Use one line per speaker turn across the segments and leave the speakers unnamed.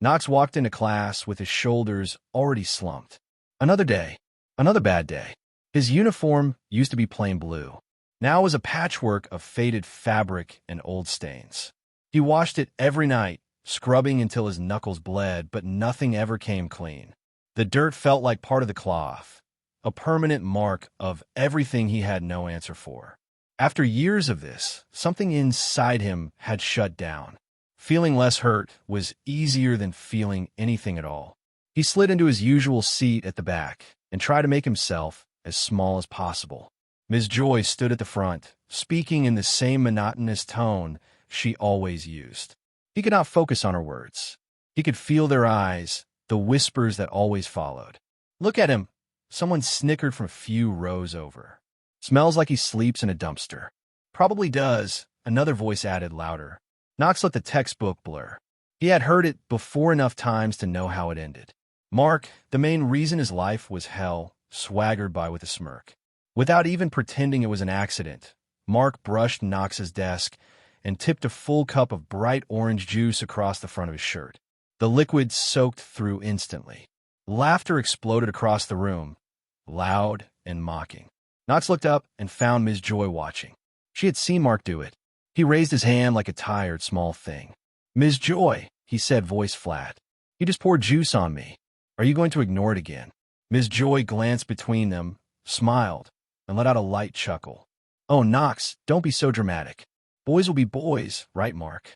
Knox walked into class with his shoulders already slumped. Another day. Another bad day. His uniform used to be plain blue. Now it was a patchwork of faded fabric and old stains. He washed it every night, scrubbing until his knuckles bled, but nothing ever came clean. The dirt felt like part of the cloth, a permanent mark of everything he had no answer for. After years of this, something inside him had shut down. Feeling less hurt was easier than feeling anything at all. He slid into his usual seat at the back and tried to make himself as small as possible. Ms. Joy stood at the front, speaking in the same monotonous tone she always used. He could not focus on her words. He could feel their eyes, the whispers that always followed. "Look at him," someone snickered from a few rows over. "Smells like he sleeps in a dumpster." "Probably does," another voice added louder. Knox let the textbook blur. He had heard it before enough times to know how it ended. Mark, the main reason his life was hell, swaggered by with a smirk. Without even pretending it was an accident, Mark brushed Knox's desk and tipped a full cup of bright orange juice across the front of his shirt. The liquid soaked through instantly. Laughter exploded across the room, loud and mocking. Knox looked up and found Ms. Joy watching. She had seen Mark do it. He raised his hand like a tired, small thing. "Ms. Joy," he said, voice flat. "You just poured juice on me. Are you going to ignore it again?" Ms. Joy glanced between them, smiled, and let out a light chuckle. "Oh, Knox, don't be so dramatic. Boys will be boys, right, Mark?"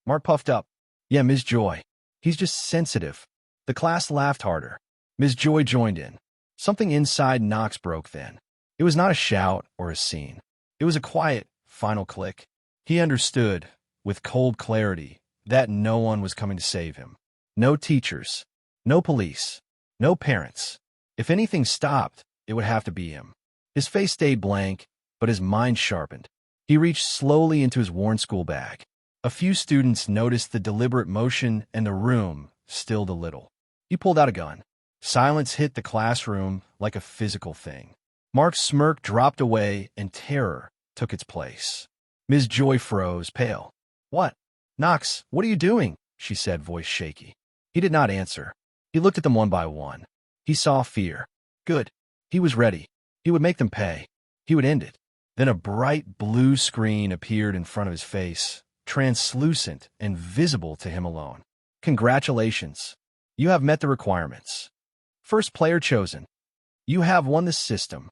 Mark puffed up. "Yeah, Ms. Joy. He's just sensitive." The class laughed harder. Ms. Joy joined in. Something inside Knox broke then. It was not a shout or a scene. It was a quiet, final click. He understood, with cold clarity, that no one was coming to save him. No teachers, no police, no parents. If anything stopped, it would have to be him. His face stayed blank, but his mind sharpened. He reached slowly into his worn school bag. A few students noticed the deliberate motion, and the room stilled a little. He pulled out a gun. Silence hit the classroom like a physical thing. Mark's smirk dropped away, and terror took its place. Ms. Joy froze, pale. "What? Knox, what are you doing?" she said, voice shaky. He did not answer. He looked at them one by one. He saw fear. Good. He was ready. He would make them pay. He would end it. Then a bright blue screen appeared in front of his face, translucent and visible to him alone. "Congratulations. You have met the requirements. First player chosen. You have won the system."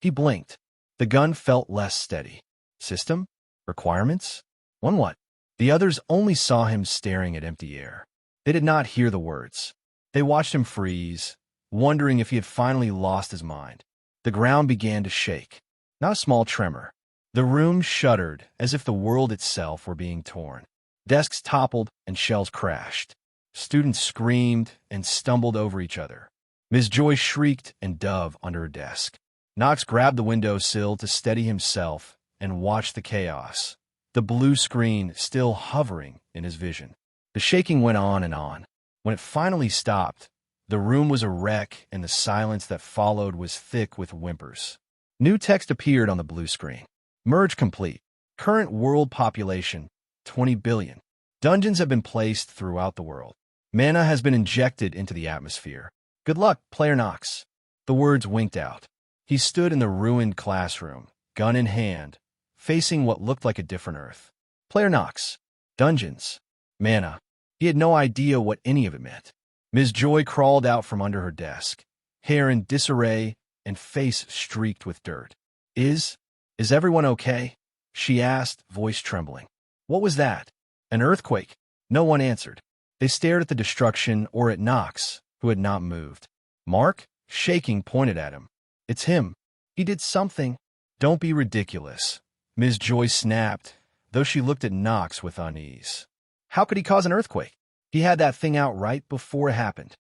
He blinked. The gun felt less steady. System? Requirements? Won what? The others only saw him staring at empty air. They did not hear the words. They watched him freeze, wondering if he had finally lost his mind. The ground began to shake. Not a small tremor. The room shuddered as if the world itself were being torn. Desks toppled and shelves crashed. Students screamed and stumbled over each other. Ms. Joy shrieked and dove under her desk. Knox grabbed the windowsill to steady himself and watched the chaos, the blue screen still hovering in his vision. The shaking went on and on. When it finally stopped, the room was a wreck, and the silence that followed was thick with whimpers. New text appeared on the blue screen. Merge complete. Current world population, 20 billion. Dungeons have been placed throughout the world. Mana has been injected into the atmosphere. Good luck, Player Knox. The words winked out. He stood in the ruined classroom, gun in hand, facing what looked like a different Earth. Player Knox. Dungeons. Mana. He had no idea what any of it meant. Ms. Joy crawled out from under her desk, hair in disarray and face streaked with dirt. Is everyone okay?" she asked, voice trembling. "What was that? An earthquake?" No one answered. They stared at the destruction or at Knox, who had not moved. Mark, shaking, pointed at him. "It's him. He did something." "Don't be ridiculous," Ms. Joy snapped, though she looked at Knox with unease. "How could he cause an earthquake? He had that thing out right before it happened."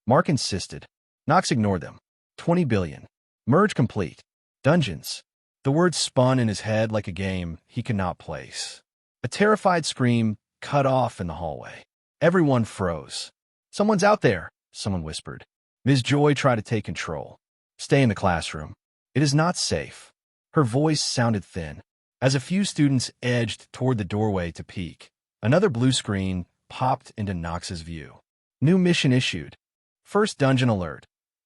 Mark insisted. Knox ignored them. 20 billion. Merge complete. Dungeons. The words spun in his head like a game he could not place. A terrified scream cut off in the hallway. Everyone froze. "Someone's out there," someone whispered. Ms. Joy tried to take control. "Stay in the classroom. It is not safe." Her voice sounded thin. As a few students edged toward the doorway to peek, another blue screen, popped into Knox's view. New mission issued. First dungeon alert.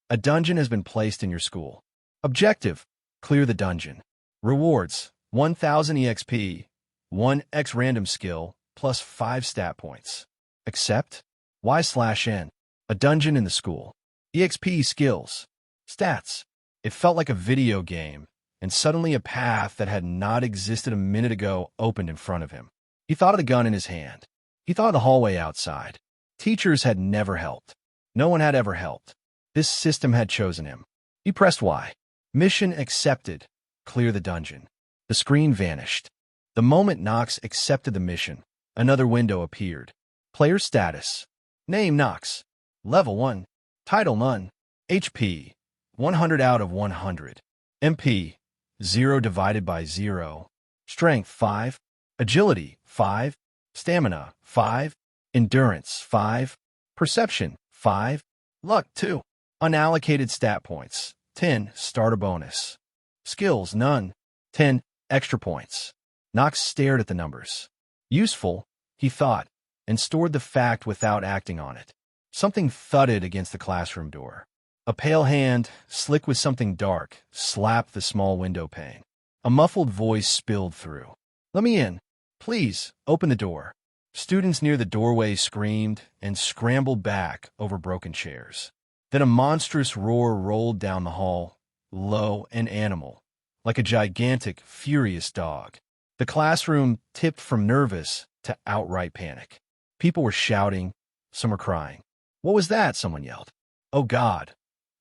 A dungeon has been placed in your school. Objective: clear the dungeon. Rewards: 1000 EXP, 1 X random skill, plus 5 stat points. Accept? Y/N. A dungeon in the school. EXP skills. Stats. It felt like a video game, and suddenly a path that had not existed a minute ago opened in front of him. He thought of the gun in his hand. He thought of the hallway outside. Teachers had never helped. No one had ever helped. This system had chosen him. He pressed Y. Mission accepted. Clear the dungeon. The screen vanished. The moment Knox accepted the mission, another window appeared. Player status. Name Knox. Level 1. Title none. HP 100 out of 100. MP 0 divided by 0. Strength 5. Agility 5. Stamina 5. Endurance 5. Perception 5. Luck 2. Unallocated stat points 10. Starter bonus. Skills none. 10. Extra points. Knox stared at the numbers. Useful, he thought, and stored the fact without acting on it. Something thudded against the classroom door. A pale hand, slick with something dark, slapped the small window pane. A muffled voice spilled through. "Let me in. Please, open the door." Students near the doorway screamed and scrambled back over broken chairs. Then a monstrous roar rolled down the hall, low and animal, like a gigantic, furious dog. The classroom tipped from nervous to outright panic. People were shouting, some were crying. "What was that?" someone yelled. "Oh God."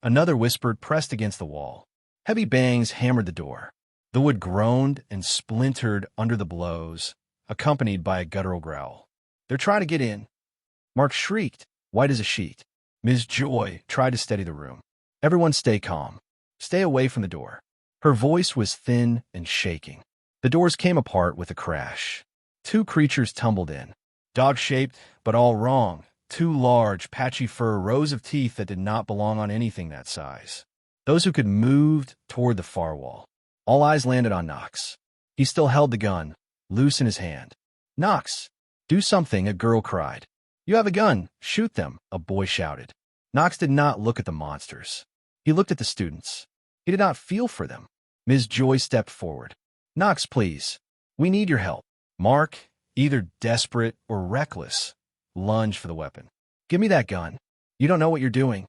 Another whispered, pressed against the wall. Heavy bangs hammered the door. The wood groaned and splintered under the blows, accompanied by a guttural growl. "They're trying to get in." Mark shrieked, white as a sheet. Ms. Joy tried to steady the room. "Everyone stay calm. Stay away from the door." Her voice was thin and shaking. The doors came apart with a crash. 2 creatures tumbled in. Dog-shaped, but all wrong. 2 large, patchy fur rows of teeth that did not belong on anything that size. Those who could moved toward the far wall. All eyes landed on Knox. He still held the gun, loose in his hand. "Knox, do something," a girl cried. "You have a gun. Shoot them," a boy shouted. Knox did not look at the monsters. He looked at the students. He did not feel for them. Ms. Joy stepped forward. "Knox, please. We need your help." Mark, either desperate or reckless, lunged for the weapon. "Give me that gun. You don't know what you're doing."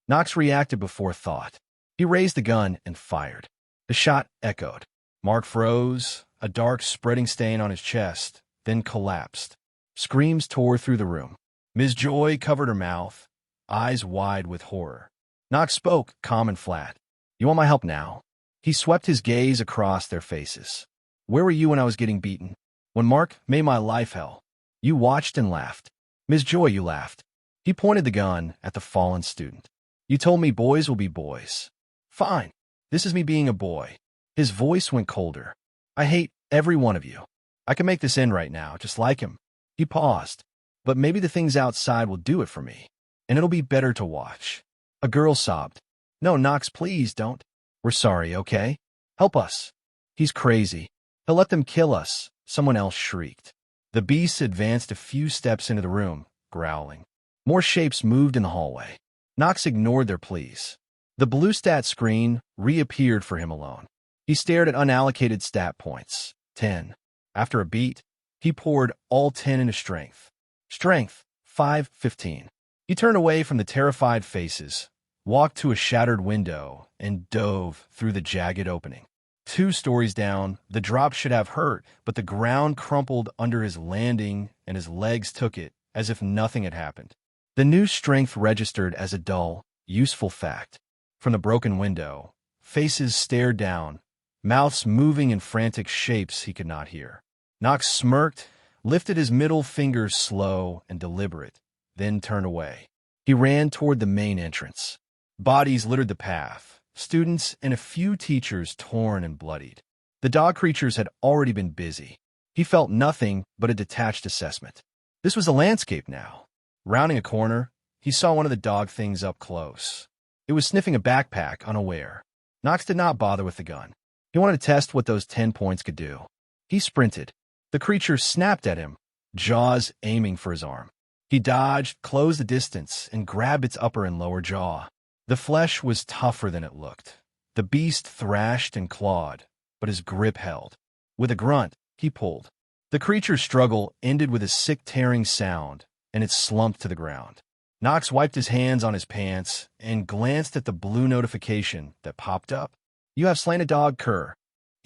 Knox reacted before thought. He raised the gun and fired. The shot echoed. Mark froze, a dark spreading stain on his chest, then collapsed. Screams tore through the room. Ms. Joy covered her mouth, eyes wide with horror. Knox spoke, calm and flat. "You want my help now?" He swept his gaze across their faces. "Where were you when I was getting beaten? When Mark made my life hell? You watched and laughed. Ms. Joy, you laughed." He pointed the gun at the fallen student. "You told me boys will be boys. Fine. This is me being a boy." His voice went colder. "I hate every one of you. I can make this end right now, just like him." He paused. "But maybe the things outside will do it for me, and it'll be better to watch." A girl sobbed. "No, Knox, please don't. We're sorry, okay? Help us." "He's crazy. He'll let them kill us," someone else shrieked. The beast advanced a few steps into the room, growling. More shapes moved in the hallway. Knox ignored their pleas. The blue stat screen reappeared for him alone. He stared at unallocated stat points. 10. After a beat, he poured all 10 into strength. Strength, 5/15. He turned away from the terrified faces, walked to a shattered window, and dove through the jagged opening. 2 stories down, the drop should have hurt, but the ground crumpled under his landing and his legs took it as if nothing had happened. The new strength registered as a dull, useful fact. From the broken window, faces stared down, mouths moving in frantic shapes he could not hear. Knox smirked, lifted his middle finger slow and deliberate, then turned away. He ran toward the main entrance. Bodies littered the path. Students and a few teachers torn and bloodied. The dog creatures had already been busy. He felt nothing but a detached assessment. This was the landscape now. Rounding a corner, he saw one of the dog things up close. It was sniffing a backpack, unaware. Knox did not bother with the gun. He wanted to test what those 10 points could do. He sprinted. The creature snapped at him, jaws aiming for his arm. He dodged, closed the distance, and grabbed its upper and lower jaw. The flesh was tougher than it looked. The beast thrashed and clawed, but his grip held. With a grunt, he pulled. The creature's struggle ended with a sick tearing sound, and it slumped to the ground. Knox wiped his hands on his pants and glanced at the blue notification that popped up. You have slain a dog cur.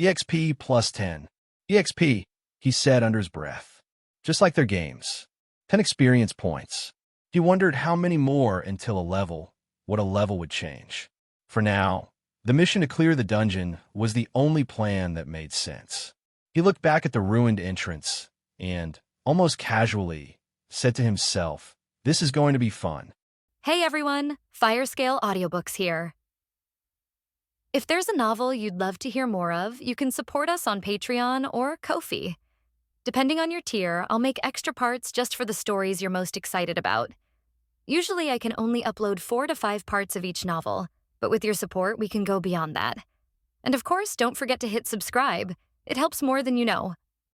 EXP plus 10. EXP, he said under his breath. Just like their games. 10 experience points. He wondered how many more until what a level would change. For now, the mission to clear the dungeon was the only plan that made sense. He looked back at the ruined entrance and, almost casually, said to himself, this is going to be fun.
Hey everyone, Firescale Audiobooks here. If there's a novel you'd love to hear more of, you can support us on Patreon or Ko-fi. Depending on your tier, I'll make extra parts just for the stories you're most excited about. Usually I can only upload 4 to 5 parts of each novel, but with your support, we can go beyond that. And of course, don't forget to hit subscribe. It helps more than you know.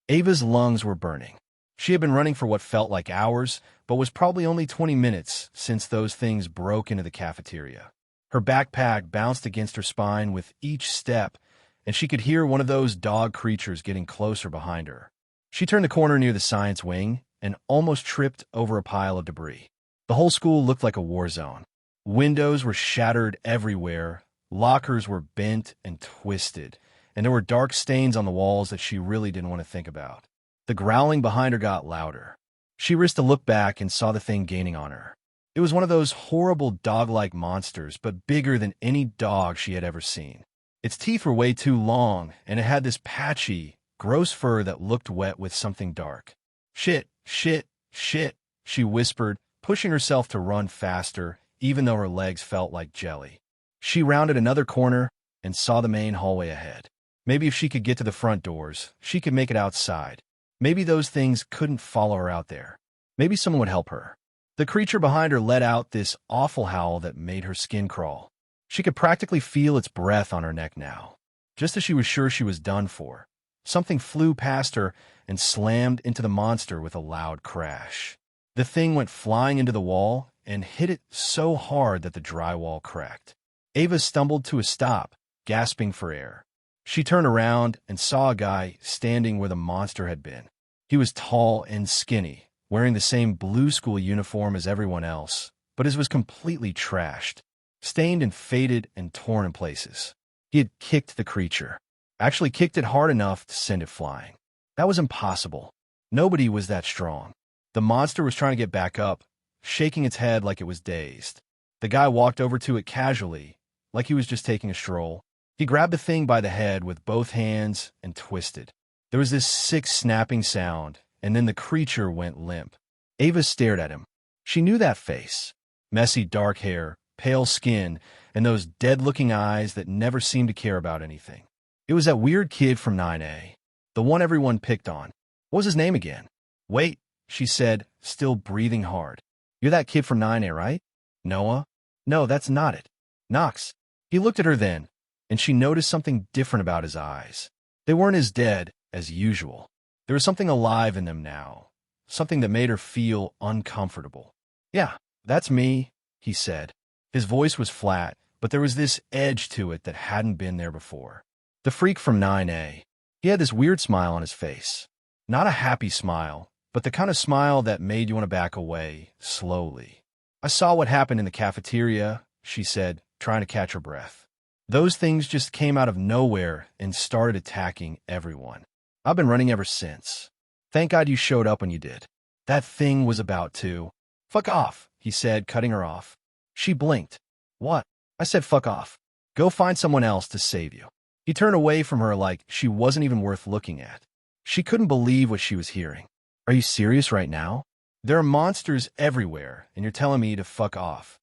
Ava's lungs were burning. She had been running for what felt like hours, but was probably only 20 minutes since those things broke into the cafeteria. Her backpack bounced against her spine with each step, and she could hear one of those dog creatures getting closer behind her. She turned the corner near the science wing and almost tripped over a pile of debris. The whole school looked like a war zone. Windows were shattered everywhere, lockers were bent and twisted, and there were dark stains on the walls that she really didn't want to think about. The growling behind her got louder. She risked a look back and saw the thing gaining on her. It was one of those horrible dog-like monsters, but bigger than any dog she had ever seen. Its teeth were way too long, and it had this patchy, gross fur that looked wet with something dark. Shit, shit, shit, she whispered, pushing herself to run faster, even though her legs felt like jelly. She rounded another corner and saw the main hallway ahead. Maybe if she could get to the front doors, she could make it outside. Maybe those things couldn't follow her out there. Maybe someone would help her. The creature behind her let out this awful howl that made her skin crawl. She could practically feel its breath on her neck now. Just as she was sure she was done for, something flew past her and slammed into the monster with a loud crash. The thing went flying into the wall and hit it so hard that the drywall cracked. Ava stumbled to a stop, gasping for air. She turned around and saw a guy standing where the monster had been. He was tall and skinny, wearing the same blue school uniform as everyone else, but his was completely trashed, stained and faded and torn in places. He had kicked the creature, actually kicked it hard enough to send it flying. That was impossible. Nobody was that strong. The monster was trying to get back up, shaking its head like it was dazed. The guy walked over to it casually, like he was just taking a stroll. He grabbed the thing by the head with both hands and twisted. There was this sick snapping sound, and then the creature went limp. Ava stared at him. She knew that face. Messy dark hair, pale skin, and those dead-looking eyes that never seemed to care about anything. It was that weird kid from 9A, the one everyone picked on. What was his name again? Wait, she said, still breathing hard. You're that kid from 9A, right? Noah? No, that's not it. Knox. He looked at her then, and she noticed something different about his eyes. They weren't as dead as usual. There was something alive in them now, something that made her feel uncomfortable. Yeah, that's me, he said. His voice was flat, but there was this edge to it that hadn't been there before. The freak from 9A. He had this weird smile on his face. Not a happy smile, but the kind of smile that made you want to back away, slowly. I saw what happened in the cafeteria, she said, trying to catch her breath. Those things just came out of nowhere and started attacking everyone. I've been running ever since. Thank God you showed up when you did. That thing was about to. Fuck off, he said, cutting her off. She blinked. What? I said fuck off. Go find someone else to save you. He turned away from her like she wasn't even worth looking at. She couldn't believe what she was hearing. Are you serious right now? There are monsters everywhere, and you're telling me to fuck off.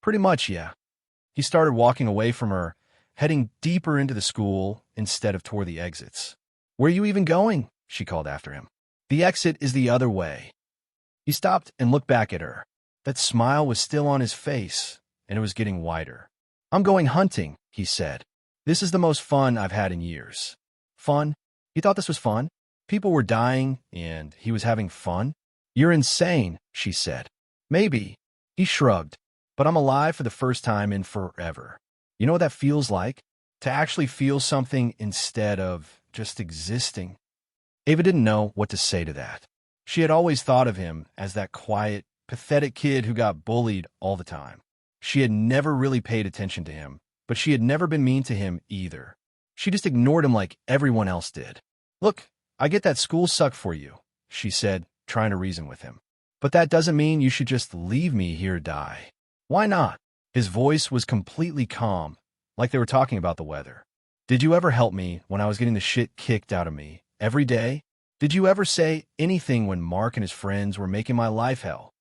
Pretty much, yeah. He started walking away from her, heading deeper into the school instead of toward the exits. Where are you even going? She called after him. The exit is the other way. He stopped and looked back at her. That smile was still on his face, and it was getting wider. I'm going hunting, he said. This is the most fun I've had in years. Fun? He thought this was fun? People were dying, and he was having fun? "You're insane," she said. "Maybe." He shrugged. "But I'm alive for the first time in forever. You know what that feels like? To actually feel something instead of just existing." Ava didn't know what to say to that. She had always thought of him as that quiet, pathetic kid who got bullied all the time. She had never really paid attention to him, but she had never been mean to him either. She just ignored him like everyone else did. "Look, I get that school sucked for you," she said, trying to reason with him. "But that doesn't mean you should just leave me here to die." "Why not?" His voice was completely calm, like they were talking about the weather. "Did you ever help me when I was getting the shit kicked out of me every day? Did you ever say anything when Mark and his friends were making my life hell?"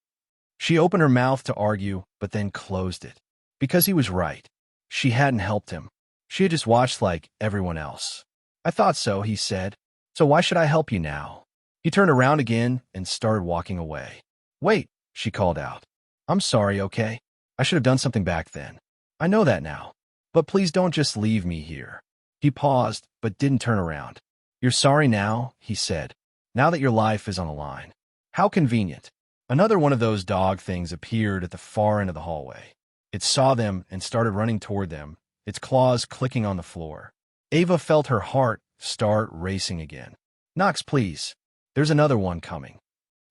She opened her mouth to argue, but then closed it. Because he was right. She hadn't helped him. She had just watched like everyone else. "I thought so," he said. "So why should I help you now?" He turned around again and started walking away. "Wait," she called out. "I'm sorry, okay? I should have done something back then. I know that now. But please don't just leave me here." He paused, but didn't turn around. "You're sorry now," he said, "now that your life is on the line. How convenient." Another one of those dog things appeared at the far end of the hallway. It saw them and started running toward them, its claws clicking on the floor. Ava felt her heart start racing again. "Knox, please. There's another one coming."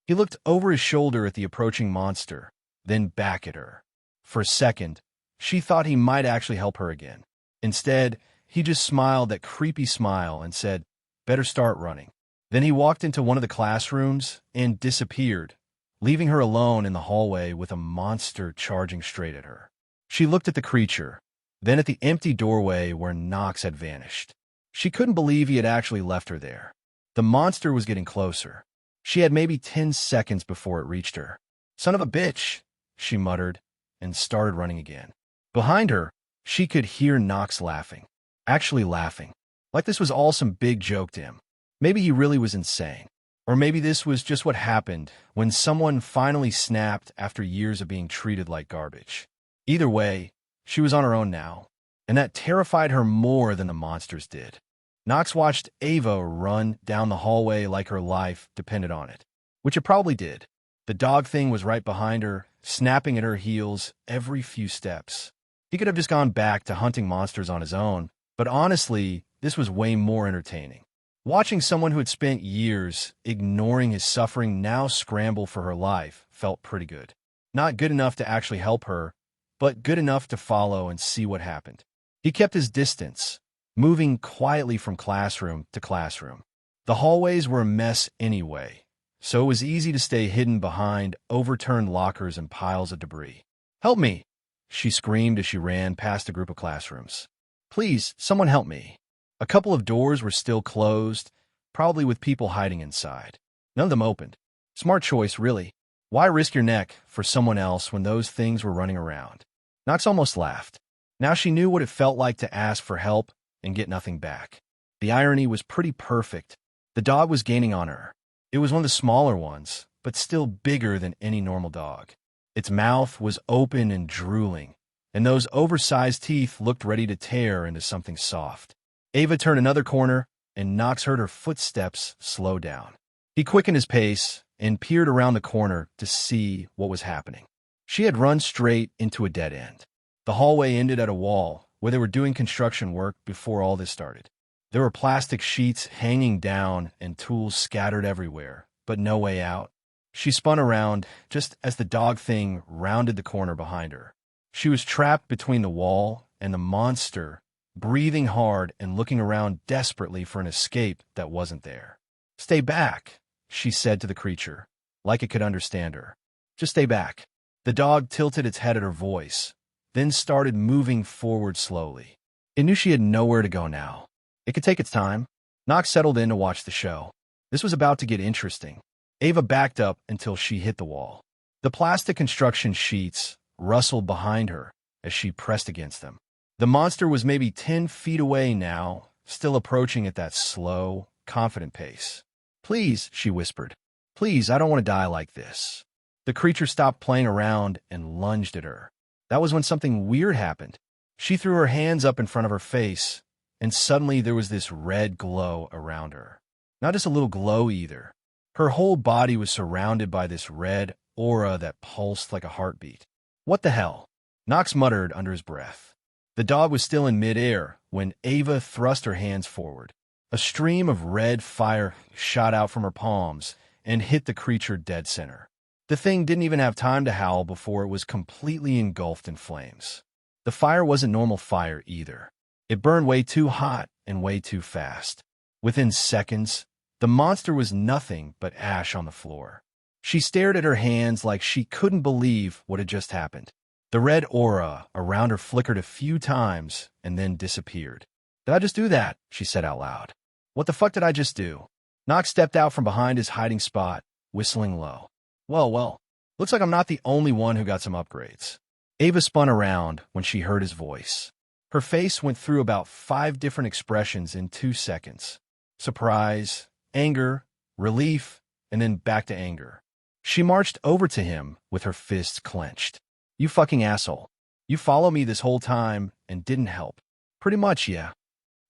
He looked over his shoulder at the approaching monster, then back at her. For a second, she thought he might actually help her again. Instead, he just smiled that creepy smile and said, "Better start running." Then he walked into one of the classrooms and disappeared, leaving her alone in the hallway with a monster charging straight at her. She looked at the creature, then at the empty doorway where Knox had vanished. She couldn't believe he had actually left her there. The monster was getting closer. She had maybe 10 seconds before it reached her. "Son of a bitch," she muttered, and started running again. Behind her, she could hear Knox laughing. Actually laughing. Like this was all some big joke to him. Maybe he really was insane. Or maybe this was just what happened when someone finally snapped after years of being treated like garbage. Either way, she was on her own now, and that terrified her more than the monsters did. Knox watched Ava run down the hallway like her life depended on it, which it probably did. The dog thing was right behind her, snapping at her heels every few steps. He could have just gone back to hunting monsters on his own, but honestly, this was way more entertaining. Watching someone who had spent years ignoring his suffering now scramble for her life felt pretty good. Not good enough to actually help her, but good enough to follow and see what happened. He kept his distance, moving quietly from classroom to classroom. The hallways were a mess anyway, so it was easy to stay hidden behind overturned lockers and piles of debris. "Help me!" she screamed as she ran past a group of classrooms. "Please, someone help me." A couple of doors were still closed, probably with people hiding inside. None of them opened. Smart choice, really. Why risk your neck for someone else when those things were running around? Knox almost laughed. Now she knew what it felt like to ask for help and get nothing back. The irony was pretty perfect. The dog was gaining on her. It was one of the smaller ones, but still bigger than any normal dog. Its mouth was open and drooling, and those oversized teeth looked ready to tear into something soft. Ava turned another corner, and Knox heard her footsteps slow down. He quickened his pace and peered around the corner to see what was happening. She had run straight into a dead end. The hallway ended at a wall where they were doing construction work before all this started. There were plastic sheets hanging down and tools scattered everywhere, but no way out. She spun around just as the dog thing rounded the corner behind her. She was trapped between the wall and the monster, breathing hard and looking around desperately for an escape that wasn't there. "Stay back," she said to the creature, like it could understand her. "Just stay back." The dog tilted its head at her voice, then started moving forward slowly. It knew she had nowhere to go now. It could take its time. Knox settled in to watch the show. This was about to get interesting. Ava backed up until she hit the wall. The plastic construction sheets rustled behind her as she pressed against them. The monster was maybe 10 feet away now, still approaching at that slow, confident pace. "Please," she whispered. "Please, I don't want to die like this." The creature stopped playing around and lunged at her. That was when something weird happened. She threw her hands up in front of her face, and suddenly there was this red glow around her. Not just a little glow either. Her whole body was surrounded by this red aura that pulsed like a heartbeat. What the hell? Knox muttered under his breath. The dog was still in midair when Ava thrust her hands forward. A stream of red fire shot out from her palms and hit the creature dead center. The thing didn't even have time to howl before it was completely engulfed in flames. The fire wasn't normal fire either. It burned way too hot and way too fast. Within seconds, the monster was nothing but ash on the floor. She stared at her hands like she couldn't believe what had just happened. The red aura around her flickered a few times and then disappeared. "Did I just do that?" she said out loud. "What the fuck did I just do?" Knox stepped out from behind his hiding spot, whistling low. Well, looks like I'm not the only one who got some upgrades." Ava spun around when she heard his voice. Her face went through about 5 different expressions in 2 seconds. Surprise, anger, relief, and then back to anger. She marched over to him with her fists clenched. "You fucking asshole. You followed me this whole time and didn't help." "Pretty much, yeah."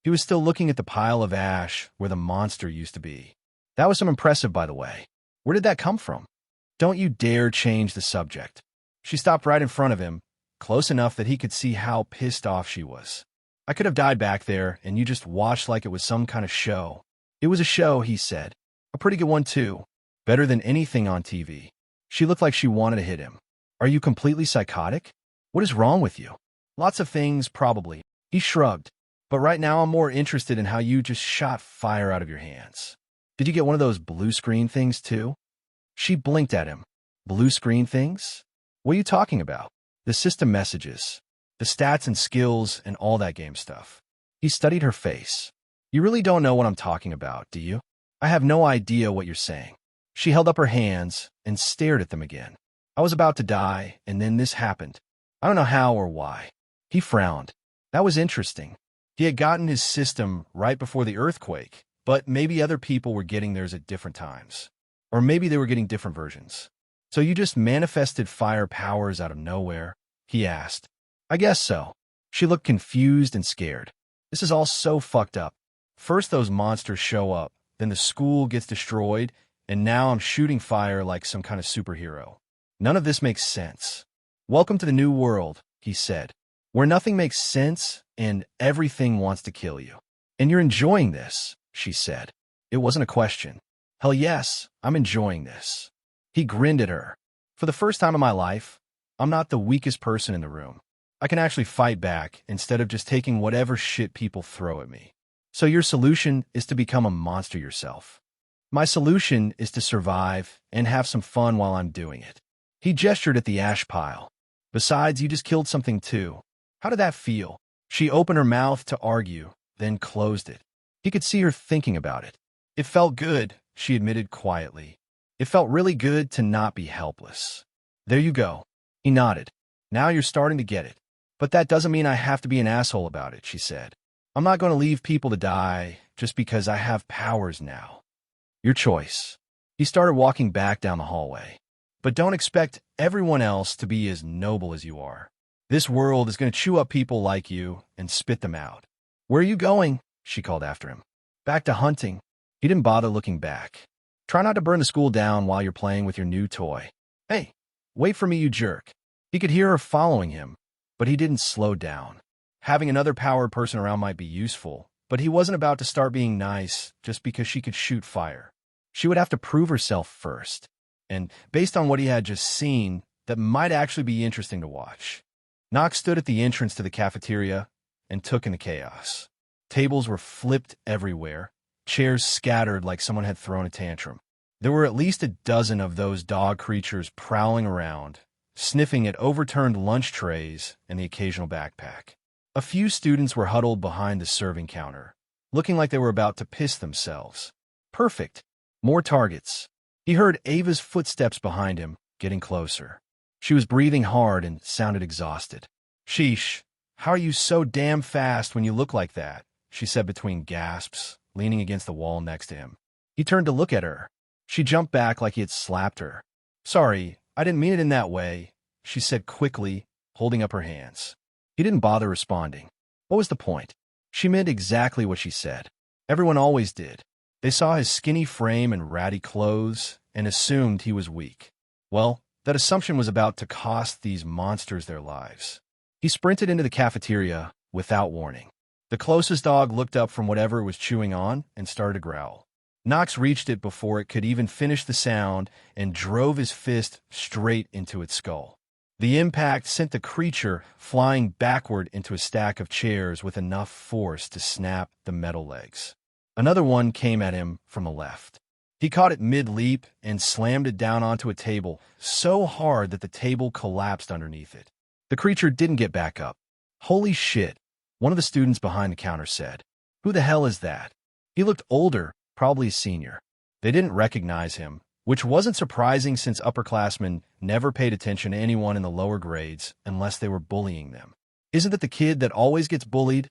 He was still looking at the pile of ash where the monster used to be. "That was some impressive, by the way. Where did that come from?" "Don't you dare change the subject." She stopped right in front of him, close enough that he could see how pissed off she was. "I could have died back there, and you just watched like it was some kind of show." "It was a show," he said. "A pretty good one, too. Better than anything on TV." She looked like she wanted to hit him. "Are you completely psychotic? What is wrong with you?" "Lots of things, probably." He shrugged. "But right now I'm more interested in how you just shot fire out of your hands. Did you get one of those blue screen things, too?" She blinked at him. "Blue screen things? What are you talking about?" "The system messages. The stats and skills and all that game stuff." He studied her face. "You really don't know what I'm talking about, do you?" "I have no idea what you're saying." She held up her hands and stared at them again. "I was about to die, and then this happened. I don't know how or why." He frowned. That was interesting. He had gotten his system right before the earthquake, but maybe other people were getting theirs at different times. Or maybe they were getting different versions. "So you just manifested fire powers out of nowhere?" he asked. "I guess so." She looked confused and scared. "This is all so fucked up. First those monsters show up, then the school gets destroyed, and now I'm shooting fire like some kind of superhero. None of this makes sense." "Welcome to the new world," he said, "where nothing makes sense and everything wants to kill you." "And you're enjoying this," she said. It wasn't a question. "Hell yes, I'm enjoying this." He grinned at her. "For the first time in my life, I'm not the weakest person in the room. I can actually fight back instead of just taking whatever shit people throw at me." "So your solution is to become a monster yourself?" "My solution is to survive and have some fun while I'm doing it." He gestured at the ash pile. "Besides, you just killed something too. How did that feel?" She opened her mouth to argue, then closed it. He could see her thinking about it. "It felt good," she admitted quietly. "It felt really good to not be helpless." "There you go." He nodded. "Now you're starting to get it." "But that doesn't mean I have to be an asshole about it," she said. "I'm not going to leave people to die just because I have powers now." "Your choice." He started walking back down the hallway. "But don't expect everyone else to be as noble as you are. This world is going to chew up people like you and spit them out." "Where are you going?" she called after him. "Back to hunting." He didn't bother looking back. "Try not to burn the school down while you're playing with your new toy." "Hey, wait for me, you jerk." He could hear her following him, but he didn't slow down. Having another powered person around might be useful, but he wasn't about to start being nice just because she could shoot fire. She would have to prove herself first. And based on what he had just seen, that might actually be interesting to watch. Knox stood at the entrance to the cafeteria and took in the chaos. Tables were flipped everywhere, chairs scattered like someone had thrown a tantrum. There were at least a dozen of those dog creatures prowling around, sniffing at overturned lunch trays and the occasional backpack. A few students were huddled behind the serving counter, looking like they were about to piss themselves. Perfect. More targets. He heard Ava's footsteps behind him, getting closer. She was breathing hard and sounded exhausted. "Sheesh, how are you so damn fast when you look like that?" she said between gasps, leaning against the wall next to him. He turned to look at her. She jumped back like he had slapped her. "Sorry, I didn't mean it in that way," she said quickly, holding up her hands. He didn't bother responding. What was the point? She meant exactly what she said. Everyone always did. They saw his skinny frame and ratty clothes and assumed he was weak. Well, that assumption was about to cost these monsters their lives. He sprinted into the cafeteria without warning. The closest dog looked up from whatever it was chewing on and started to growl. Knox reached it before it could even finish the sound and drove his fist straight into its skull. The impact sent the creature flying backward into a stack of chairs with enough force to snap the metal legs. Another one came at him from the left. He caught it mid-leap and slammed it down onto a table so hard that the table collapsed underneath it. The creature didn't get back up. "Holy shit," one of the students behind the counter said. "Who the hell is that?" He looked older, probably a senior. They didn't recognize him, which wasn't surprising since upperclassmen never paid attention to anyone in the lower grades unless they were bullying them. "Isn't that the kid that always gets bullied?"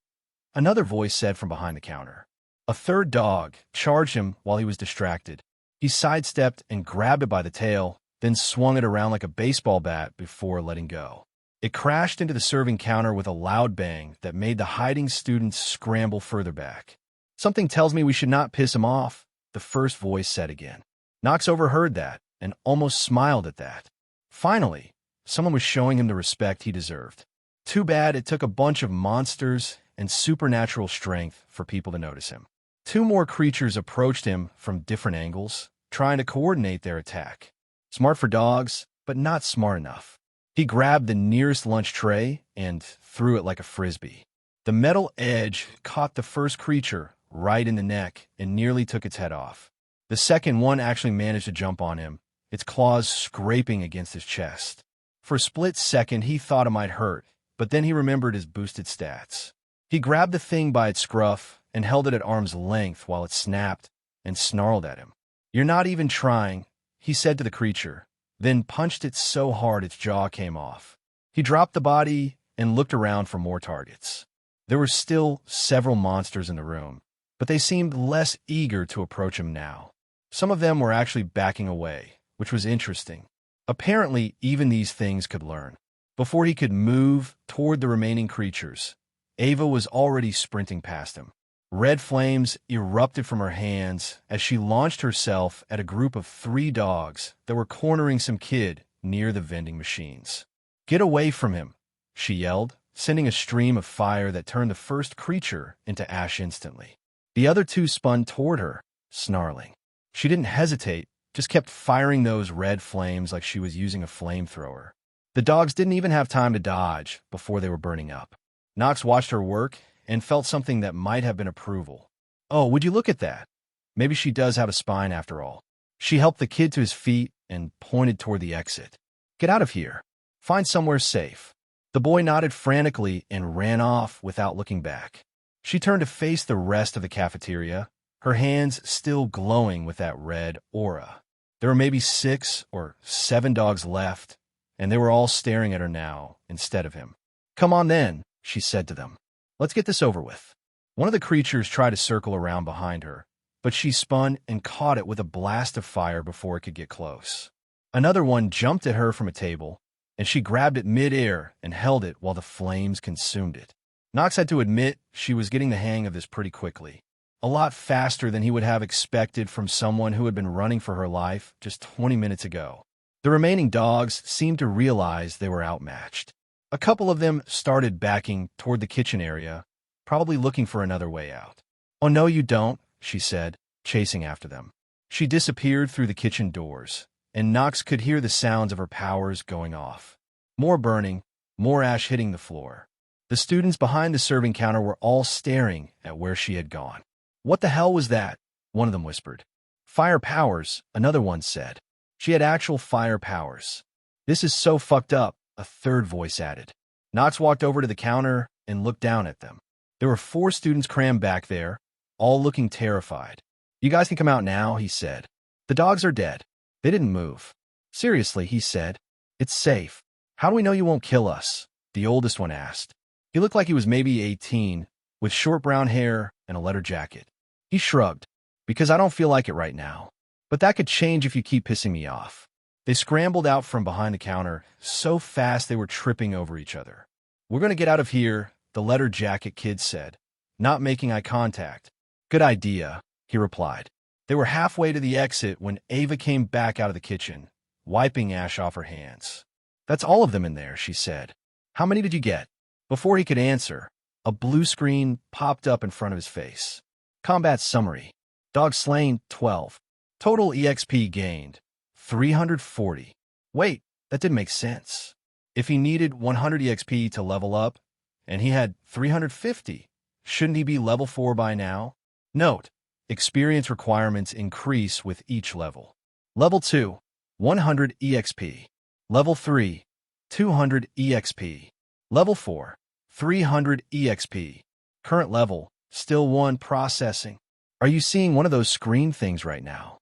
Another voice said from behind the counter. A third dog charged him while he was distracted. He sidestepped and grabbed it by the tail, then swung it around like a baseball bat before letting go. It crashed into the serving counter with a loud bang that made the hiding students scramble further back. "Something tells me we should not piss him off," the first voice said again. Knox overheard that and almost smiled at that. Finally, someone was showing him the respect he deserved. Too bad it took a bunch of monsters and supernatural strength for people to notice him. Two more creatures approached him from different angles, trying to coordinate their attack. Smart for dogs, but not smart enough. He grabbed the nearest lunch tray and threw it like a frisbee. The metal edge caught the first creature right in the neck and nearly took its head off. The second one actually managed to jump on him, its claws scraping against his chest. For a split second, he thought it might hurt, but then he remembered his boosted stats. He grabbed the thing by its scruff and held it at arm's length while it snapped and snarled at him. "You're not even trying," he said to the creature, then punched it so hard its jaw came off. He dropped the body and looked around for more targets. There were still several monsters in the room, but they seemed less eager to approach him now. Some of them were actually backing away, which was interesting. Apparently, even these things could learn. Before he could move toward the remaining creatures, Ava was already sprinting past him. Red flames erupted from her hands as she launched herself at a group of 3 dogs that were cornering some kid near the vending machines. "Get away from him," she yelled, sending a stream of fire that turned the first creature into ash instantly. The other 2 spun toward her, snarling. She didn't hesitate, just kept firing those red flames like she was using a flamethrower. The dogs didn't even have time to dodge before they were burning up. Knox watched her work and felt something that might have been approval. "Oh, would you look at that? Maybe she does have a spine after all." She helped the kid to his feet and pointed toward the exit. "Get out of here. Find somewhere safe." The boy nodded frantically and ran off without looking back. She turned to face the rest of the cafeteria, her hands still glowing with that red aura. There were maybe 6 or 7 dogs left, and they were all staring at her now instead of him. "Come on then," she said to them. "Let's get this over with." One of the creatures tried to circle around behind her, but she spun and caught it with a blast of fire before it could get close. Another one jumped at her from a table, and she grabbed it mid-air and held it while the flames consumed it. Knox had to admit she was getting the hang of this pretty quickly, a lot faster than he would have expected from someone who had been running for her life just 20 minutes ago. The remaining dogs seemed to realize they were outmatched. A couple of them started backing toward the kitchen area, probably looking for another way out. "Oh, no, you don't," she said, chasing after them. She disappeared through the kitchen doors, and Knox could hear the sounds of her powers going off. More burning, more ash hitting the floor. The students behind the serving counter were all staring at where she had gone. "What the hell was that?" one of them whispered. "Fire powers," another one said. She had actual fire powers. "This is so fucked up," a third voice added. Knox walked over to the counter and looked down at them. There were 4 students crammed back there, all looking terrified. "You guys can come out now," he said. "The dogs are dead." They didn't move. "Seriously," he said. "It's safe." "How do we know you won't kill us?" the oldest one asked. He looked like he was maybe 18, with short brown hair and a leather jacket. He shrugged. "Because I don't feel like it right now. But that could change if you keep pissing me off." They scrambled out from behind the counter so fast they were tripping over each other. "We're going to get out of here," the leather jacket kid said, not making eye contact. "Good idea," he replied. They were halfway to the exit when Ava came back out of the kitchen, wiping ash off her hands. "That's all of them in there," she said. "How many did you get?" Before he could answer, a blue screen popped up in front of his face. Combat summary. Dog slain, 12. Total EXP gained, 340. Wait, that didn't make sense. If he needed 100 EXP to level up, and he had 350, shouldn't he be level 4 by now? Note, experience requirements increase with each level. Level 2, 100 EXP. Level 3, 200 EXP. Level 4, 300 EXP. Current level, still 1 processing. Are you seeing one of those screen things right now?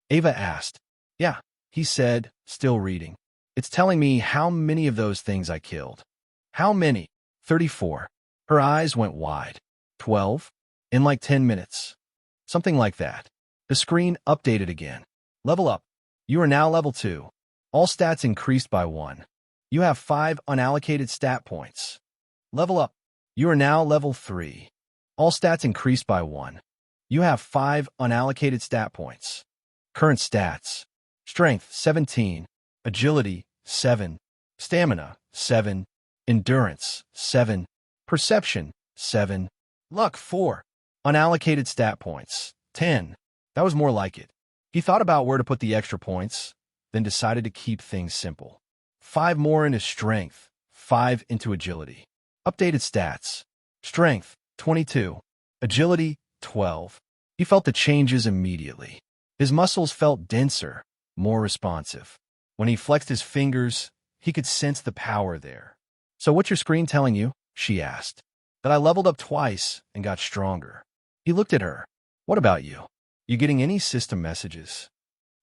Ava asked. Yeah, he said, still reading. It's telling me how many of those things I killed. How many? 34. Her eyes went wide. 12? In like 10 minutes. Something like that. The screen updated again. Level up. You are now level 2. All stats increased by 1. You have 5 unallocated stat points. Level up. You are now level 3. All stats increased by 1. You have 5 unallocated stat points. Current stats. Strength, 17. Agility, 7. Stamina, 7. Endurance, 7. Perception, 7. Luck, 4. Unallocated stat points, 10. That was more like it. He thought about where to put the extra points, then decided to keep things simple. 5 more into strength, 5 into agility. Updated stats. Strength, 22. Agility, 12. He felt the changes immediately. His muscles felt denser, more responsive. When he flexed his fingers, he could sense the power there. "So what's your screen telling you?" she asked. "That I leveled up twice and got stronger." He looked at her. "What about you? You getting any system messages?"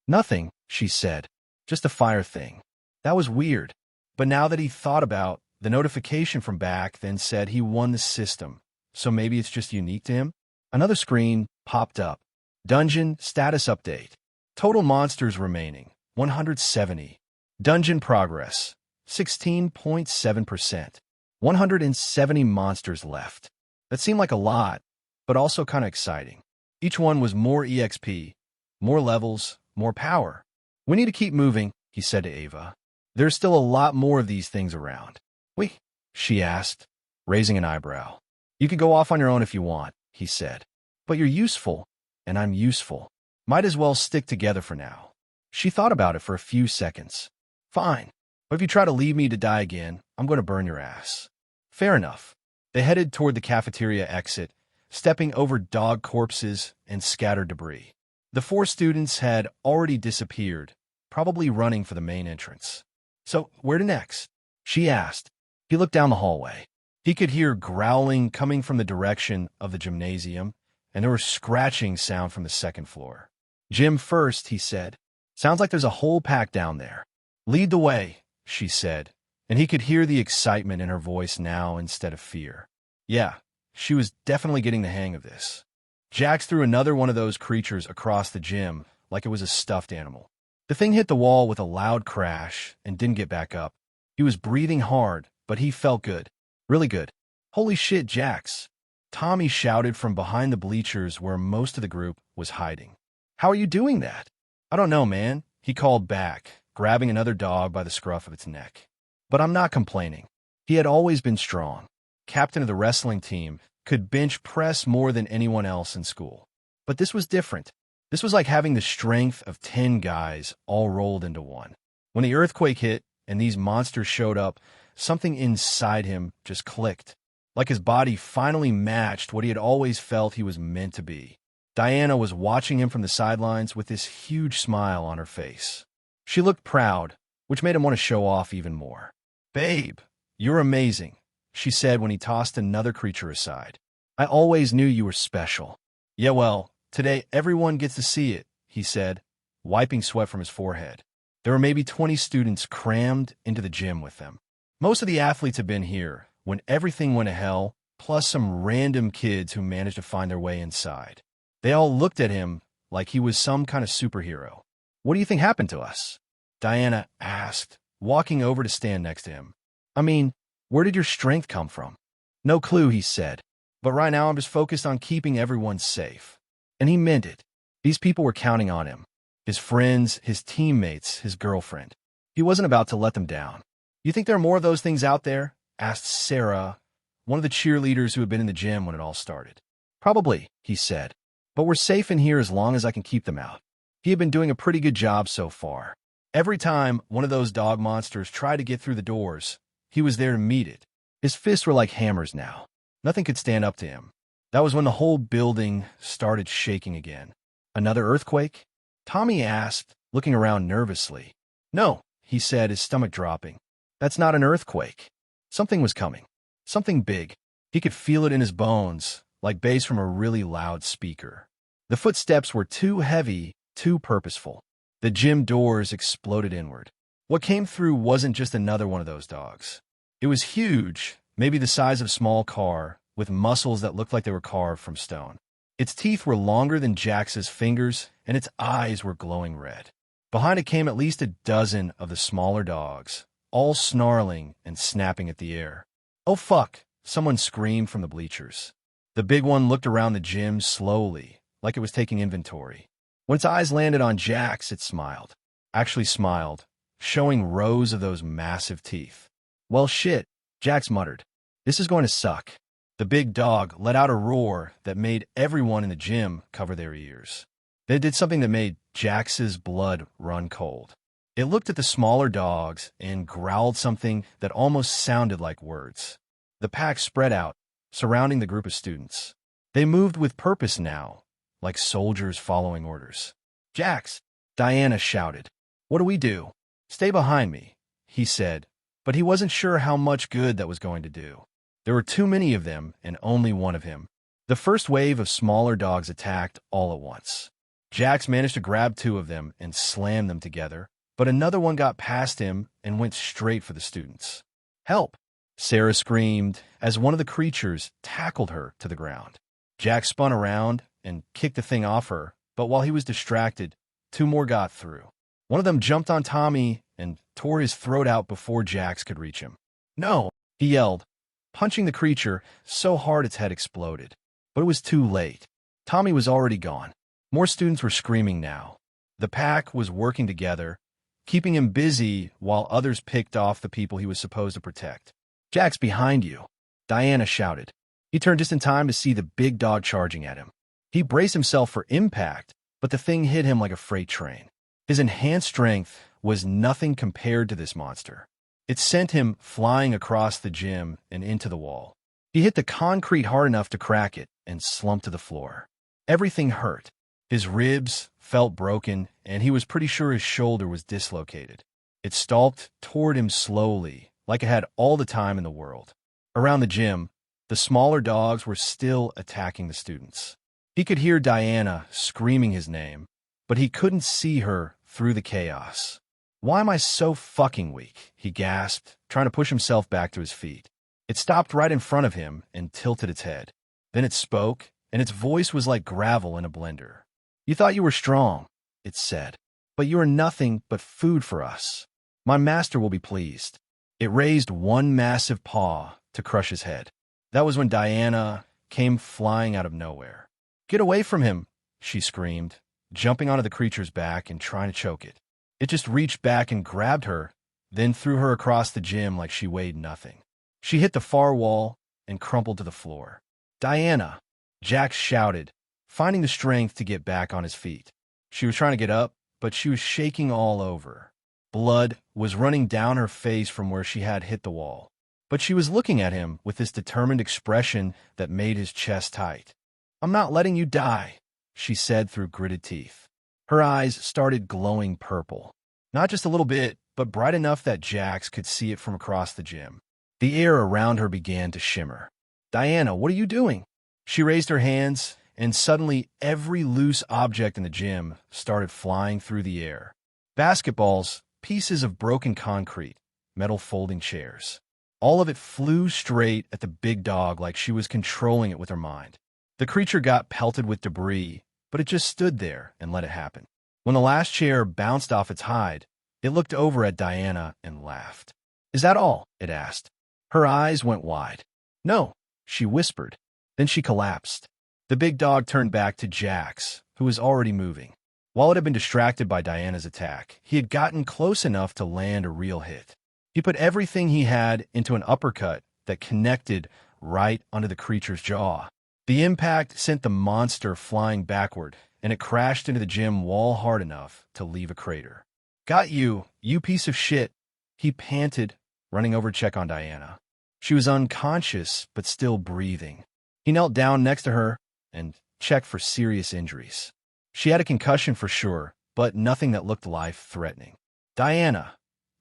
"Nothing," she said. "Just a fire thing." That was weird. But now that he thought about, the notification from back then said he won the system, so maybe it's just unique to him? Another screen popped up. Dungeon status update. Total monsters remaining, 170. Dungeon progress, 16.7%. 170 monsters left. That seemed like a lot, but also kind of exciting. Each one was more EXP, more levels, more power. "We need to keep moving," he said to Ava. "There's still a lot more of these things around." "We?" she asked, raising an eyebrow. "You could go off on your own if you want," he said. "But you're useful, and I'm useful. Might as well stick together for now." She thought about it for a few seconds. "Fine, but if you try to leave me to die again, I'm going to burn your ass." "Fair enough." They headed toward the cafeteria exit, stepping over dog corpses and scattered debris. The 4 students had already disappeared, probably running for the main entrance. "So, where to next?" she asked. He looked down the hallway. He could hear growling coming from the direction of the gymnasium, and there was scratching sound from the second floor. "Gym first," he said. "Sounds like there's a whole pack down there." "Lead the way," she said, and he could hear the excitement in her voice now instead of fear. Yeah, she was definitely getting the hang of this. Jax threw another one of those creatures across the gym like it was a stuffed animal. The thing hit the wall with a loud crash and didn't get back up. He was breathing hard, but he felt good. Really good. "Holy shit, Jax!" Tommy shouted from behind the bleachers where most of the group was hiding. "How are you doing that?" "I don't know, man," he called back, grabbing another dog by the scruff of its neck. "But I'm not complaining." He had always been strong. Captain of the wrestling team, could bench press more than anyone else in school. But this was different. This was like having the strength of 10 guys all rolled into one. When the earthquake hit and these monsters showed up, something inside him just clicked. Like his body finally matched what he had always felt he was meant to be. Diana was watching him from the sidelines with this huge smile on her face. She looked proud, which made him want to show off even more. "Babe, you're amazing," she said when he tossed another creature aside. "I always knew you were special." "Yeah, well, today everyone gets to see it," he said, wiping sweat from his forehead. There were maybe 20 students crammed into the gym with them. Most of the athletes had been here when everything went to hell, plus some random kids who managed to find their way inside. They all looked at him like he was some kind of superhero. "What do you think happened to us?" Diana asked, walking over to stand next to him. "I mean, where did your strength come from?" "No clue," he said. "But right now I'm just focused on keeping everyone safe." And he meant it. These people were counting on him. His friends, his teammates, his girlfriend. He wasn't about to let them down. "You think there are more of those things out there?" asked Sarah, one of the cheerleaders who had been in the gym when it all started. "Probably," he said. "But we're safe in here as long as I can keep them out." He had been doing a pretty good job so far. Every time one of those dog monsters tried to get through the doors, he was there to meet it. His fists were like hammers now. Nothing could stand up to him. That was when the whole building started shaking again. "Another earthquake?" Tommy asked, looking around nervously. "No," he said, his stomach dropping. "That's not an earthquake." Something was coming. Something big. He could feel it in his bones, like bass from a really loud speaker. The footsteps were too heavy, too purposeful. The gym doors exploded inward. What came through wasn't just another one of those dogs. It was huge, maybe the size of a small car, with muscles that looked like they were carved from stone. Its teeth were longer than Jax's fingers, and its eyes were glowing red. Behind it came at least a dozen of the smaller dogs, all snarling and snapping at the air. "Oh fuck!" someone screamed from the bleachers. The big one looked around the gym slowly, like it was taking inventory. When its eyes landed on Jax, it smiled. Actually smiled, showing rows of those massive teeth. "Well shit," Jax muttered. "This is going to suck." The big dog let out a roar that made everyone in the gym cover their ears. Then it did something that made Jax's blood run cold. It looked at the smaller dogs and growled something that almost sounded like words. The pack spread out, surrounding the group of students. They moved with purpose now, like soldiers following orders. "Jax!" Diana shouted. "What do we do?" "Stay behind me," he said, but he wasn't sure how much good that was going to do. There were too many of them and only one of him. The first wave of smaller dogs attacked all at once. Jax managed to grab two of them and slam them together, but another one got past him and went straight for the students. "Help!" Sarah screamed as one of the creatures tackled her to the ground. Jax spun around and kicked the thing off her, but while he was distracted, two more got through. One of them jumped on Tommy and tore his throat out before Jax could reach him. "No!" he yelled, punching the creature so hard its head exploded. But it was too late. Tommy was already gone. More students were screaming now. The pack was working together, keeping him busy while others picked off the people he was supposed to protect. "Jack's behind you," Diana shouted. He turned just in time to see the big dog charging at him. He braced himself for impact, but the thing hit him like a freight train. His enhanced strength was nothing compared to this monster. It sent him flying across the gym and into the wall. He hit the concrete hard enough to crack it and slumped to the floor. Everything hurt. His ribs felt broken, and he was pretty sure his shoulder was dislocated. It stalked toward him slowly, like it had all the time in the world. Around the gym, the smaller dogs were still attacking the students. He could hear Diana screaming his name, but he couldn't see her through the chaos. "Why am I so fucking weak?" he gasped, trying to push himself back to his feet. It stopped right in front of him and tilted its head. Then it spoke, and its voice was like gravel in a blender. "You thought you were strong," it said, "but you are nothing but food for us. My master will be pleased." It raised one massive paw to crush his head. That was when Diana came flying out of nowhere. "Get away from him," she screamed, jumping onto the creature's back and trying to choke it. It just reached back and grabbed her, then threw her across the gym like she weighed nothing. She hit the far wall and crumpled to the floor. "Diana!" Jax shouted, finding the strength to get back on his feet. She was trying to get up, but she was shaking all over. Blood was running down her face from where she had hit the wall. But she was looking at him with this determined expression that made his chest tight. "I'm not letting you die," she said through gritted teeth. Her eyes started glowing purple. Not just a little bit, but bright enough that Jax could see it from across the gym. The air around her began to shimmer. "Diana, what are you doing?" She raised her hands, and suddenly every loose object in the gym started flying through the air. Basketballs, pieces of broken concrete, metal folding chairs. All of it flew straight at the big dog like she was controlling it with her mind. The creature got pelted with debris, but it just stood there and let it happen. When the last chair bounced off its hide, it looked over at Diana and laughed. "Is that all?" it asked. Her eyes went wide. "No," she whispered. Then she collapsed. The big dog turned back to Jax, who was already moving. While it had been distracted by Diana's attack, he had gotten close enough to land a real hit. He put everything he had into an uppercut that connected right under the creature's jaw. The impact sent the monster flying backward, and it crashed into the gym wall hard enough to leave a crater. "Got you, you piece of shit," he panted, running over to check on Diana. She was unconscious, but still breathing. He knelt down next to her and checked for serious injuries. She had a concussion for sure, but nothing that looked life-threatening. "Diana,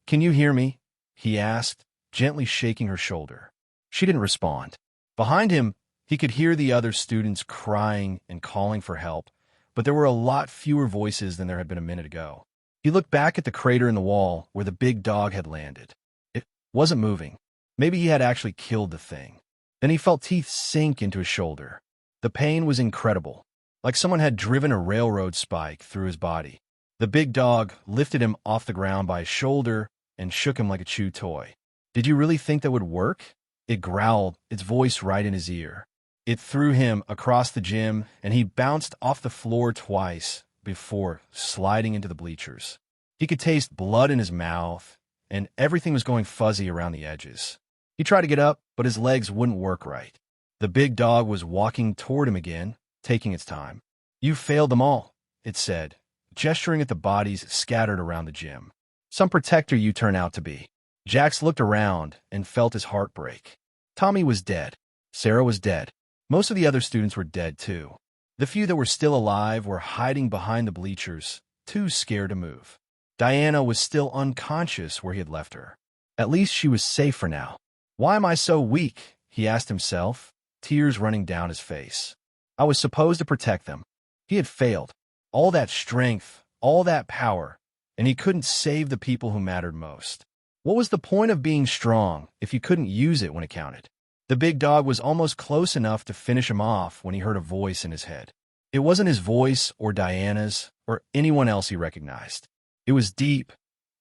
can you hear me?" he asked, gently shaking her shoulder. She didn't respond. Behind him, he could hear the other students crying and calling for help, but there were a lot fewer voices than there had been a minute ago. He looked back at the crater in the wall where the big dog had landed. It wasn't moving. Maybe he had actually killed the thing. Then he felt teeth sink into his shoulder. The pain was incredible, like someone had driven a railroad spike through his body. The big dog lifted him off the ground by his shoulder and shook him like a chew toy. "Did you really think that would work?" It growled, its voice right in his ear. It threw him across the gym, and he bounced off the floor twice before sliding into the bleachers. He could taste blood in his mouth, and everything was going fuzzy around the edges. He tried to get up, but his legs wouldn't work right. The big dog was walking toward him again, taking its time. "You failed them all," it said, gesturing at the bodies scattered around the gym. "Some protector you turn out to be." Jax looked around and felt his heart break. Tommy was dead. Sarah was dead. Most of the other students were dead, too. The few that were still alive were hiding behind the bleachers, too scared to move. Diana was still unconscious where he had left her. At least she was safe for now. "Why am I so weak?" he asked himself, tears running down his face. I was supposed to protect them. He had failed. All that strength, all that power, and he couldn't save the people who mattered most. What was the point of being strong if you couldn't use it when it counted? The big dog was almost close enough to finish him off when he heard a voice in his head. It wasn't his voice or Diana's or anyone else he recognized. It was deep,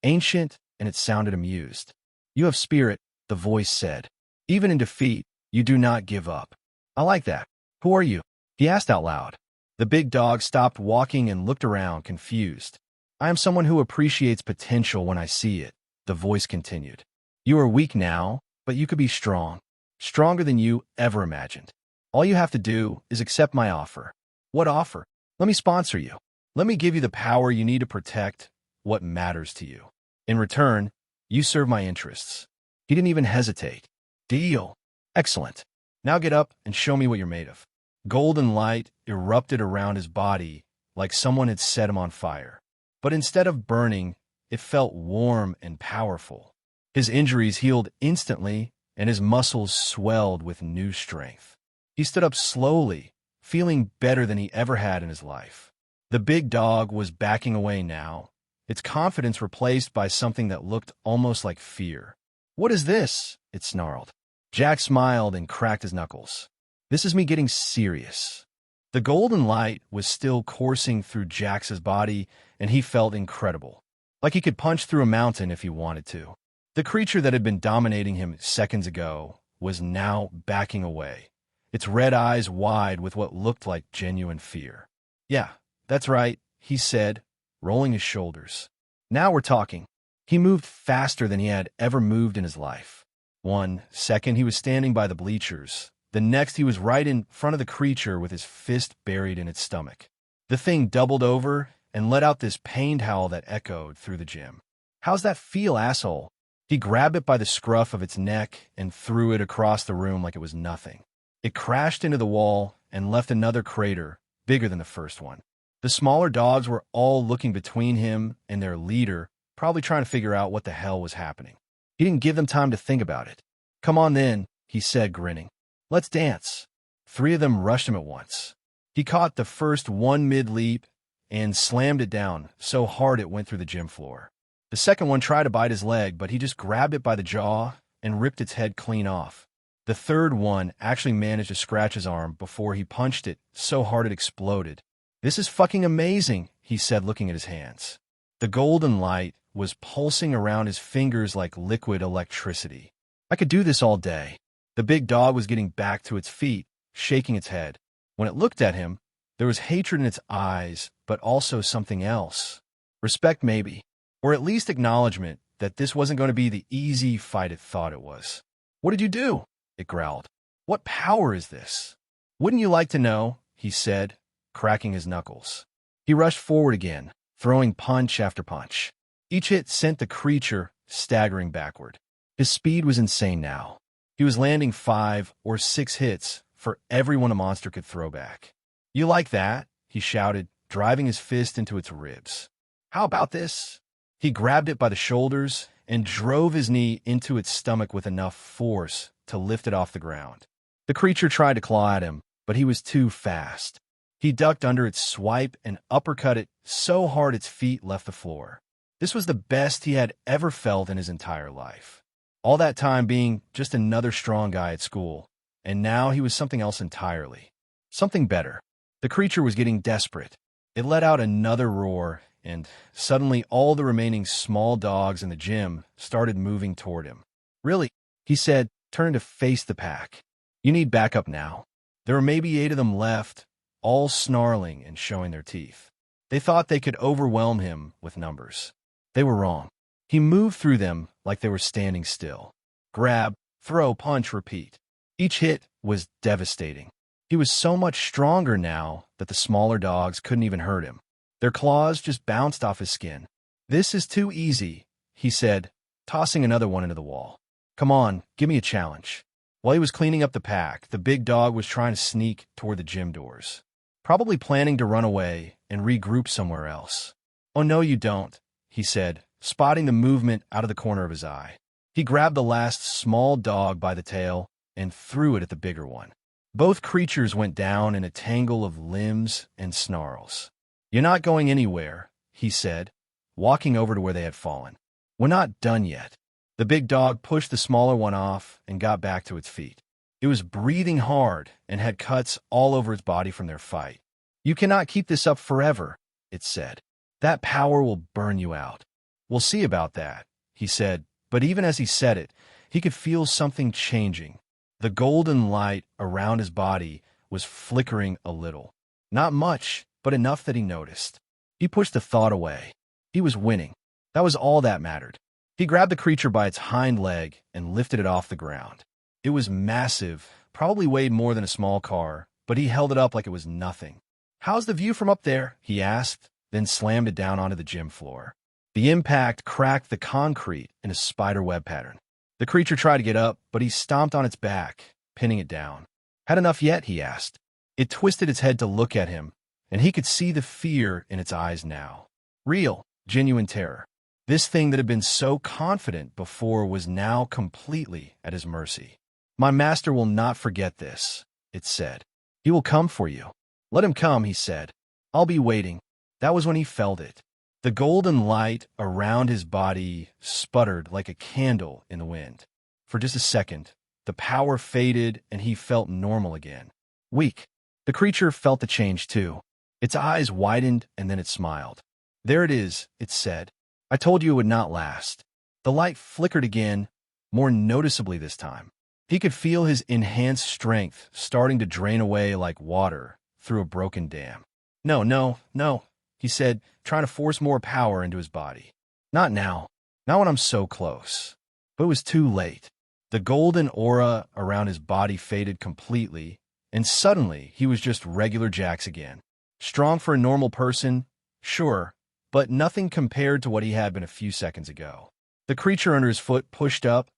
ancient, and it sounded amused. "You have spirit," the voice said. "Even in defeat, you do not give up." "I like that. Who are you?" he asked out loud. The big dog stopped walking and looked around, confused. "I am someone who appreciates potential when I see it," the voice continued. "You are weak now, but you could be strong. Stronger than you ever imagined. All you have to do is accept my offer." "What offer?" "Let me sponsor you. Let me give you the power you need to protect what matters to you. In return, you serve my interests." He didn't even hesitate. "Deal." "Excellent. Now get up and show me what you're made of." Golden light erupted around his body like someone had set him on fire. But instead of burning, it felt warm and powerful. His injuries healed instantly, and his muscles swelled with new strength. He stood up slowly, feeling better than he ever had in his life. The big dog was backing away now, its confidence replaced by something that looked almost like fear. "What is this?" it snarled. Jack smiled and cracked his knuckles. "This is me getting serious." The golden light was still coursing through Jax's body, and he felt incredible, like he could punch through a mountain if he wanted to. The creature that had been dominating him seconds ago was now backing away, its red eyes wide with what looked like genuine fear. "Yeah, that's right," he said, rolling his shoulders. "Now we're talking." He moved faster than he had ever moved in his life. 1 second he was standing by the bleachers. The next he was right in front of the creature with his fist buried in its stomach. The thing doubled over and let out this pained howl that echoed through the gym. "How's that feel, asshole?" He grabbed it by the scruff of its neck and threw it across the room like it was nothing. It crashed into the wall and left another crater, bigger than the first one. The smaller dogs were all looking between him and their leader, probably trying to figure out what the hell was happening. He didn't give them time to think about it. "Come on then," he said, grinning. "Let's dance." 3 of them rushed him at once. He caught the first one mid-leap and slammed it down so hard it went through the gym floor. The second one tried to bite his leg, but he just grabbed it by the jaw and ripped its head clean off. The third one actually managed to scratch his arm before he punched it so hard it exploded. "This is fucking amazing," he said, looking at his hands. The golden light was pulsing around his fingers like liquid electricity. "I could do this all day." The big dog was getting back to its feet, shaking its head. When it looked at him, there was hatred in its eyes, but also something else. Respect, maybe, or at least acknowledgement that this wasn't going to be the easy fight it thought it was. "What did you do?" it growled. "What power is this?" "Wouldn't you like to know?" he said, cracking his knuckles. He rushed forward again, throwing punch after punch. Each hit sent the creature staggering backward. His speed was insane now. He was landing 5 or 6 hits for every one a monster could throw back. "You like that?" he shouted, driving his fist into its ribs. "How about this?" He grabbed it by the shoulders and drove his knee into its stomach with enough force to lift it off the ground. The creature tried to claw at him, but he was too fast. He ducked under its swipe and uppercut it so hard its feet left the floor. This was the best he had ever felt in his entire life. All that time being just another strong guy at school, and now he was something else entirely. Something better. The creature was getting desperate. It let out another roar, and suddenly all the remaining small dogs in the gym started moving toward him. "Really?" he said, turning to face the pack. "You need backup now." There were maybe 8 of them left, all snarling and showing their teeth. They thought they could overwhelm him with numbers. They were wrong. He moved through them like they were standing still. Grab, throw, punch, repeat. Each hit was devastating. He was so much stronger now that the smaller dogs couldn't even hurt him. Their claws just bounced off his skin. "This is too easy," he said, tossing another one into the wall. "Come on, give me a challenge." While he was cleaning up the pack, the big dog was trying to sneak toward the gym doors, probably planning to run away and regroup somewhere else. "Oh, no, you don't," he said, spotting the movement out of the corner of his eye. He grabbed the last small dog by the tail and threw it at the bigger one. Both creatures went down in a tangle of limbs and snarls. "You're not going anywhere," he said, walking over to where they had fallen. "We're not done yet." The big dog pushed the smaller one off and got back to its feet. It was breathing hard and had cuts all over its body from their fight. "You cannot keep this up forever," it said. "That power will burn you out." "We'll see about that," he said, but even as he said it, he could feel something changing. The golden light around his body was flickering a little. Not much, but enough that he noticed. He pushed the thought away. He was winning. That was all that mattered. He grabbed the creature by its hind leg and lifted it off the ground. It was massive, probably weighed more than a small car, but he held it up like it was nothing. "How's the view from up there?" he asked, then slammed it down onto the gym floor. The impact cracked the concrete in a spiderweb pattern. The creature tried to get up, but he stomped on its back, pinning it down. "Had enough yet?" he asked. It twisted its head to look at him, and he could see the fear in its eyes now. Real, genuine terror. This thing that had been so confident before was now completely at his mercy. "My master will not forget this," it said. "He will come for you." "Let him come," he said. "I'll be waiting." That was when he felt it. The golden light around his body sputtered like a candle in the wind. For just a second, the power faded and he felt normal again. Weak. The creature felt the change too. Its eyes widened and then it smiled. "There it is," it said. "I told you it would not last." The light flickered again, more noticeably this time. He could feel his enhanced strength starting to drain away like water through a broken dam. "No, no, no," he said, trying to force more power into his body. "Not now. Not when I'm so close." But it was too late. The golden aura around his body faded completely, and suddenly he was just regular Jax again. Strong for a normal person, sure, but nothing compared to what he had been a few seconds ago. The creature under his foot pushed up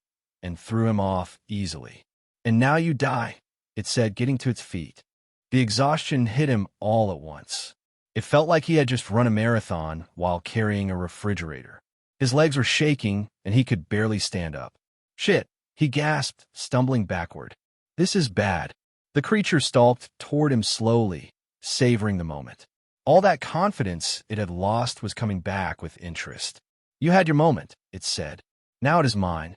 and threw him off easily. "And now you die," it said, getting to its feet. The exhaustion hit him all at once. It felt like he had just run a marathon while carrying a refrigerator. His legs were shaking, and he could barely stand up. "Shit," he gasped, stumbling backward. "This is bad." The creature stalked toward him slowly, savoring the moment. All that confidence it had lost was coming back with interest. "You had your moment," it said. "Now it is mine."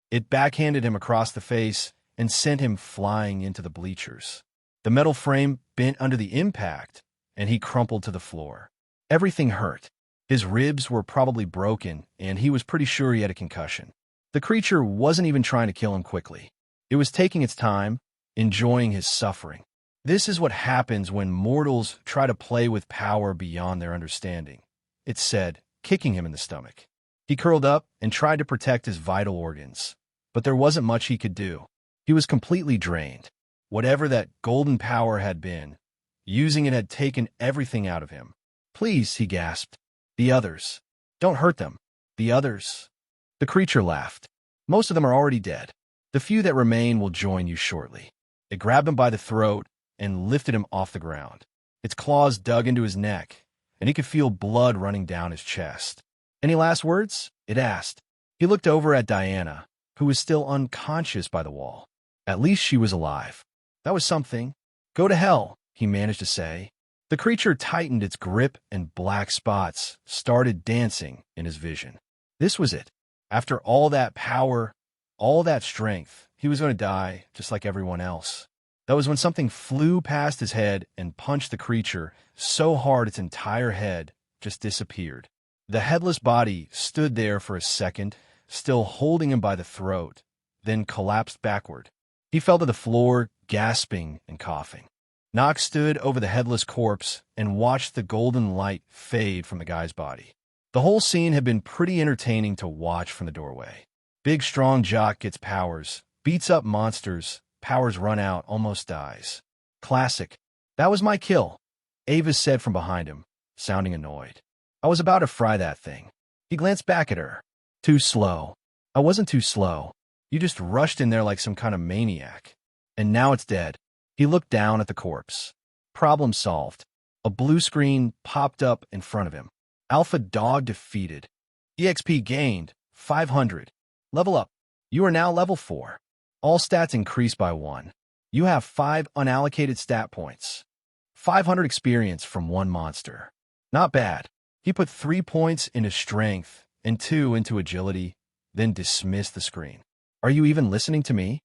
It backhanded him across the face and sent him flying into the bleachers. The metal frame bent under the impact, and he crumpled to the floor. Everything hurt. His ribs were probably broken, and he was pretty sure he had a concussion. The creature wasn't even trying to kill him quickly. It was taking its time, enjoying his suffering. This is what happens when mortals try to play with power beyond their understanding, it said, kicking him in the stomach. He curled up and tried to protect his vital organs, but there wasn't much he could do. He was completely drained. Whatever that golden power had been, using it had taken everything out of him. Please, he gasped. The others. Don't hurt them. The others. The creature laughed. Most of them are already dead. The few that remain will join you shortly. It grabbed him by the throat and lifted him off the ground. Its claws dug into his neck, and he could feel blood running down his chest. Any last words? It asked. He looked over at Diana, who was still unconscious by the wall. At least she was alive. That was something. Go to hell, he managed to say. The creature tightened its grip and black spots started dancing in his vision. This was it. After all that power, all that strength, he was going to die just like everyone else. That was when something flew past his head and punched the creature so hard its entire head just disappeared. The headless body stood there for a second, still holding him by the throat, then collapsed backward. He fell to the floor, gasping and coughing. Knox stood over the headless corpse and watched the golden light fade from the guy's body. The whole scene had been pretty entertaining to watch from the doorway. Big, strong jock gets powers, beats up monsters, powers run out, almost dies. Classic. That was my kill, Ava said from behind him, sounding annoyed. I was about to fry that thing. He glanced back at her. Too slow. I wasn't too slow. You just rushed in there like some kind of maniac. And now it's dead. He looked down at the corpse. Problem solved. A blue screen popped up in front of him. Alpha Dog defeated. EXP gained, 500. Level up. You are now level 4. All stats increased by 1. You have 5 unallocated stat points. 500 experience from 1 monster. Not bad. He put 3 points into strength and 2 into agility, then dismissed the screen. Are you even listening to me?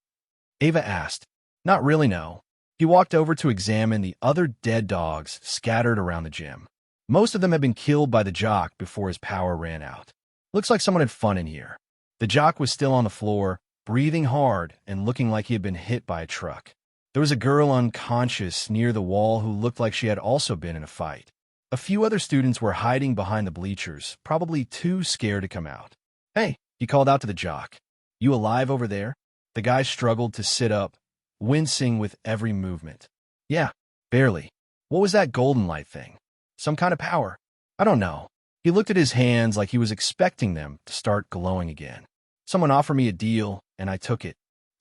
Ava asked. Not really, no. He walked over to examine the other dead dogs scattered around the gym. Most of them had been killed by the jock before his power ran out. Looks like someone had fun in here. The jock was still on the floor, breathing hard and looking like he had been hit by a truck. There was a girl unconscious near the wall who looked like she had also been in a fight. A few other students were hiding behind the bleachers, probably too scared to come out. Hey, he called out to the jock. You alive over there? The guy struggled to sit up, wincing with every movement. Yeah, barely. What was that golden light thing? Some kind of power? I don't know. He looked at his hands like he was expecting them to start glowing again. Someone offered me a deal, and I took it.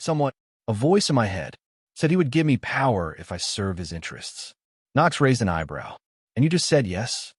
A voice in my head said he would give me power if I served his interests. Knox raised an eyebrow. And you just said yes?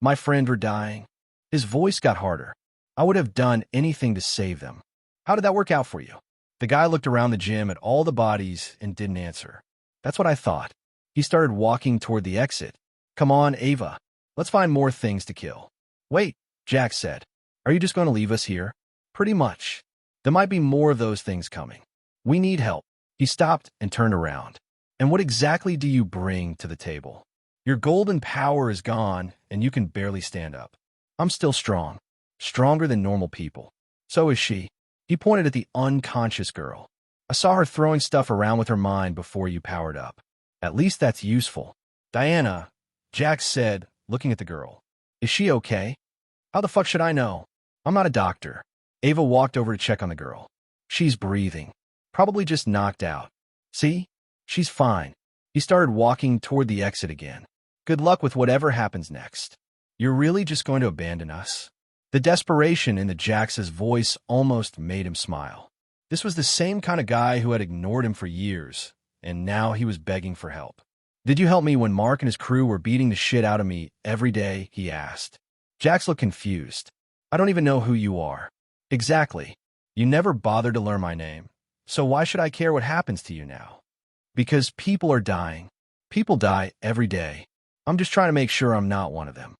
My friend were dying. His voice got harder. I would have done anything to save them. How did that work out for you? The guy looked around the gym at all the bodies and didn't answer. That's what I thought. He started walking toward the exit. Come on, Ava. Let's find more things to kill. Wait, Jack said. Are you just going to leave us here? Pretty much. There might be more of those things coming. We need help. He stopped and turned around. And what exactly do you bring to the table? Your golden power is gone, and you can barely stand up. I'm still strong. Stronger than normal people. So is she. He pointed at the unconscious girl. I saw her throwing stuff around with her mind before you powered up. At least that's useful. Diana, Jack said, looking at the girl. Is she okay? How the fuck should I know? I'm not a doctor. Ava walked over to check on the girl. She's breathing. Probably just knocked out. See? She's fine. He started walking toward the exit again. Good luck with whatever happens next. You're really just going to abandon us? The desperation in the Jax's voice almost made him smile. This was the same kind of guy who had ignored him for years, and now he was begging for help. Did you help me when Mark and his crew were beating the shit out of me every day? He asked. Jax looked confused. I don't even know who you are. Exactly. You never bothered to learn my name. So why should I care what happens to you now? Because people are dying. People die every day. I'm just trying to make sure I'm not one of them.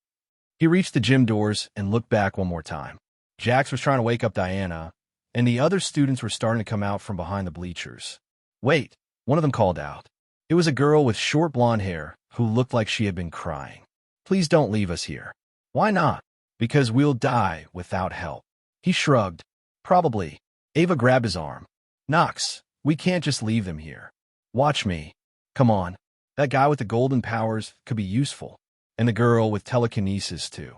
He reached the gym doors and looked back one more time. Jax was trying to wake up Diana, and the other students were starting to come out from behind the bleachers. Wait, one of them called out. It was a girl with short blonde hair who looked like she had been crying. Please don't leave us here. Why not? Because we'll die without help. He shrugged. Probably. Ava grabbed his arm. Knox, we can't just leave them here. Watch me. Come on. That guy with the golden powers could be useful. And the girl with telekinesis, too.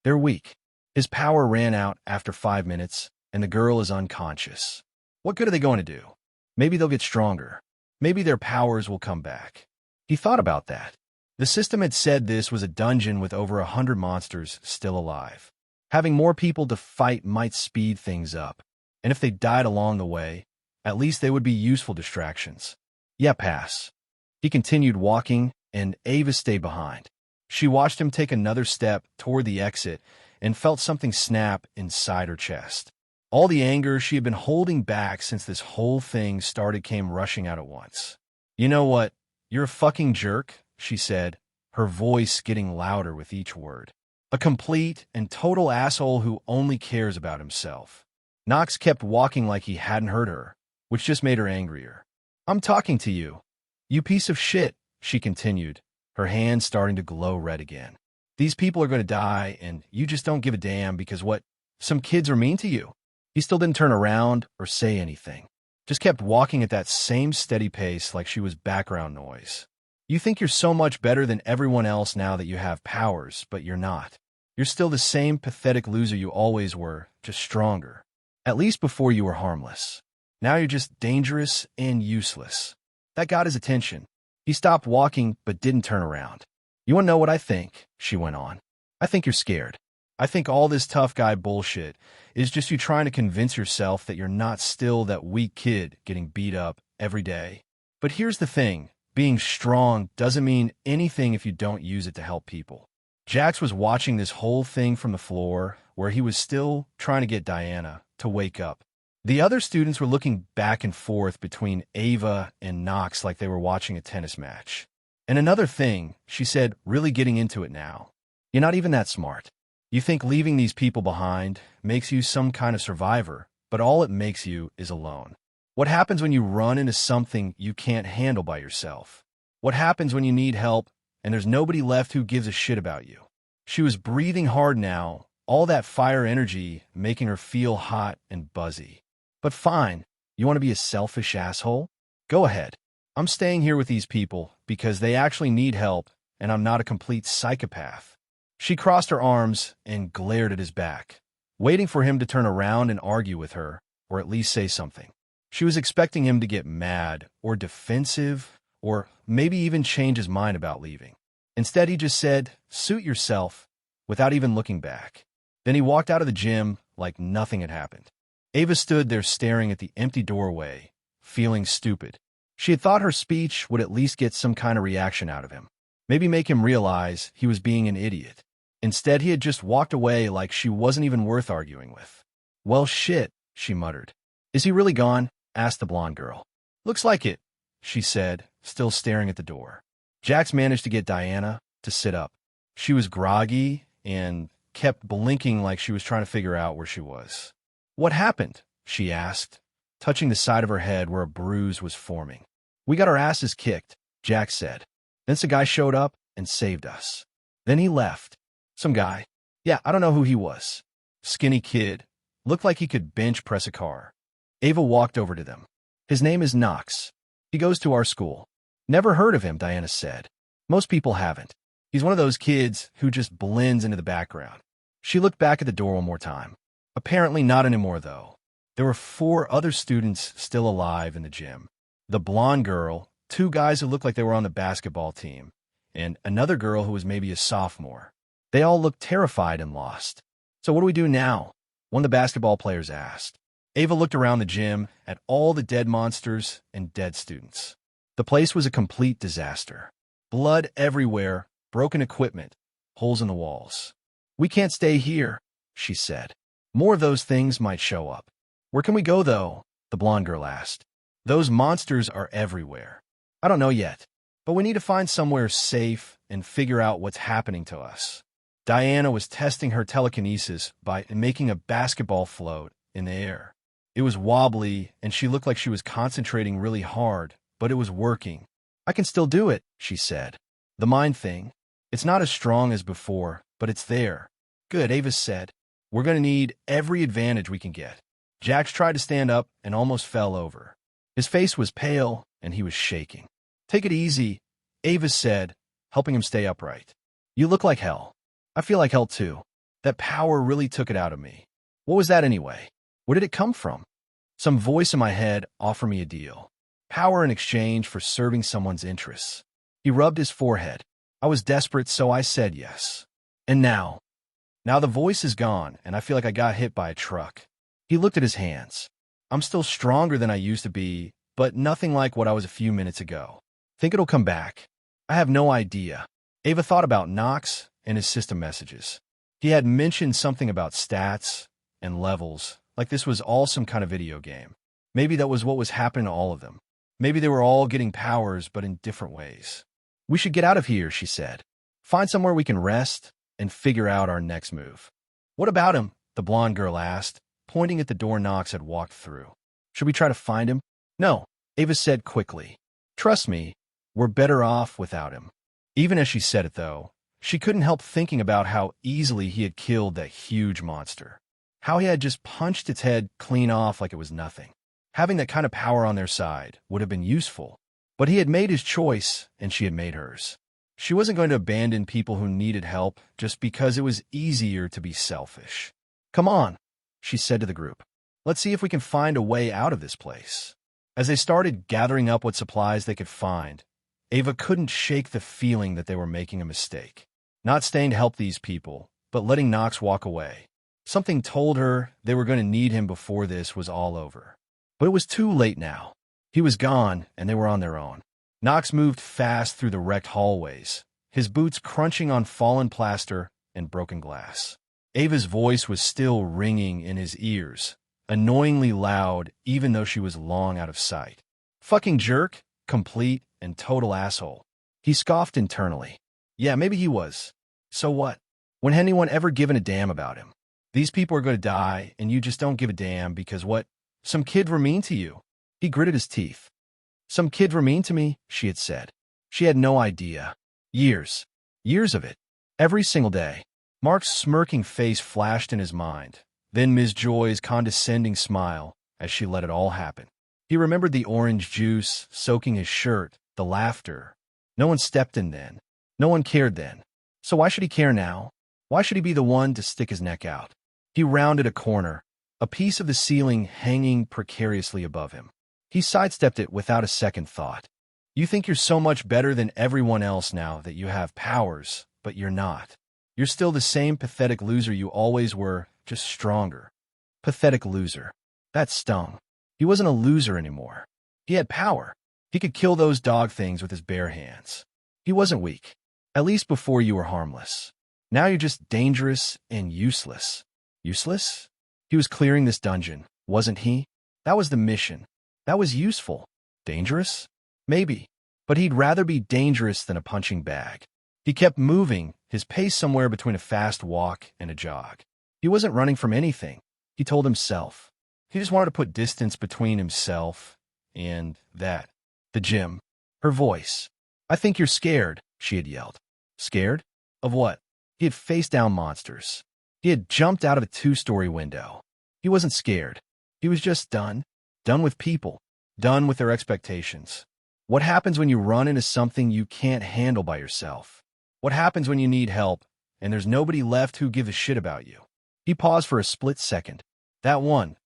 They're weak. His power ran out after 5 minutes, and the girl is unconscious. What good are they going to do? Maybe they'll get stronger. Maybe their powers will come back. He thought about that. The system had said this was a dungeon with over 100 monsters still alive. Having more people to fight might speed things up. And if they died along the way, at least they would be useful distractions. Yeah, pass. He continued walking, and Ava stayed behind. She watched him take another step toward the exit and felt something snap inside her chest. All the anger she had been holding back since this whole thing started came rushing out at once. You know what? You're a fucking jerk, she said, her voice getting louder with each word. A complete and total asshole who only cares about himself. Knox kept walking like he hadn't heard her, which just made her angrier. I'm talking to you. You piece of shit, she continued, her hands starting to glow red again. These people are going to die, and you just don't give a damn because what? Some kids are mean to you. He still didn't turn around or say anything. Just kept walking at that same steady pace like she was background noise. You think you're so much better than everyone else now that you have powers, but you're not. You're still the same pathetic loser you always were, just stronger. At least before you were harmless. Now you're just dangerous and useless. That got his attention. He stopped walking but didn't turn around. You want to know what I think? She went on. I think you're scared. I think all this tough guy bullshit is just you trying to convince yourself that you're not still that weak kid getting beat up every day. But here's the thing. Being strong doesn't mean anything if you don't use it to help people. Jax was watching this whole thing from the floor, where he was still trying to get Diana to wake up. The other students were looking back and forth between Ava and Knox like they were watching a tennis match. And another thing, she said, really getting into it now. You're not even that smart. You think leaving these people behind makes you some kind of survivor, but all it makes you is alone. What happens when you run into something you can't handle by yourself? What happens when you need help and there's nobody left who gives a shit about you? She was breathing hard now, all that fire energy making her feel hot and buzzy. But fine, you want to be a selfish asshole? Go ahead. I'm staying here with these people because they actually need help and I'm not a complete psychopath. She crossed her arms and glared at his back, waiting for him to turn around and argue with her, or at least say something. She was expecting him to get mad or defensive or maybe even change his mind about leaving. Instead, he just said, "Suit yourself," without even looking back. Then he walked out of the gym like nothing had happened. Ava stood there staring at the empty doorway, feeling stupid. She had thought her speech would at least get some kind of reaction out of him, maybe make him realize he was being an idiot. Instead, he had just walked away like she wasn't even worth arguing with. Well, shit, she muttered. Is he really gone? Asked the blonde girl. Looks like it, she said, still staring at the door. Jax managed to get Diana to sit up. She was groggy and kept blinking like she was trying to figure out where she was. What happened? She asked, touching the side of her head where a bruise was forming. We got our asses kicked, Jax said. Then some guy showed up and saved us. Then he left. Some guy. Yeah, I don't know who he was. Skinny kid. Looked like he could bench press a car. Ava walked over to them. His name is Knox. He goes to our school. Never heard of him, Diana said. Most people haven't. He's one of those kids who just blends into the background. She looked back at the door one more time. Apparently not anymore, though. There were 4 other students still alive in the gym. The blonde girl, 2 guys who looked like they were on the basketball team, and another girl who was maybe a sophomore. They all looked terrified and lost. So what do we do now? One of the basketball players asked. Ava looked around the gym at all the dead monsters and dead students. The place was a complete disaster. Blood everywhere, broken equipment, holes in the walls. We can't stay here, she said. More of those things might show up. Where can we go, though? The blonde girl asked. Those monsters are everywhere. I don't know yet, but we need to find somewhere safe and figure out what's happening to us. Diana was testing her telekinesis by making a basketball float in the air. It was wobbly, and she looked like she was concentrating really hard, but it was working. I can still do it, she said. The mind thing. It's not as strong as before, but it's there. Good, Ava said. We're going to need every advantage we can get. Jax tried to stand up and almost fell over. His face was pale, and he was shaking. Take it easy, Ava said, helping him stay upright. You look like hell. I feel like hell too. That power really took it out of me. What was that anyway? Where did it come from? Some voice in my head offered me a deal. Power in exchange for serving someone's interests. He rubbed his forehead. I was desperate, so I said yes. And now the voice is gone, and I feel like I got hit by a truck. He looked at his hands. I'm still stronger than I used to be, but nothing like what I was a few minutes ago. Think it'll come back? I have no idea. Ava thought about Knox and his system messages. He had mentioned something about stats and levels, like this was all some kind of video game. Maybe that was what was happening to all of them. Maybe they were all getting powers, but in different ways. We should get out of here, she said. Find somewhere we can rest and figure out our next move. What about him? The blonde girl asked, pointing at the door Knox had walked through. Should we try to find him? No, Ava said quickly. Trust me, we're better off without him. Even as she said it, though, she couldn't help thinking about how easily he had killed that huge monster. How he had just punched its head clean off like it was nothing. Having that kind of power on their side would have been useful, but he had made his choice and she had made hers. She wasn't going to abandon people who needed help just because it was easier to be selfish. Come on, she said to the group. Let's see if we can find a way out of this place. As they started gathering up what supplies they could find, Ava couldn't shake the feeling that they were making a mistake. Not staying to help these people, but letting Knox walk away. Something told her they were going to need him before this was all over. But it was too late now. He was gone, and they were on their own. Knox moved fast through the wrecked hallways, his boots crunching on fallen plaster and broken glass. Ava's voice was still ringing in his ears, annoyingly loud even though she was long out of sight. Fucking jerk, complete, and total asshole. He scoffed internally. Yeah, maybe he was. So what? When had anyone ever given a damn about him? These people are going to die, and you just don't give a damn because what? Some kid were mean to you. He gritted his teeth. Some kid were mean to me, she had said. She had no idea. Years. Years of it. Every single day. Mark's smirking face flashed in his mind, then Ms. Joy's condescending smile as she let it all happen. He remembered the orange juice soaking his shirt, the laughter. No one stepped in then. No one cared then. So why should he care now? Why should he be the one to stick his neck out? He rounded a corner, a piece of the ceiling hanging precariously above him. He sidestepped it without a second thought. You think you're so much better than everyone else now that you have powers, but you're not. You're still the same pathetic loser you always were, just stronger. Pathetic loser. That stung. He wasn't a loser anymore. He had power. He could kill those dog things with his bare hands. He wasn't weak. At least before you were harmless. Now you're just dangerous and useless. Useless? He was clearing this dungeon, wasn't he? That was the mission. That was useful. Dangerous? Maybe. But he'd rather be dangerous than a punching bag. He kept moving, his pace somewhere between a fast walk and a jog. He wasn't running from anything, he told himself. He just wanted to put distance between himself and that. The gym. Her voice. I think you're scared, she had yelled. Scared? Of what? He had faced down monsters. He had jumped out of a 2-story window. He wasn't scared. He was just done. Done with people. Done with their expectations. What happens when you run into something you can't handle by yourself? What happens when you need help and there's nobody left who gives a shit about you? He paused for a split second. That one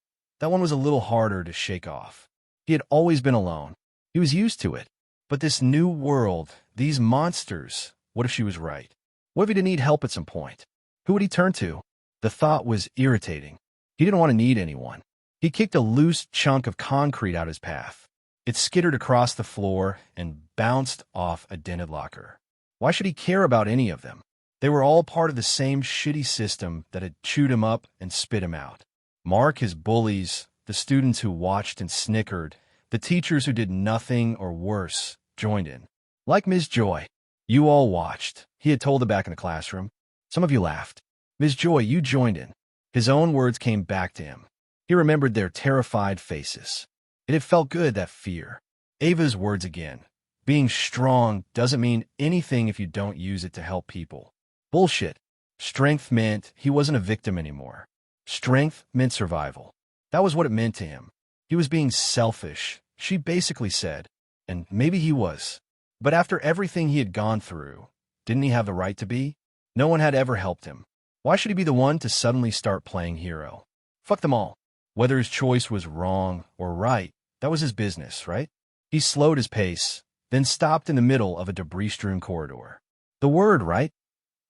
was a little harder to shake off. He had always been alone. He was used to it. But this new world, these monsters, what if she was right? What if he didn't need help at some point? Who would he turn to? The thought was irritating. He didn't want to need anyone. He kicked a loose chunk of concrete out his path. It skittered across the floor and bounced off a dented locker. Why should he care about any of them? They were all part of the same shitty system that had chewed him up and spit him out. Mark, his bullies, the students who watched and snickered, the teachers who did nothing or worse, joined in. Like Ms. Joy. You all watched, he had told them back in the classroom. Some of you laughed. Ms. Joy, you joined in. His own words came back to him. He remembered their terrified faces. It had felt good, that fear. Ava's words again. Being strong doesn't mean anything if you don't use it to help people. Bullshit. Strength meant he wasn't a victim anymore. Strength meant survival. That was what it meant to him. He was being selfish, she basically said. And maybe he was. But after everything he had gone through, didn't he have the right to be? No one had ever helped him. Why should he be the one to suddenly start playing hero? Fuck them all. Whether his choice was wrong or right, that was his business, right? He slowed his pace, then stopped in the middle of a debris-strewn corridor. The word, right,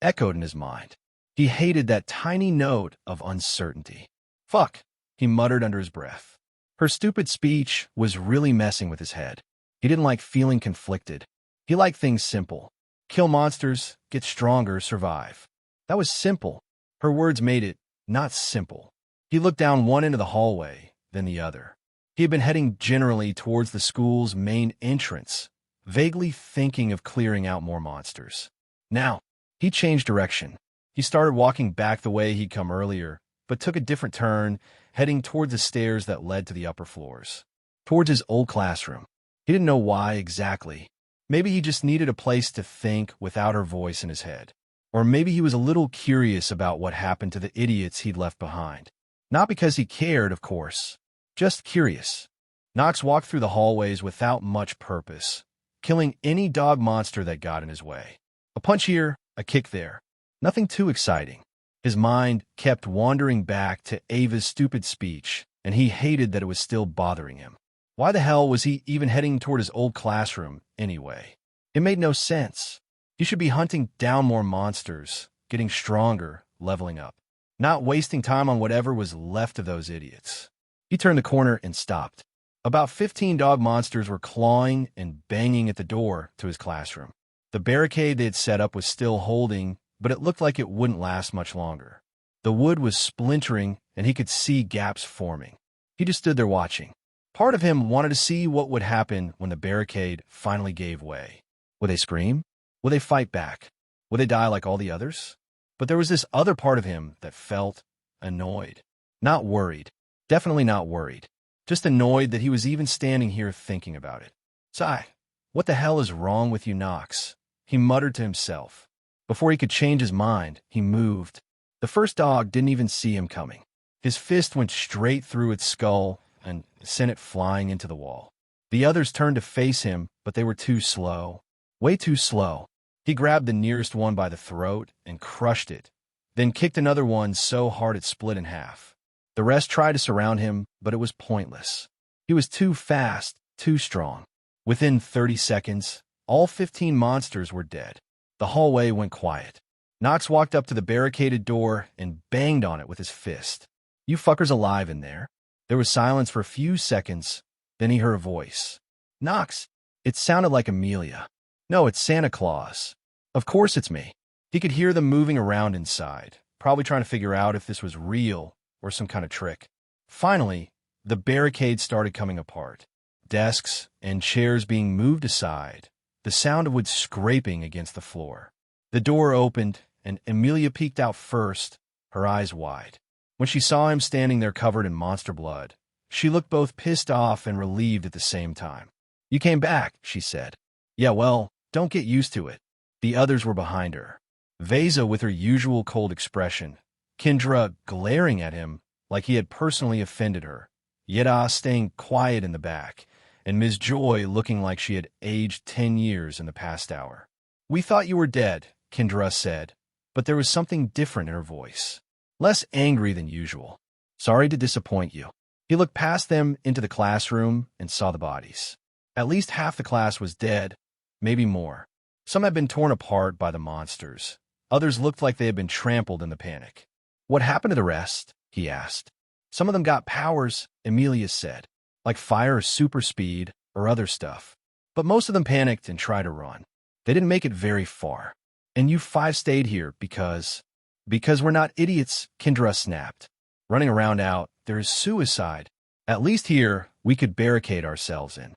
echoed in his mind. He hated that tiny note of uncertainty. Fuck, he muttered under his breath. Her stupid speech was really messing with his head. He didn't like feeling conflicted. He liked things simple. Kill monsters, get stronger, survive. That was simple. Her words made it not simple. He looked down one end of the hallway, then the other. He had been heading generally towards the school's main entrance, vaguely thinking of clearing out more monsters. Now, he changed direction. He started walking back the way he'd come earlier, but took a different turn, heading toward the stairs that led to the upper floors. Towards his old classroom. He didn't know why exactly. Maybe he just needed a place to think without her voice in his head. Or maybe he was a little curious about what happened to the idiots he'd left behind. Not because he cared, of course. Just curious. Knox walked through the hallways without much purpose, killing any dog monster that got in his way. A punch here, a kick there. Nothing too exciting. His mind kept wandering back to Ava's stupid speech, and he hated that it was still bothering him. Why the hell was he even heading toward his old classroom, anyway? It made no sense. He should be hunting down more monsters, getting stronger, leveling up. Not wasting time on whatever was left of those idiots. He turned the corner and stopped. About 15 dog monsters were clawing and banging at the door to his classroom. The barricade they had set up was still holding, but it looked like it wouldn't last much longer. The wood was splintering, and he could see gaps forming. He just stood there watching. Part of him wanted to see what would happen when the barricade finally gave way. Would they scream? Would they fight back? Would they die like all the others? But there was this other part of him that felt annoyed. Not worried. Definitely not worried. Just annoyed that he was even standing here thinking about it. Sigh. What the hell is wrong with you, Knox? He muttered to himself. Before he could change his mind, he moved. The first dog didn't even see him coming. His fist went straight through its skull and sent it flying into the wall. The others turned to face him, but they were too slow. Way too slow. He grabbed the nearest one by the throat and crushed it, then kicked another one so hard it split in half. The rest tried to surround him, but it was pointless. He was too fast, too strong. Within 30 seconds, all 15 monsters were dead. The hallway went quiet. Knox walked up to the barricaded door and banged on it with his fist. You fuckers alive in there? There was silence for a few seconds, then he heard a voice. Knox. It sounded like Amelia. No, it's Santa Claus. Of course it's me. He could hear them moving around inside, probably trying to figure out if this was real or some kind of trick. Finally, the barricade started coming apart. Desks and chairs being moved aside, the sound of wood scraping against the floor. The door opened, and Amelia peeked out first, her eyes wide. When she saw him standing there covered in monster blood, she looked both pissed off and relieved at the same time. You came back, she said. Yeah, well, don't get used to it. The others were behind her. Veza with her usual cold expression, Kendra glaring at him like he had personally offended her, Yeda staying quiet in the back, and Ms. Joy looking like she had aged 10 years in the past hour. We thought you were dead, Kendra said, but there was something different in her voice. Less angry than usual. Sorry to disappoint you. He looked past them into the classroom and saw the bodies. At least half the class was dead, maybe more. Some had been torn apart by the monsters. Others looked like they had been trampled in the panic. What happened to the rest? He asked. Some of them got powers, Amelia said, like fire or super speed or other stuff. But most of them panicked and tried to run. They didn't make it very far. And you 5 stayed here because we're not idiots, Kendra snapped. Running around out, there is suicide. At least here, we could barricade ourselves in.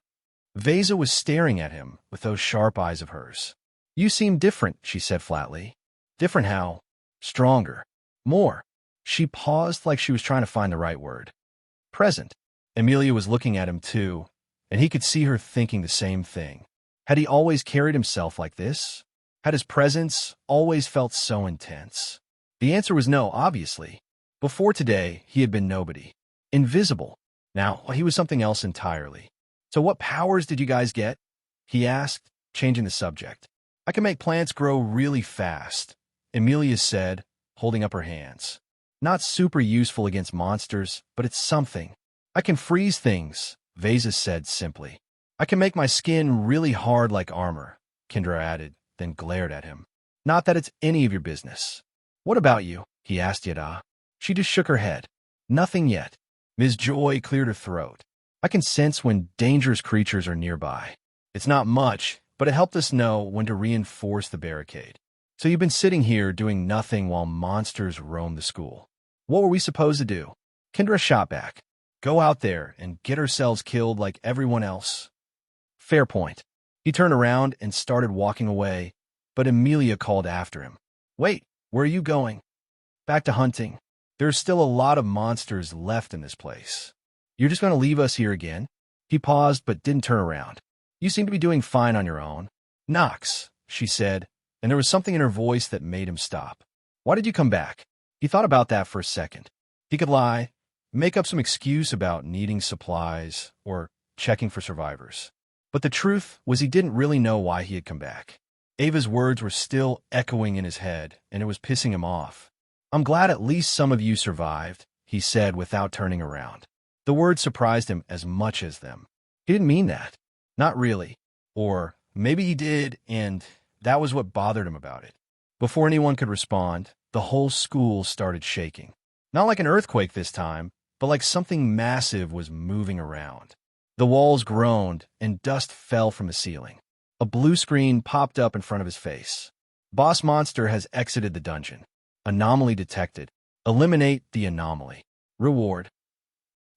Veza was staring at him with those sharp eyes of hers. You seem different, she said flatly. Different how? Stronger. More. She paused like she was trying to find the right word. Present. Amelia was looking at him too, and he could see her thinking the same thing. Had he always carried himself like this? Had his presence always felt so intense? The answer was no, obviously. Before today, he had been nobody. Invisible. Now, he was something else entirely. So what powers did you guys get? He asked, changing the subject. I can make plants grow really fast, Amelia said, holding up her hands. Not super useful against monsters, but it's something. I can freeze things, Vesa said simply. I can make my skin really hard like armor, Kendra added, then glared at him. Not that it's any of your business. What about you? He asked Yada. She just shook her head. Nothing yet. Ms. Joy cleared her throat. I can sense when dangerous creatures are nearby. It's not much, but it helped us know when to reinforce the barricade. So you've been sitting here doing nothing while monsters roam the school. What were we supposed to do? Kendra shot back. Go out there and get ourselves killed like everyone else. Fair point. He turned around and started walking away, but Amelia called after him. Wait, where are you going? Back to hunting. There's still a lot of monsters left in this place. You're just going to leave us here again? He paused but didn't turn around. You seem to be doing fine on your own. Knox, she said, and there was something in her voice that made him stop. Why did you come back? He thought about that for a second. He could lie, make up some excuse about needing supplies or checking for survivors. But the truth was he didn't really know why he had come back. Ava's words were still echoing in his head, and it was pissing him off. I'm glad at least some of you survived, he said without turning around. The words surprised him as much as them. He didn't mean that. Not really. Or maybe he did, and that was what bothered him about it. Before anyone could respond, the whole school started shaking. Not like an earthquake this time, but like something massive was moving around. The walls groaned, and dust fell from the ceiling. A blue screen popped up in front of his face. Boss Monster has exited the dungeon. Anomaly detected. Eliminate the anomaly. Reward.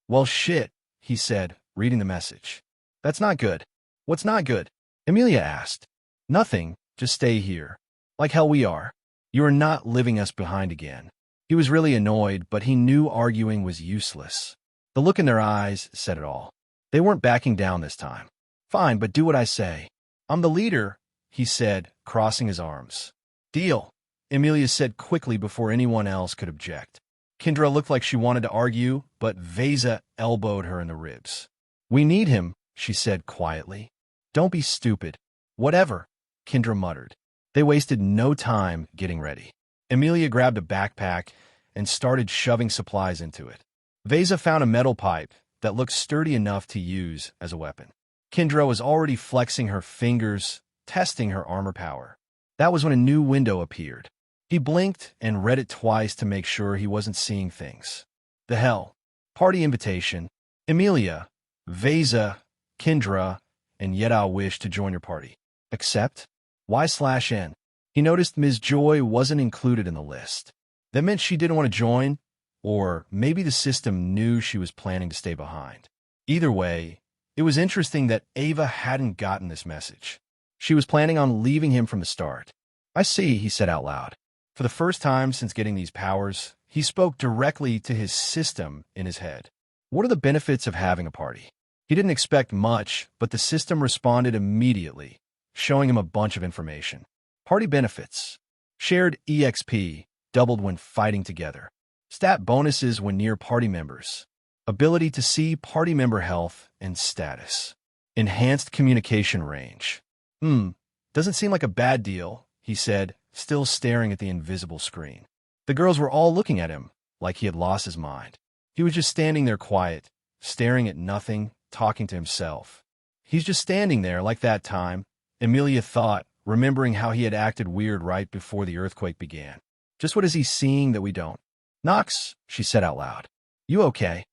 Well, shit, he said, reading the message. That's not good. What's not good? Amelia asked. Nothing, just stay here. Like hell we are. You are not leaving us behind again. He was really annoyed, but he knew arguing was useless. The look in their eyes said it all. They weren't backing down this time. Fine, but do what I say. I'm the leader, he said, crossing his arms. Deal, Amelia said quickly before anyone else could object. Kendra looked like she wanted to argue, but Vesa elbowed her in the ribs. We need him, she said quietly. Don't be stupid. Whatever, Kendra muttered. They wasted no time getting ready. Amelia grabbed a backpack and started shoving supplies into it. Vesa found a metal pipe that looked sturdy enough to use as a weapon. Kendra was already flexing her fingers, testing her armor power. That was when a new window appeared. He blinked and read it twice to make sure he wasn't seeing things. The hell. Party invitation. Amelia, Vesa, Kendra, and Yeda wish to join your party. Accept? Y/N. He noticed Ms. Joy wasn't included in the list. That meant she didn't want to join, or maybe the system knew she was planning to stay behind. Either way, it was interesting that Ava hadn't gotten this message. She was planning on leaving him from the start. I see, he said out loud. For the first time since getting these powers, he spoke directly to his system in his head. What are the benefits of having a party? He didn't expect much, but the system responded immediately, showing him a bunch of information. Party benefits. Shared EXP, doubled when fighting together. Stat bonuses when near party members. Ability to see party member health and status. Enhanced communication range. Doesn't seem like a bad deal, he said, still staring at the invisible screen. The girls were all looking at him, like he had lost his mind. He was just standing there quiet, staring at nothing, talking to himself. He's just standing there like that time, Amelia thought, remembering how he had acted weird right before the earthquake began. Just what is he seeing that we don't? Knox, she said out loud. You okay?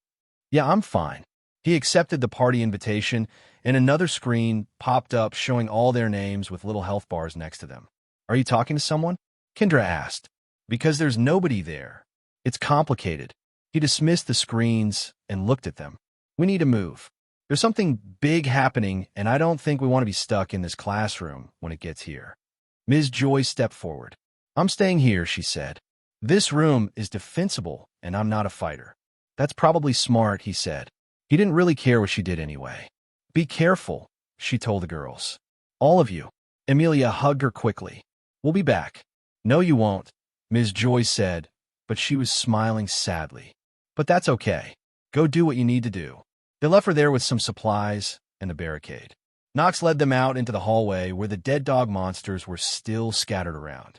Yeah, I'm fine. He accepted the party invitation, and another screen popped up showing all their names with little health bars next to them. Are you talking to someone? Kendra asked. Because there's nobody there. It's complicated. He dismissed the screens and looked at them. We need to move. There's something big happening, and I don't think we want to be stuck in this classroom when it gets here. Ms. Joy stepped forward. I'm staying here, she said. This room is defensible, and I'm not a fighter. That's probably smart, he said. He didn't really care what she did anyway. Be careful, she told the girls. All of you. Amelia hugged her quickly. We'll be back. No, you won't, Ms. Joy said, but she was smiling sadly. But that's okay. Go do what you need to do. They left her there with some supplies and the barricade. Nox led them out into the hallway where the dead dog monsters were still scattered around.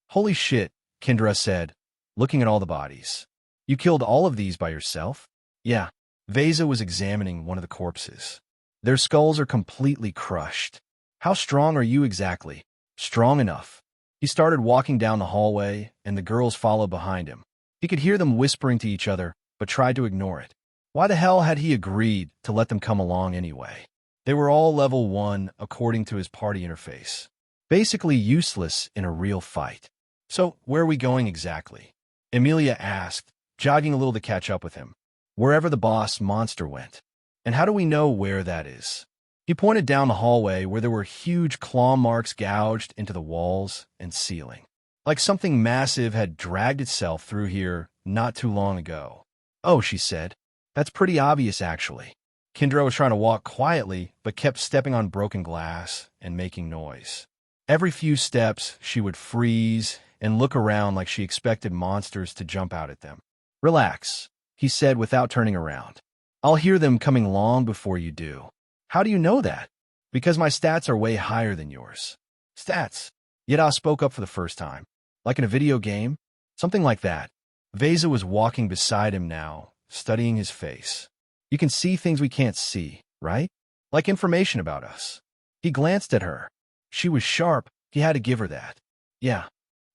Holy shit, Kendra said, looking at all the bodies. You killed all of these by yourself? Yeah. Vesa was examining one of the corpses. Their skulls are completely crushed. How strong are you exactly? Strong enough. He started walking down the hallway, and the girls followed behind him. He could hear them whispering to each other, but tried to ignore it. Why the hell had he agreed to let them come along anyway? They were all level 1 according to his party interface. Basically useless in a real fight. So, where are we going exactly? Emilia asked, jogging a little to catch up with him. Wherever the boss monster went. And how do we know where that is? He pointed down the hallway where there were huge claw marks gouged into the walls and ceiling. Like something massive had dragged itself through here not too long ago. Oh, she said. That's pretty obvious, actually. Kendra was trying to walk quietly, but kept stepping on broken glass and making noise. Every few steps, she would freeze and look around like she expected monsters to jump out at them. Relax, he said without turning around. I'll hear them coming long before you do. How do you know that? Because my stats are way higher than yours. Stats? Yada spoke up for the first time. Like in a video game? Something like that. Vesa was walking beside him now, studying his face. You can see things we can't see, right? Like information about us. He glanced at her. She was sharp. He had to give her that. Yeah.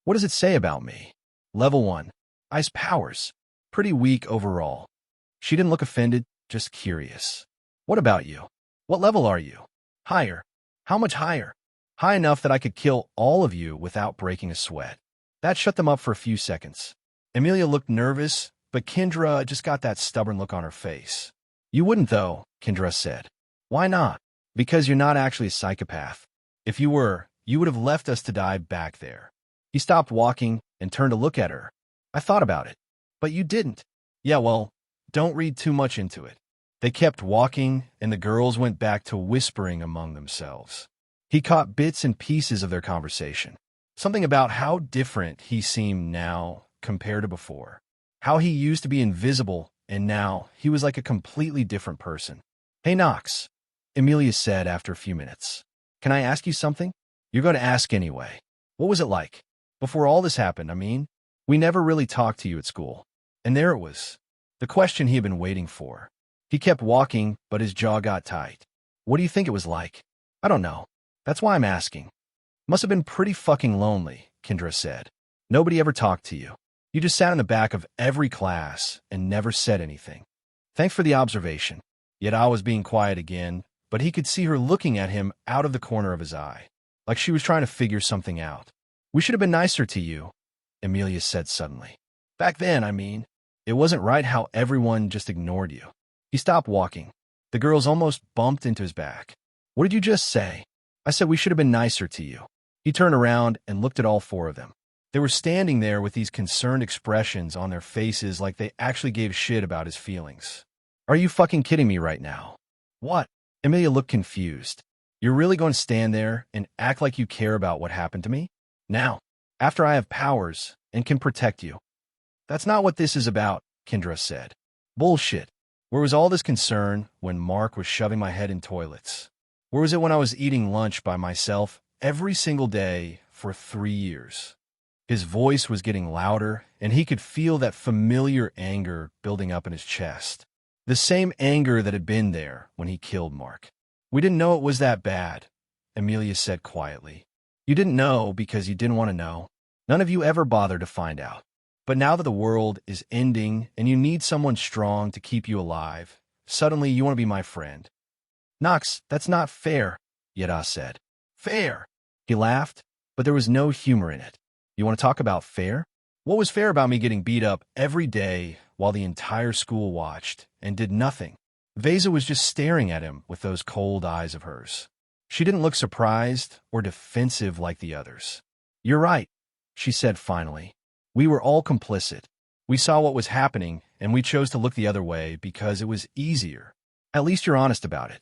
What does it say about me? Level 1. Ice powers. Pretty weak overall. She didn't look offended, just curious. What about you? What level are you? Higher. How much higher? High enough that I could kill all of you without breaking a sweat. That shut them up for a few seconds. Emilia looked nervous, but Kendra just got that stubborn look on her face. You wouldn't, though, Kendra said. Why not? Because you're not actually a psychopath. If you were, you would have left us to die back there. He stopped walking and turned to look at her. I thought about it. But you didn't. Yeah, well, don't read too much into it. They kept walking, and the girls went back to whispering among themselves. He caught bits and pieces of their conversation. Something about how different he seemed now compared to before. How he used to be invisible, and now he was like a completely different person. Hey, Nox, Emilia said after a few minutes. Can I ask you something? You're going to ask anyway. What was it like? Before all this happened, I mean. We never really talked to you at school. And there it was. The question he had been waiting for. He kept walking, but his jaw got tight. What do you think it was like? I don't know. That's why I'm asking. Must have been pretty fucking lonely, Kendra said. Nobody ever talked to you. You just sat in the back of every class and never said anything. Thanks for the observation. Yet I was being quiet again, but he could see her looking at him out of the corner of his eye, like she was trying to figure something out. We should have been nicer to you, Emilia said suddenly. Back then, I mean. It wasn't right how everyone just ignored you. He stopped walking. The girls almost bumped into his back. What did you just say? I said we should have been nicer to you. He turned around and looked at all 4 of them. They were standing there with these concerned expressions on their faces like they actually gave shit about his feelings. Are you fucking kidding me right now? What? Emilia looked confused. You're really going to stand there and act like you care about what happened to me? Now, after I have powers and can protect you. That's not what this is about, Kendra said. Bullshit. Where was all this concern when Mark was shoving my head in toilets? Where was it when I was eating lunch by myself every single day for 3 years? His voice was getting louder, and he could feel that familiar anger building up in his chest. The same anger that had been there when he killed Mark. We didn't know it was that bad, Emilia said quietly. You didn't know because you didn't want to know. None of you ever bothered to find out. But now that the world is ending and you need someone strong to keep you alive, suddenly you want to be my friend. Nox, that's not fair, Yada said. Fair? He laughed, but there was no humor in it. You want to talk about fair? What was fair about me getting beat up every day while the entire school watched and did nothing? Vesa was just staring at him with those cold eyes of hers. She didn't look surprised or defensive like the others. You're right, she said finally. We were all complicit. We saw what was happening, and we chose to look the other way because it was easier. At least you're honest about it.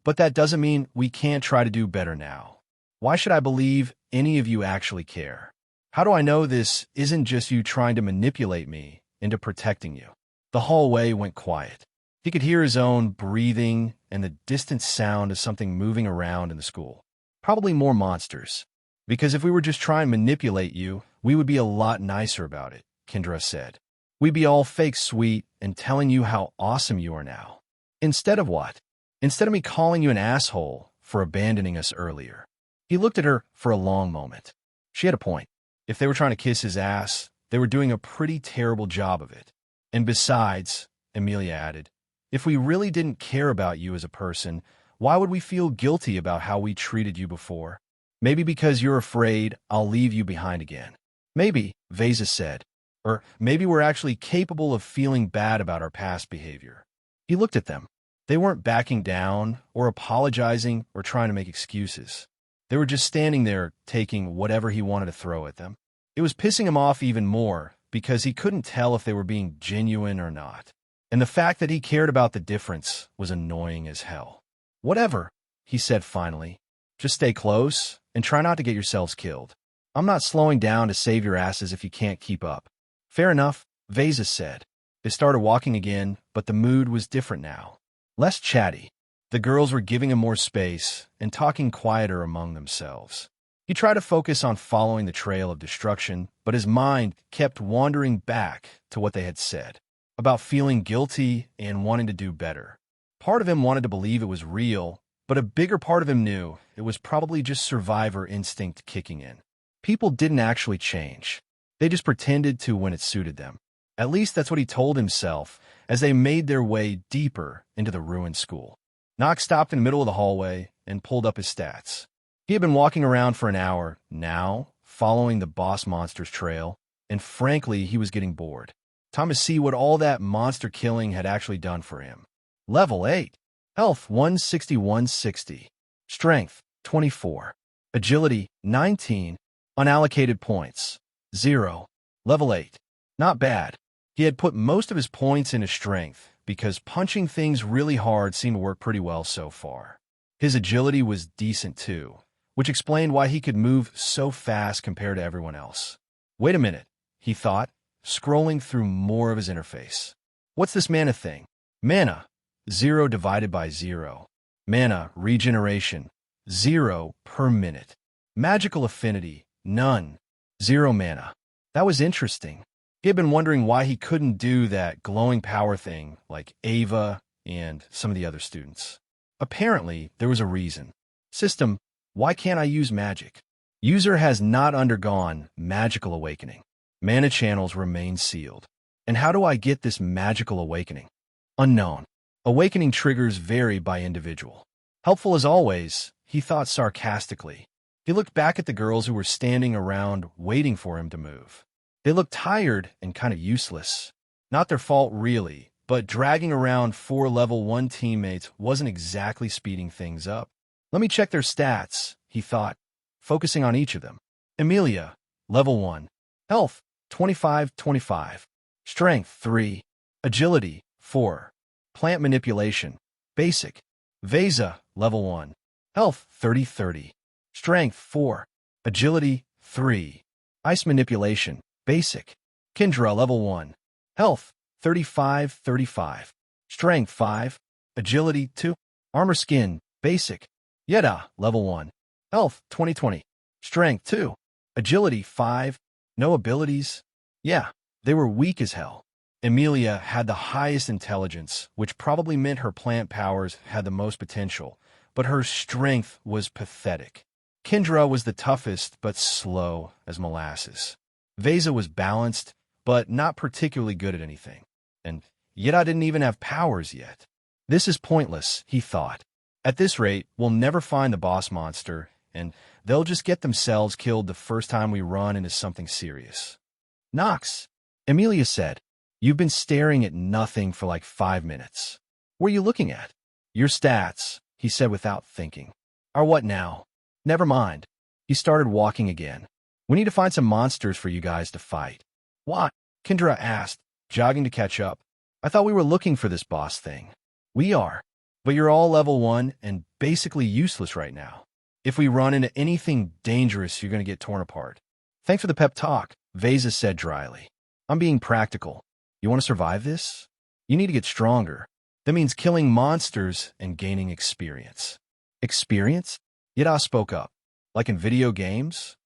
But that doesn't mean we can't try to do better now. Why should I believe any of you actually care? How do I know this isn't just you trying to manipulate me into protecting you? The hallway went quiet. He could hear his own breathing and the distant sound of something moving around in the school. Probably more monsters. Because if we were just trying to manipulate you, we would be a lot nicer about it, Kendra said. We'd be all fake sweet and telling you how awesome you are now. Instead of what? Instead of me calling you an asshole for abandoning us earlier. He looked at her for a long moment. She had a point. If they were trying to kiss his ass, they were doing a pretty terrible job of it. And besides, Amelia added, if we really didn't care about you as a person, why would we feel guilty about how we treated you before? Maybe because you're afraid I'll leave you behind again. Maybe, Vesa said. Or maybe we're actually capable of feeling bad about our past behavior. He looked at them. They weren't backing down or apologizing or trying to make excuses. They were just standing there taking whatever he wanted to throw at them. It was pissing him off even more because he couldn't tell if they were being genuine or not. And the fact that he cared about the difference was annoying as hell. Whatever, he said finally. Just stay close and try not to get yourselves killed. I'm not slowing down to save your asses if you can't keep up. Fair enough, Vesa said. They started walking again, but the mood was different now. Less chatty. The girls were giving him more space and talking quieter among themselves. He tried to focus on following the trail of destruction, but his mind kept wandering back to what they had said, about feeling guilty and wanting to do better. Part of him wanted to believe it was real, but a bigger part of him knew it was probably just survivor instinct kicking in. People didn't actually change. They just pretended to when it suited them. At least that's what he told himself as they made their way deeper into the ruined school. Knox stopped in the middle of the hallway and pulled up his stats. He had been walking around for an hour now, following the boss monster's trail, and frankly, he was getting bored. Time to see what all that monster killing had actually done for him. Level 8. Health 160-160. Strength 24. Agility 19. Unallocated points 0. Level 8. Not bad. He had put most of his points into strength because punching things really hard seemed to work pretty well so far. His agility was decent too, which explained why he could move so fast compared to everyone else. Wait a minute, he thought, scrolling through more of his interface. What's this mana thing? Mana, 0 divided by 0. Mana, regeneration, 0 per minute. Magical affinity, none. 0 mana. That was interesting. He had been wondering why he couldn't do that glowing power thing like Ava and some of the other students. Apparently, there was a reason. System, why can't I use magic? User has not undergone magical awakening. Mana channels remain sealed. And how do I get this magical awakening? Unknown. Awakening triggers vary by individual. Helpful as always, he thought sarcastically. He looked back at the girls who were standing around waiting for him to move. They looked tired and kind of useless. Not their fault really, but dragging around 4 level 1 teammates wasn't exactly speeding things up. Let me check their stats, he thought, focusing on each of them. Amelia, level 1. Health, 25-25. Strength, 3. Agility, 4. Plant manipulation, basic. Vesa, level 1. Health, 30-30. Strength, 4. Agility, 3. Ice manipulation, basic. Kendra, level 1. Health, 35-35. Strength, 5. Agility, 2. Armor skin, basic. Yeda, level 1. Health, 20-20. Strength, 2. Agility, 5. No abilities. Yeah, they were weak as hell. Amelia had the highest intelligence, which probably meant her plant powers had the most potential, but her strength was pathetic. Kendra was the toughest, but slow as molasses. Vesa was balanced, but not particularly good at anything. And Yeda didn't even have powers yet. This is pointless, he thought. At this rate, we'll never find the boss monster, and they'll just get themselves killed the first time we run into something serious. Knox, Amelia said, you've been staring at nothing for like 5 minutes. What are you looking at? Your stats, he said without thinking. Are what now? Never mind. He started walking again. We need to find some monsters for you guys to fight. What? Kendra asked, jogging to catch up. I thought we were looking for this boss thing. We are. But you're all level 1 and basically useless right now. If we run into anything dangerous, you're going to get torn apart. Thanks for the pep talk, Vesa said dryly. I'm being practical. You want to survive this? You need to get stronger. That means killing monsters and gaining experience. Experience? Yada spoke up. Like in video games?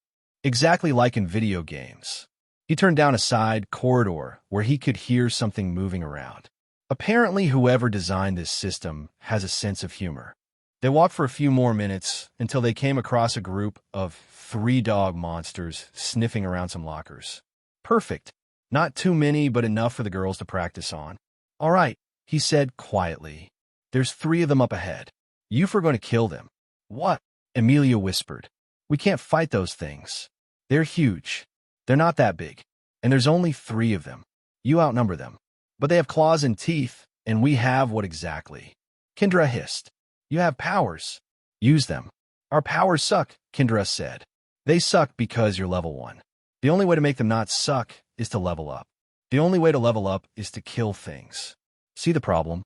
Exactly like in video games. He turned down a side corridor where he could hear something moving around. Apparently, whoever designed this system has a sense of humor. They walked for a few more minutes until they came across a group of 3 dog monsters sniffing around some lockers. Perfect. Not too many, but enough for the girls to practice on. All right, he said quietly. There's 3 of them up ahead. You are going to kill them. What? Amelia whispered. We can't fight those things. They're huge. They're not that big. And there's only 3 of them. You outnumber them. But they have claws and teeth, and we have what exactly? Kendra hissed. You have powers. Use them. Our powers suck, Kendra said. They suck because you're level 1. The only way to make them not suck is to level up. The only way to level up is to kill things. See the problem?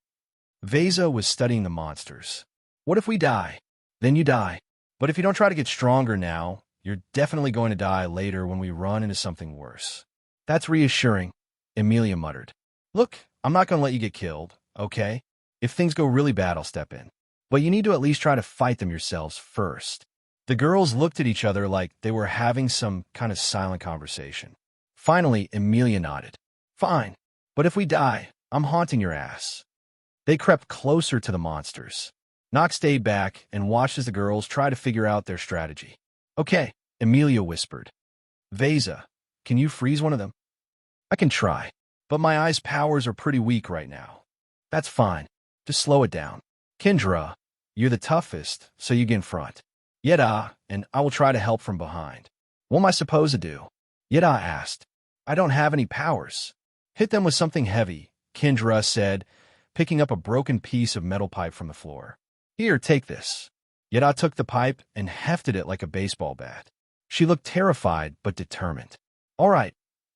Veza was studying the monsters. What if we die? Then you die. But if you don't try to get stronger now, you're definitely going to die later when we run into something worse. That's reassuring, Amelia muttered. Look, I'm not going to let you get killed, okay? If things go really bad, I'll step in. But you need to at least try to fight them yourselves first. The girls looked at each other like they were having some kind of silent conversation. Finally, Amelia nodded. Fine, but if we die, I'm haunting your ass. They crept closer to the monsters. Nox stayed back and watched as the girls tried to figure out their strategy. Okay, Amelia whispered. Veza, can you freeze one of them? I can try, but my eyes' powers are pretty weak right now. That's fine. Just slow it down. Kendra, you're the toughest, so you get in front. Yeda, and I will try to help from behind. What am I supposed to do? Yeda asked. I don't have any powers. Hit them with something heavy, Kendra said, picking up a broken piece of metal pipe from the floor. Here, take this. Yeda took the pipe and hefted it like a baseball bat. She looked terrified but determined. All right,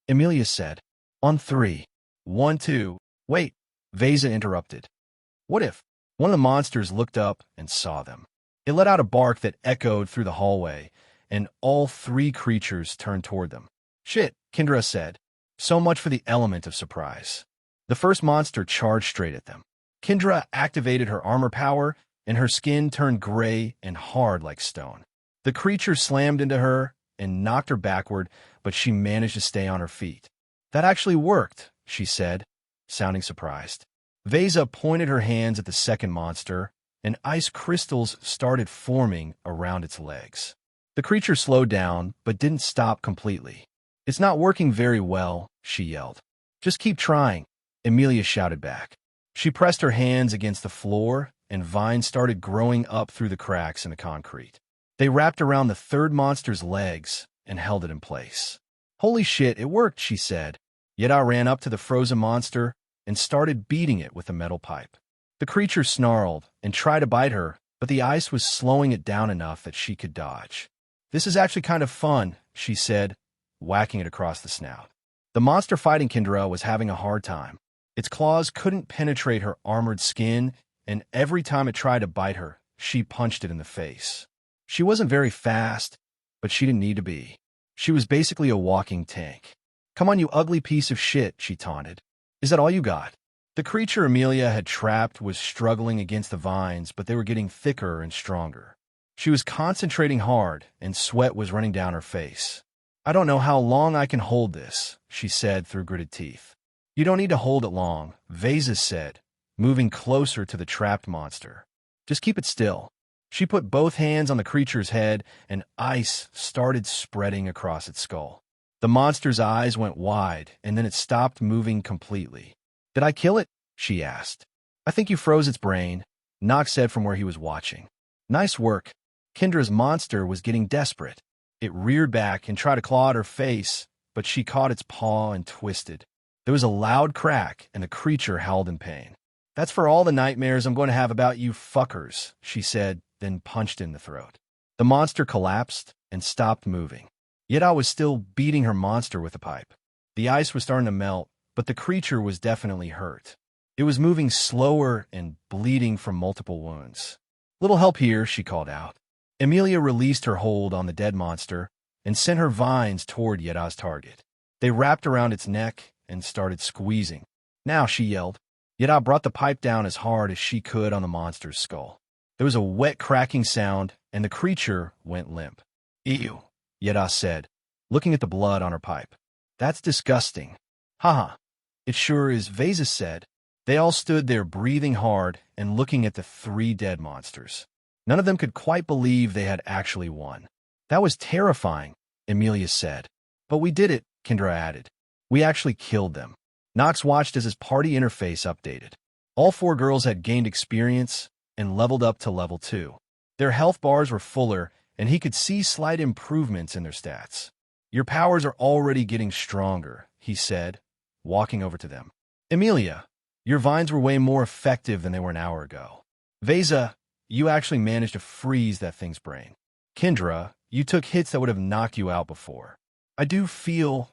Amelia said. On 3. 1, 2. Wait, Veza interrupted. What if? One of the monsters looked up and saw them. It let out a bark that echoed through the hallway, and all 3 creatures turned toward them. Shit, Kendra said. So much for the element of surprise. The first monster charged straight at them. Kendra activated her armor power, and her skin turned gray and hard like stone. The creature slammed into her and knocked her backward, but she managed to stay on her feet. That actually worked, she said, sounding surprised. Veza pointed her hands at the second monster, and ice crystals started forming around its legs. The creature slowed down, but didn't stop completely. It's not working very well, she yelled. Just keep trying, Amelia shouted back. She pressed her hands against the floor, and vines started growing up through the cracks in the concrete. They wrapped around the third monster's legs and held it in place. Holy shit, it worked, she said. Yeda ran up to the frozen monster and started beating it with a metal pipe. The creature snarled and tried to bite her, but the ice was slowing it down enough that she could dodge. This is actually kind of fun, she said, whacking it across the snout. The monster fighting Kendra was having a hard time. Its claws couldn't penetrate her armored skin, and every time it tried to bite her, she punched it in the face. She wasn't very fast, but she didn't need to be. She was basically a walking tank. Come on, you ugly piece of shit, she taunted. Is that all you got? The creature Amelia had trapped was struggling against the vines, but they were getting thicker and stronger. She was concentrating hard, and sweat was running down her face. I don't know how long I can hold this, she said through gritted teeth. You don't need to hold it long, Veza said, moving closer to the trapped monster. Just keep it still. She put both hands on the creature's head, and ice started spreading across its skull. The monster's eyes went wide, and then it stopped moving completely. Did I kill it? She asked. I think you froze its brain, Nox said from where he was watching. Nice work. Kendra's monster was getting desperate. It reared back and tried to claw at her face, but she caught its paw and twisted. There was a loud crack, and the creature howled in pain. That's for all the nightmares I'm going to have about you fuckers, she said, then punched in the throat. The monster collapsed and stopped moving. Yet I was still beating her monster with a pipe. The ice was starting to melt, but the creature was definitely hurt. It was moving slower and bleeding from multiple wounds. Little help here, she called out. Amelia released her hold on the dead monster and sent her vines toward Yeda's target. They wrapped around its neck and started squeezing. Now, she yelled. Yet I brought the pipe down as hard as she could on the monster's skull. There was a wet cracking sound, and the creature went limp. Ew, Yeda said, looking at the blood on her pipe. That's disgusting. Haha. It sure is, Vesa said. They all stood there breathing hard and looking at the 3 dead monsters. None of them could quite believe they had actually won. That was terrifying, Emilia said. But we did it, Kendra added. We actually killed them. Knox watched as his party interface updated. All 4 girls had gained experience and leveled up to level 2. Their health bars were fuller, and he could see slight improvements in their stats. Your powers are already getting stronger, he said, walking over to them. Emilia, your vines were way more effective than they were an hour ago. Vesa, you actually managed to freeze that thing's brain. Kendra, you took hits that would have knocked you out before. I do feel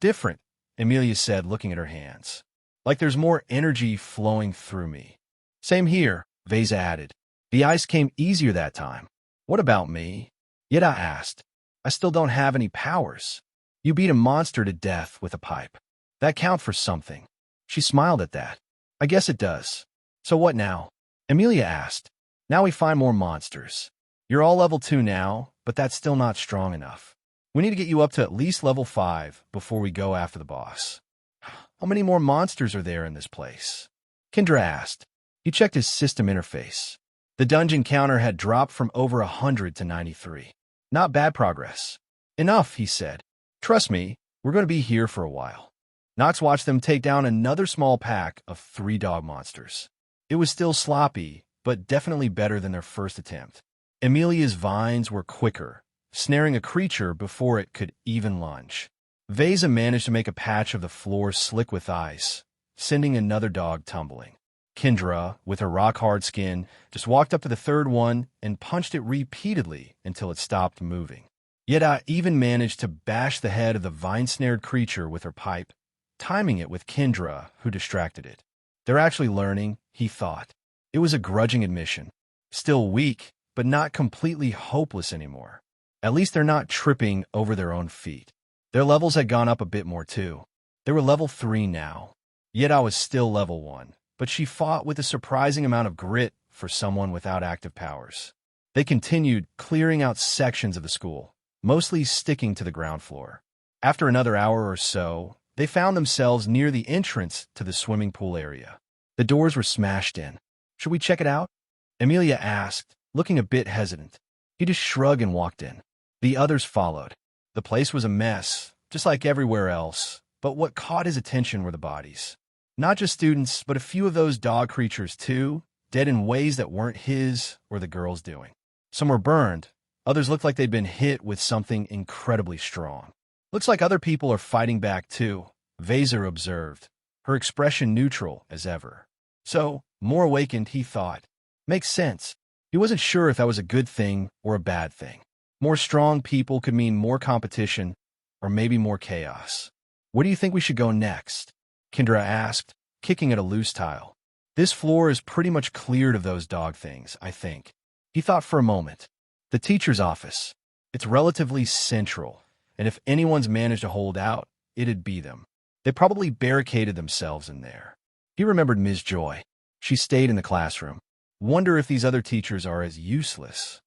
different, Emilia said, looking at her hands. Like there's more energy flowing through me. Same here, Vesa added. The ice came easier that time. What about me? Yet I asked. I still don't have any powers. You beat a monster to death with a pipe. That count for something. She smiled at that. I guess it does. So what now? Emilia asked. Now we find more monsters. You're all level 2 now, but that's still not strong enough. We need to get you up to at least level 5 before we go after the boss. How many more monsters are there in this place? Kendra asked. He checked his system interface. The dungeon counter had dropped from over 100 to 93. Not bad progress. Enough, he said. Trust me, we're going to be here for a while. Knox watched them take down another small pack of 3 dog monsters. It was still sloppy, but definitely better than their first attempt. Emilia's vines were quicker, snaring a creature before it could even lunge. Vesa managed to make a patch of the floor slick with ice, sending another dog tumbling. Kendra, with her rock-hard skin, just walked up to the 3rd one and punched it repeatedly until it stopped moving. Yet I even managed to bash the head of the vine-snared creature with her pipe, timing it with Kendra, who distracted it. They're actually learning, he thought. It was a grudging admission. Still weak, but not completely hopeless anymore. At least they're not tripping over their own feet. Their levels had gone up a bit more too. They were level 3 now. Yet I was still level 1. But she fought with a surprising amount of grit for someone without active powers. They continued clearing out sections of the school, mostly sticking to the ground floor. After another hour or so, they found themselves near the entrance to the swimming pool area. The doors were smashed in. Should we check it out? Emilia asked, looking a bit hesitant. He just shrugged and walked in. The others followed. The place was a mess, just like everywhere else, but what caught his attention were the bodies. Not just students, but a few of those dog creatures too, dead in ways that weren't his or the girl's doing. Some were burned. Others looked like they'd been hit with something incredibly strong. Looks like other people are fighting back too, Vesa observed, her expression neutral as ever. So, more awakened, he thought. Makes sense. He wasn't sure if that was a good thing or a bad thing. More strong people could mean more competition, or maybe more chaos. Where do you think we should go next? Kendra asked, kicking at a loose tile. This floor is pretty much cleared of those dog things, I think. He thought for a moment. The teacher's office. It's relatively central, and if anyone's managed to hold out, it'd be them. They probably barricaded themselves in there. He remembered Ms. Joy. She stayed in the classroom. Wonder if these other teachers are as useless.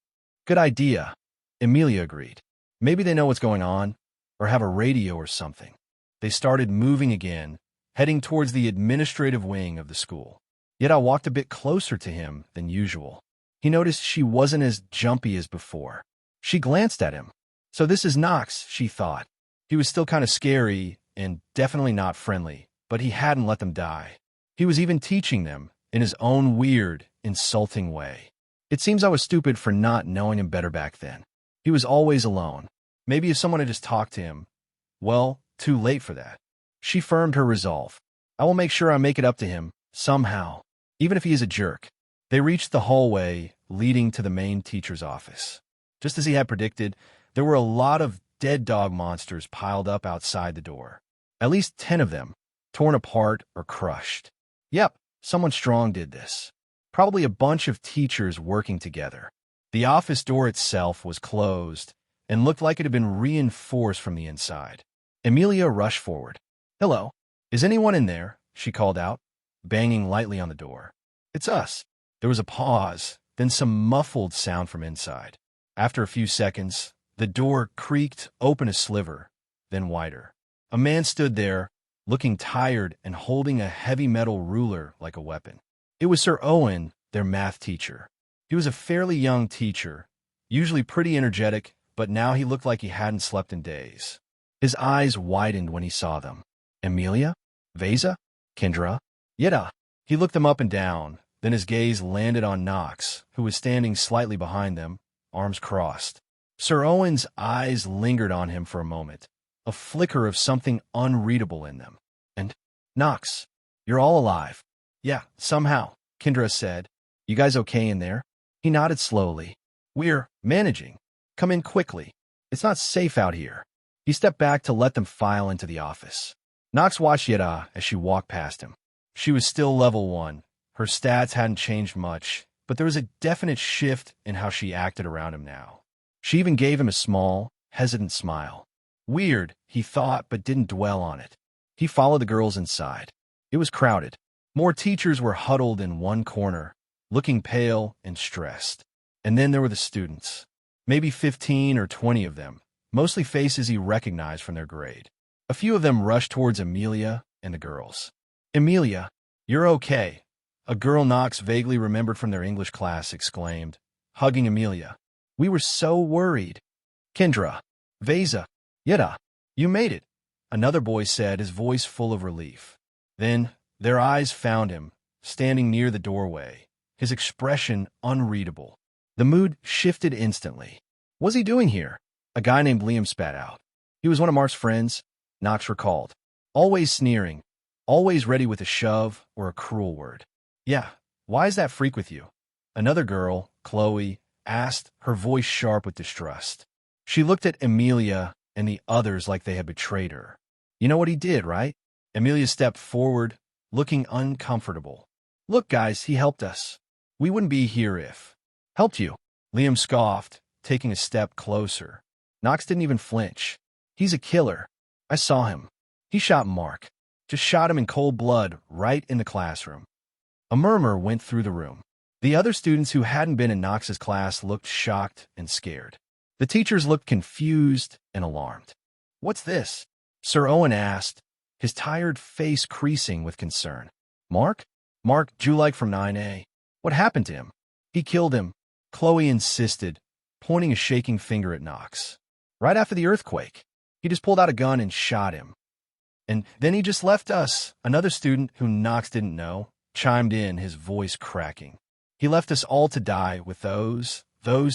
Good idea, Emilia agreed. Maybe they know what's going on, or have a radio or something. They started moving again, heading towards the administrative wing of the school. Yet I walked a bit closer to him than usual. He noticed she wasn't as jumpy as before. She glanced at him. So this is Knox, she thought. He was still kind of scary and definitely not friendly, but he hadn't let them die. He was even teaching them in his own weird, insulting way. It seems I was stupid for not knowing him better back then. He was always alone. Maybe if someone had just talked to him, well, too late for that. She firmed her resolve. I will make sure I make it up to him, somehow, even if he is a jerk. They reached the hallway leading to the main teacher's office. Just as he had predicted, there were a lot of dead dog monsters piled up outside the door. At least 10 of them, torn apart or crushed. Yep, someone strong did this. Probably a bunch of teachers working together. The office door itself was closed and looked like it had been reinforced from the inside. Emilia rushed forward. Hello, is anyone in there? She called out. banging lightly on the door. "It's us." There was a pause, then some muffled sound from inside. After a few seconds, the door creaked open a sliver, then wider. A man stood there, looking tired and holding a heavy metal ruler like a weapon. It was Sir Owen, their math teacher. He was a fairly young teacher, usually pretty energetic, but now he looked like he hadn't slept in days. His eyes widened when he saw them. Amelia? Vesa? Kendra? Yeda? He looked them up and down, then his gaze landed on Knox, who was standing slightly behind them, arms crossed. Sir Owen's eyes lingered on him for a moment, a flicker of something unreadable in them. "And, Knox, you're all alive." "Yeah, somehow," Kendra said. "You guys okay in there?" He nodded slowly. "We're managing. Come in quickly. It's not safe out here." He stepped back to let them file into the office. Knox watched Yeda as she walked past him. She was still level 1. Her stats hadn't changed much, but there was a definite shift in how she acted around him now. She even gave him a small, hesitant smile. Weird, he thought, but didn't dwell on it. He followed the girls inside. It was crowded. More teachers were huddled in one corner, looking pale and stressed. And then there were the students. Maybe 15 or 20 of them, mostly faces he recognized from their grade. A few of them rushed towards Amelia and the girls. "Amelia, you're okay," a girl Knox vaguely remembered from their English class exclaimed, hugging Amelia. "We were so worried." "Kendra, Vesa, Yeda, you made it," another boy said, his voice full of relief. Then their eyes found him, standing near the doorway, his expression unreadable. The mood shifted instantly. "What's he doing here?" a guy named Liam spat out. He was one of Mark's friends, Knox recalled. Always sneering, always ready with a shove or a cruel word. "Yeah, why is that freak with you?" another girl, Chloe, asked, her voice sharp with distrust. She looked at Amelia and the others like they had betrayed her. "You know what he did, right?" Amelia stepped forward, looking uncomfortable. "Look, guys, he helped us. We wouldn't be here if—" "Helped you?" Liam scoffed, taking a step closer. Knox didn't even flinch. "He's a killer. I saw him. He shot Mark. Just shot him in cold blood right in the classroom." A murmur went through the room. The other students who hadn't been in Knox's class looked shocked and scared. The teachers looked confused and alarmed. "What's this?" Sir Owen asked, his tired face creasing with concern. "Mark? Mark Julike from 9A. What happened to him?" "He killed him," Chloe insisted, pointing a shaking finger at Knox. "Right after the earthquake. He just pulled out a gun and shot him. And then he just left us," another student who Knox didn't know chimed in, his voice cracking. "He left us all to die with those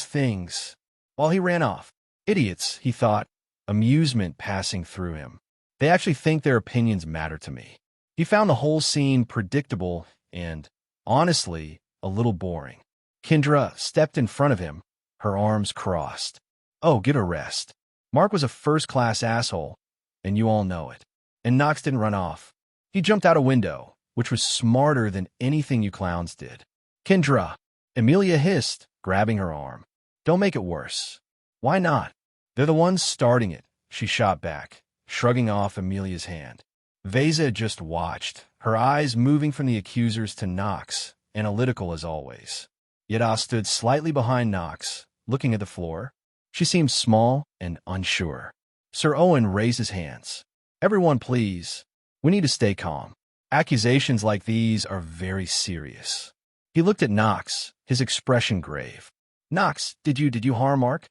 things while he ran off." Idiots, he thought, amusement passing through him. They actually think their opinions matter to me. He found the whole scene predictable and, honestly, a little boring. Kendra stepped in front of him, her arms crossed. "Oh, get a rest. Mark was a first-class asshole, and you all know it." And Knox didn't run off. He jumped out a window, which was smarter than anything you clowns did. "Kendra," Amelia hissed, grabbing her arm. "Don't make it worse." "Why not? They're the ones starting it," she shot back, shrugging off Amelia's hand. Vesa just watched, her eyes moving from the accusers to Knox, analytical as always. Yeda stood slightly behind Knox, looking at the floor. She seemed small and unsure. Sir Owen raised his hands. "Everyone, please. We need to stay calm. Accusations like these are very serious." He looked at Knox, his expression grave. "Knox, did you harm Mark?"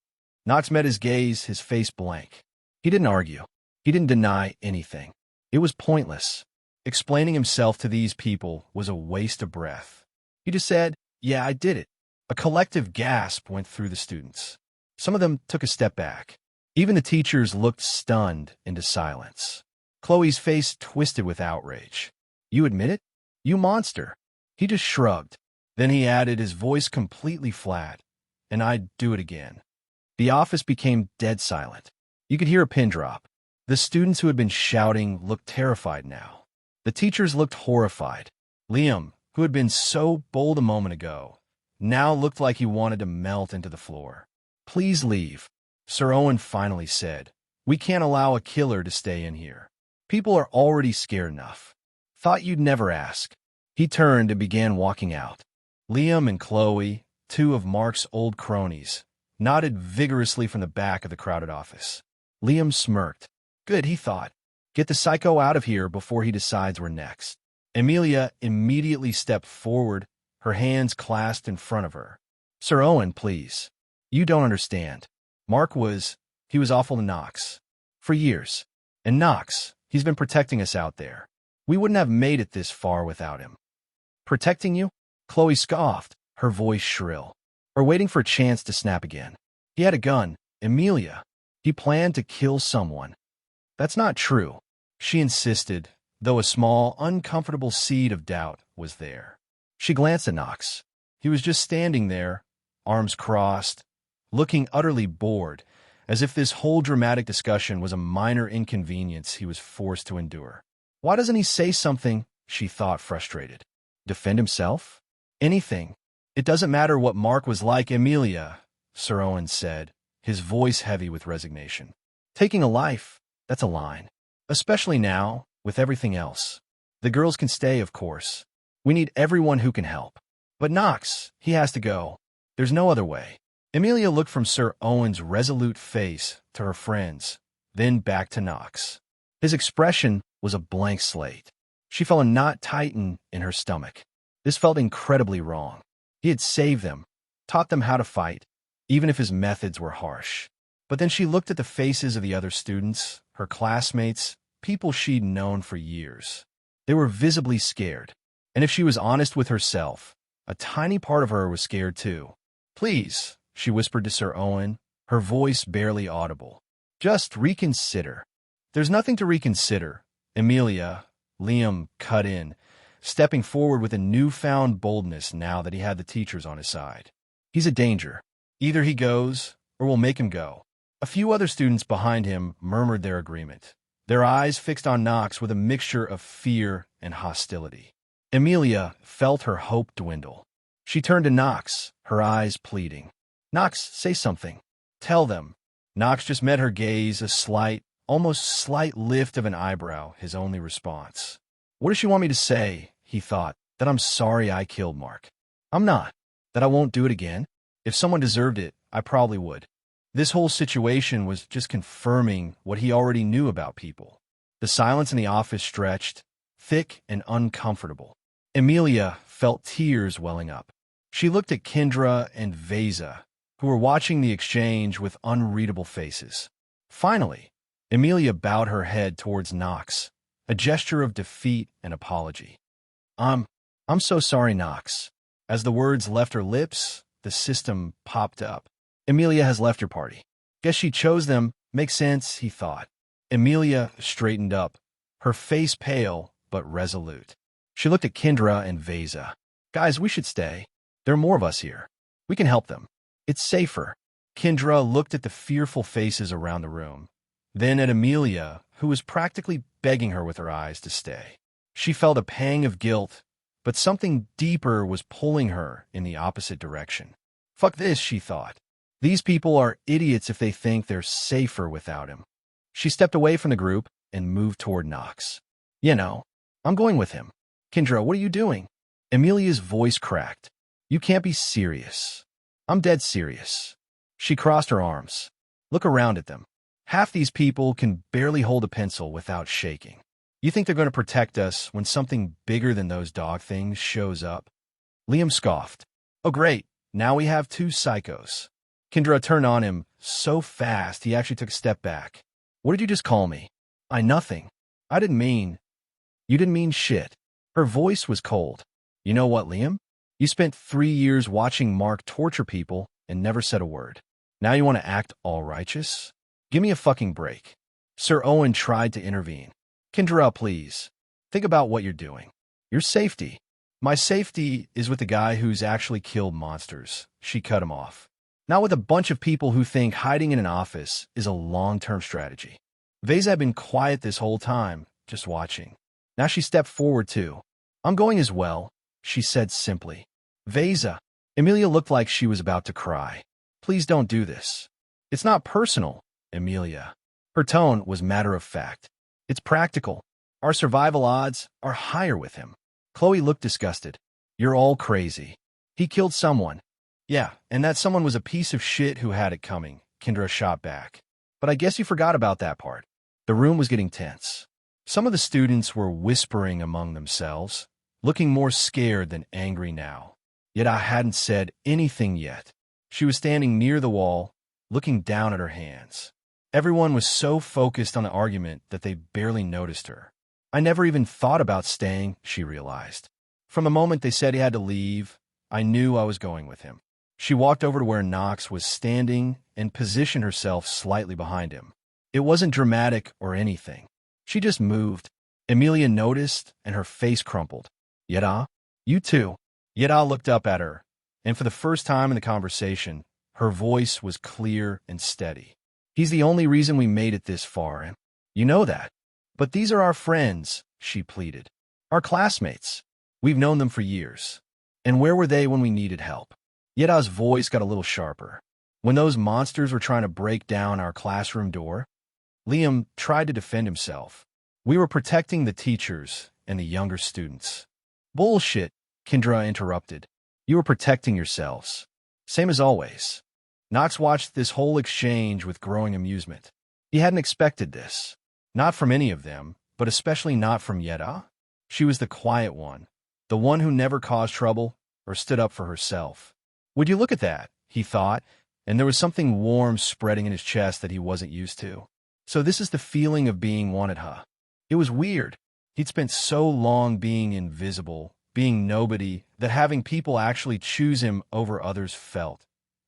Knox met his gaze, his face blank. He didn't argue. He didn't deny anything. It was pointless. Explaining himself to these people was a waste of breath. He just said, "Yeah, I did it." A collective gasp went through the students. Some of them took a step back. Even the teachers looked stunned into silence. Chloe's face twisted with outrage. "You admit it? You monster." He just shrugged. Then he added, his voice completely flat, "And I'd do it again." The office became dead silent. You could hear a pin drop. The students who had been shouting looked terrified now. The teachers looked horrified. Liam, who had been so bold a moment ago, now looked like he wanted to melt into the floor. "Please leave," Sir Owen finally said. "We can't allow a killer to stay in here. People are already scared enough." "Thought you'd never ask." He turned and began walking out. Liam and Chloe, two of Mark's old cronies, nodded vigorously from the back of the crowded office. Liam smirked. Good, he thought. Get the psycho out of here before he decides we're next. Amelia immediately stepped forward, her hands clasped in front of her. Sir Owen, please. You don't understand. Mark he was awful to Knox. For years. And Knox, he's been protecting us out there. We wouldn't have made it this far without him. Protecting you? Chloe scoffed, her voice shrill. Or waiting for a chance to snap again. He had a gun, Amelia. He planned to kill someone. That's not true, she insisted, though a small, uncomfortable seed of doubt was there. She glanced at Knox. He was just standing there, arms crossed, looking utterly bored, as if this whole dramatic discussion was a minor inconvenience he was forced to endure. Why doesn't he say something? She thought, frustrated. Defend himself? Anything. It doesn't matter what Mark was like, Amelia, Sir Owen said, his voice heavy with resignation. Taking a life, that's a line. Especially now, with everything else. The girls can stay, of course. We need everyone who can help. But Knox, he has to go. There's no other way. Amelia looked from Sir Owen's resolute face to her friends, then back to Knox. His expression was a blank slate. She felt a knot tighten in her stomach. This felt incredibly wrong. He had saved them, taught them how to fight, even if his methods were harsh. But then she looked at the faces of the other students, her classmates, people she'd known for years. They were visibly scared. And if she was honest with herself, a tiny part of her was scared too. Please, she whispered to Sir Owen, her voice barely audible. Just reconsider. There's nothing to reconsider. Amelia, Liam cut in, stepping forward with a newfound boldness now that he had the teachers on his side. He's a danger. Either he goes, or we'll make him go. A few other students behind him murmured their agreement, their eyes fixed on Knox with a mixture of fear and hostility. Amelia felt her hope dwindle. She turned to Knox, her eyes pleading. Knox, say something. Tell them. Knox just met her gaze, a slight, almost slight lift of an eyebrow, his only response. What does she want me to say? He thought. That I'm sorry I killed Mark. I'm not. That I won't do it again. If someone deserved it, I probably would. This whole situation was just confirming what he already knew about people. The silence in the office stretched, thick and uncomfortable. Amelia felt tears welling up. She looked at Kendra and Veza, who were watching the exchange with unreadable faces. Finally, Amelia bowed her head towards Knox, a gesture of defeat and apology. I'm so sorry, Knox. As the words left her lips, the system popped up. Amelia has left your party. Guess she chose them. Makes sense, he thought. Amelia straightened up, her face pale but resolute. She looked at Kendra and Veza. Guys, we should stay. There are more of us here. We can help them. It's safer. Kendra looked at the fearful faces around the room, then at Amelia, who was practically begging her with her eyes to stay. She felt a pang of guilt, but something deeper was pulling her in the opposite direction. Fuck this, she thought. These people are idiots if they think they're safer without him. She stepped away from the group and moved toward Knox. You know, I'm going with him. Kendra, what are you doing? Amelia's voice cracked. You can't be serious. I'm dead serious. She crossed her arms. Look around at them. Half these people can barely hold a pencil without shaking. You think they're going to protect us when something bigger than those dog things shows up? Liam scoffed. Oh, great. Now we have two psychos. Kendra turned on him so fast he actually took a step back. What did you just call me? Nothing. I didn't mean. You didn't mean shit. Her voice was cold. You know what, Liam? You spent 3 years watching Mark torture people and never said a word. Now you want to act all righteous? Give me a fucking break. Sir Owen tried to intervene. Kendra, please. Think about what you're doing. Your safety. My safety is with the guy who's actually killed monsters. She cut him off. Not with a bunch of people who think hiding in an office is a long-term strategy. Veza had been quiet this whole time, just watching. Now she stepped forward too. I'm going as well, she said simply. Veza. Amelia looked like she was about to cry. Please don't do this. It's not personal, Amelia. Her tone was matter of fact. It's practical. Our survival odds are higher with him. Chloe looked disgusted. You're all crazy. He killed someone. Yeah, and that someone was a piece of shit who had it coming, Kendra shot back. But I guess you forgot about that part. The room was getting tense. Some of the students were whispering among themselves, looking more scared than angry now. Yet I hadn't said anything yet. She was standing near the wall, looking down at her hands. Everyone was so focused on the argument that they barely noticed her. I never even thought about staying, she realized. From the moment they said he had to leave, I knew I was going with him. She walked over to where Knox was standing and positioned herself slightly behind him. It wasn't dramatic or anything. She just moved. Amelia noticed, and her face crumpled. Yeda? You too. Yeda looked up at her, and for the first time in the conversation, her voice was clear and steady. He's the only reason we made it this far, and you know that. But these are our friends, she pleaded. Our classmates. We've known them for years. And where were they when we needed help? Yeda's voice got a little sharper. When those monsters were trying to break down our classroom door, Liam tried to defend himself. We were protecting the teachers and the younger students. Bullshit, Kendra interrupted. You were protecting yourselves. Same as always. Knox watched this whole exchange with growing amusement. He hadn't expected this. Not from any of them, but especially not from Yeda. She was the quiet one, the one who never caused trouble or stood up for herself. Would you look at that, he thought, and there was something warm spreading in his chest that he wasn't used to. So this is the feeling of being wanted, huh? It was weird. He'd spent so long being invisible, being nobody, that having people actually choose him over others felt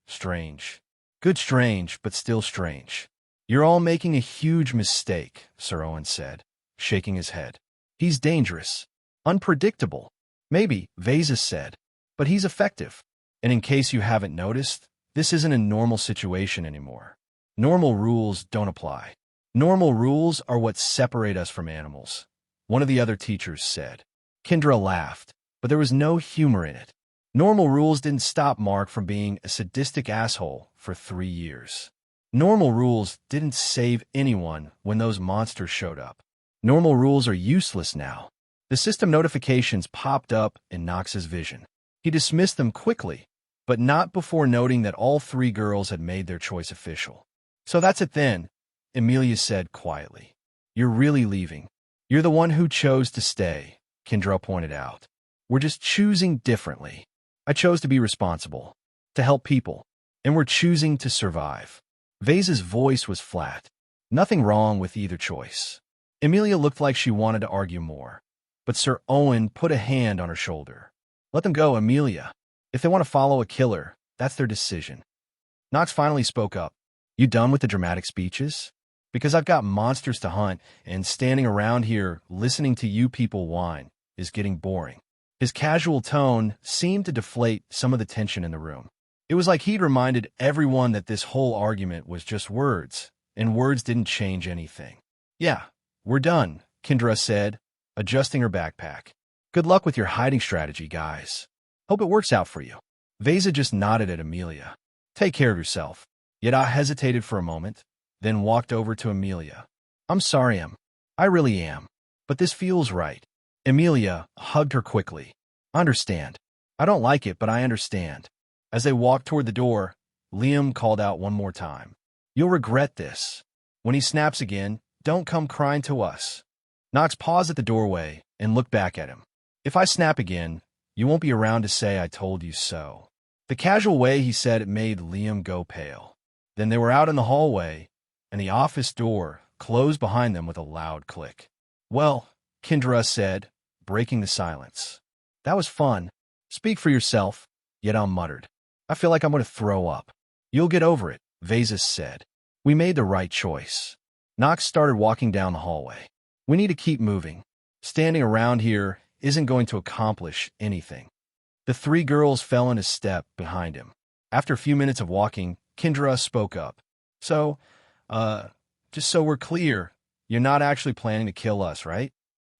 strange. Good strange, but still strange. You're all making a huge mistake, Sir Owen said, shaking his head. He's dangerous. Unpredictable. Maybe, Vesa said, but he's effective. And in case you haven't noticed, this isn't a normal situation anymore. Normal rules don't apply. Normal rules are what separate us from animals, one of the other teachers said. Kendra laughed, but there was no humor in it. Normal rules didn't stop Mark from being a sadistic asshole for 3 years. Normal rules didn't save anyone when those monsters showed up. Normal rules are useless now. The system notifications popped up in Knox's vision. He dismissed them quickly, but not before noting that all 3 girls had made their choice official. So that's it then, Amelia said quietly. You're really leaving. You're the one who chose to stay, Kendra pointed out. We're just choosing differently. I chose to be responsible, to help people, and we're choosing to survive. Vesa's voice was flat. Nothing wrong with either choice. Amelia looked like she wanted to argue more, but Sir Owen put a hand on her shoulder. Let them go, Amelia. If they want to follow a killer, that's their decision. Knox finally spoke up. You done with the dramatic speeches? Because I've got monsters to hunt, and standing around here listening to you people whine is getting boring. His casual tone seemed to deflate some of the tension in the room. It was like he'd reminded everyone that this whole argument was just words, and words didn't change anything. Yeah, we're done, Kendra said, adjusting her backpack. Good luck with your hiding strategy, guys. Hope it works out for you. Vesa just nodded at Amelia. Take care of yourself. Yeda hesitated for a moment, then walked over to Amelia. I'm sorry, I really am. But this feels right. Amelia hugged her quickly. Understand. I don't like it, but I understand. As they walked toward the door, Liam called out one more time. You'll regret this. When he snaps again, don't come crying to us. Knox paused at the doorway and looked back at him. If I snap again, you won't be around to say I told you so. The casual way he said it made Liam go pale. Then they were out in the hallway, and the office door closed behind them with a loud click. Well, Kendra said, breaking the silence. That was fun. Speak for yourself, Yeda muttered. I feel like I'm going to throw up. You'll get over it, Vesus said. We made the right choice. Knox started walking down the hallway. We need to keep moving. Standing around here isn't going to accomplish anything. The 3 girls fell into step behind him. After a few minutes of walking, Kendra spoke up. So, just so we're clear, you're not actually planning to kill us, right?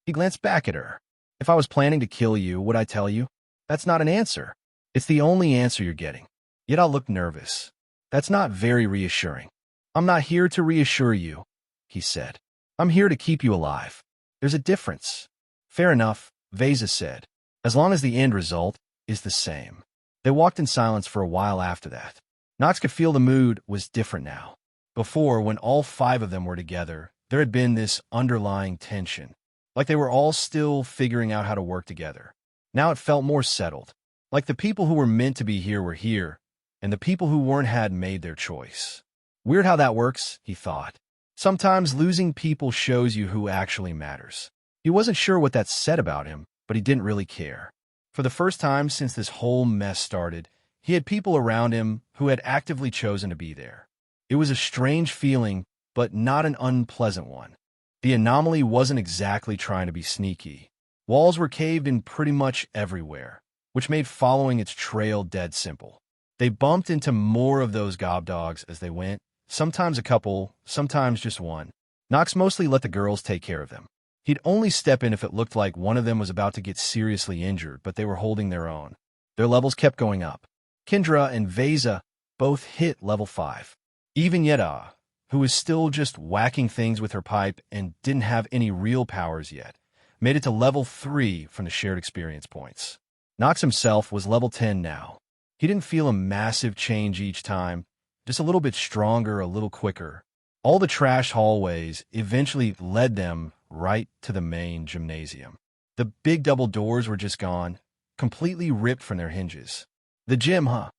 He glanced back at her. If I was planning to kill you, would I tell you? That's not an answer. It's the only answer you're getting. Yet I looked nervous. That's not very reassuring. I'm not here to reassure you, he said. I'm here to keep you alive. There's a difference. Fair enough, Vesa said. as long as the end result is the same. They walked in silence for a while after that. Knox could feel the mood was different now. Before, when all 5 of them were together, there had been this underlying tension, like they were all still figuring out how to work together. Now it felt more settled, like the people who were meant to be here were here, and the people who weren't had made their choice. Weird how that works, he thought. Sometimes losing people shows you who actually matters. He wasn't sure what that said about him, but he didn't really care. For the first time since this whole mess started, he had people around him who had actively chosen to be there. It was a strange feeling, but not an unpleasant one. The anomaly wasn't exactly trying to be sneaky. Walls were caved in pretty much everywhere, which made following its trail dead simple. They bumped into more of those gobdogs as they went, sometimes a couple, sometimes just one. Knox mostly let the girls take care of them. He'd only step in if it looked like one of them was about to get seriously injured, but they were holding their own. Their levels kept going up. Kendra and Veza both hit level 5. Even Yeda, who was still just whacking things with her pipe and didn't have any real powers yet, made it to level 3 from the shared experience points. Knox himself was level 10 now. He didn't feel a massive change each time, just a little bit stronger, a little quicker. All the trash hallways eventually led them right to the main gymnasium. The big double doors were just gone, completely ripped from their hinges. The gym, huh?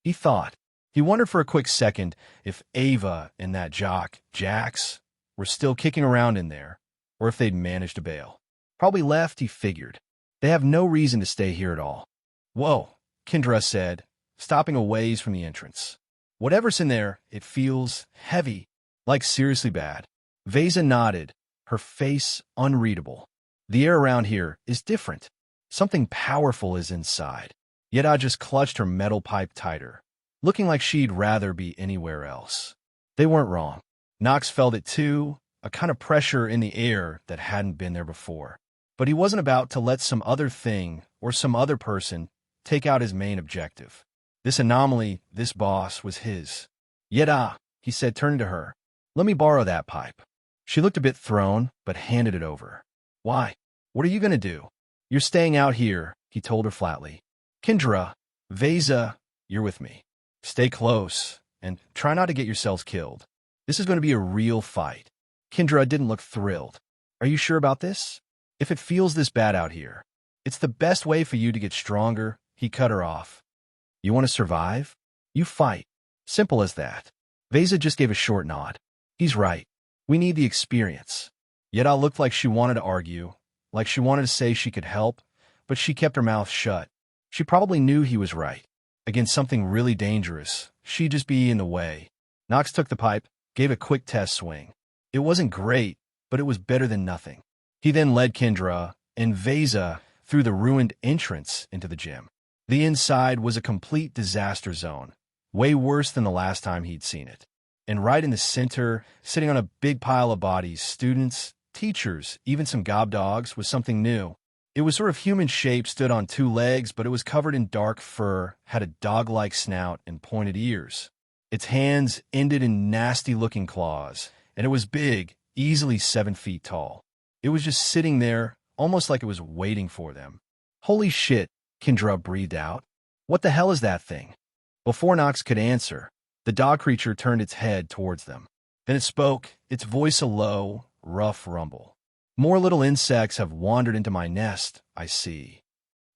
He thought. He wondered for a quick second if Ava and that jock, Jax, were still kicking around in there, or if they'd managed to bail. Probably left, he figured. They have no reason to stay here at all. Whoa, Kendra said, stopping a ways from the entrance. Whatever's in there, it feels heavy, like seriously bad. Veza nodded, her face unreadable. The air around here is different. Something powerful is inside. Yeda just clutched her metal pipe tighter, looking like she'd rather be anywhere else. They weren't wrong. Knox felt it too, a kind of pressure in the air that hadn't been there before. But he wasn't about to let some other thing or some other person take out his main objective. This anomaly, this boss, was his. Yeda, he said, turning to her. Let me borrow that pipe. She looked a bit thrown, but handed it over. Why? What are you going to do? You're staying out here, he told her flatly. Kendra, Veza, you're with me. Stay close, and try not to get yourselves killed. This is going to be a real fight. Kendra didn't look thrilled. Are you sure about this? If it feels this bad out here, it's the best way for you to get stronger, he cut her off. You want to survive? You fight. Simple as that. Veza just gave a short nod. He's right. We need the experience. Yeda looked like she wanted to argue, like she wanted to say she could help, but she kept her mouth shut. She probably knew he was right. Against something really dangerous, she'd just be in the way. Knox took the pipe, gave a quick test swing. It wasn't great, but it was better than nothing. He then led Kendra and Veza through the ruined entrance into the gym. The inside was a complete disaster zone, way worse than the last time he'd seen it. And right in the center, sitting on a big pile of bodies, students, teachers, even some gobdogs, was something new. It was sort of human shape, stood on 2 legs, but it was covered in dark fur, had a dog-like snout and pointed ears. Its hands ended in nasty-looking claws, and it was big, easily 7 feet tall. It was just sitting there, almost like it was waiting for them. Holy shit, Kendra breathed out. What the hell is that thing? Before Knox could answer, the dog creature turned its head towards them. Then it spoke, its voice a low, rough rumble. More little insects have wandered into my nest, I see.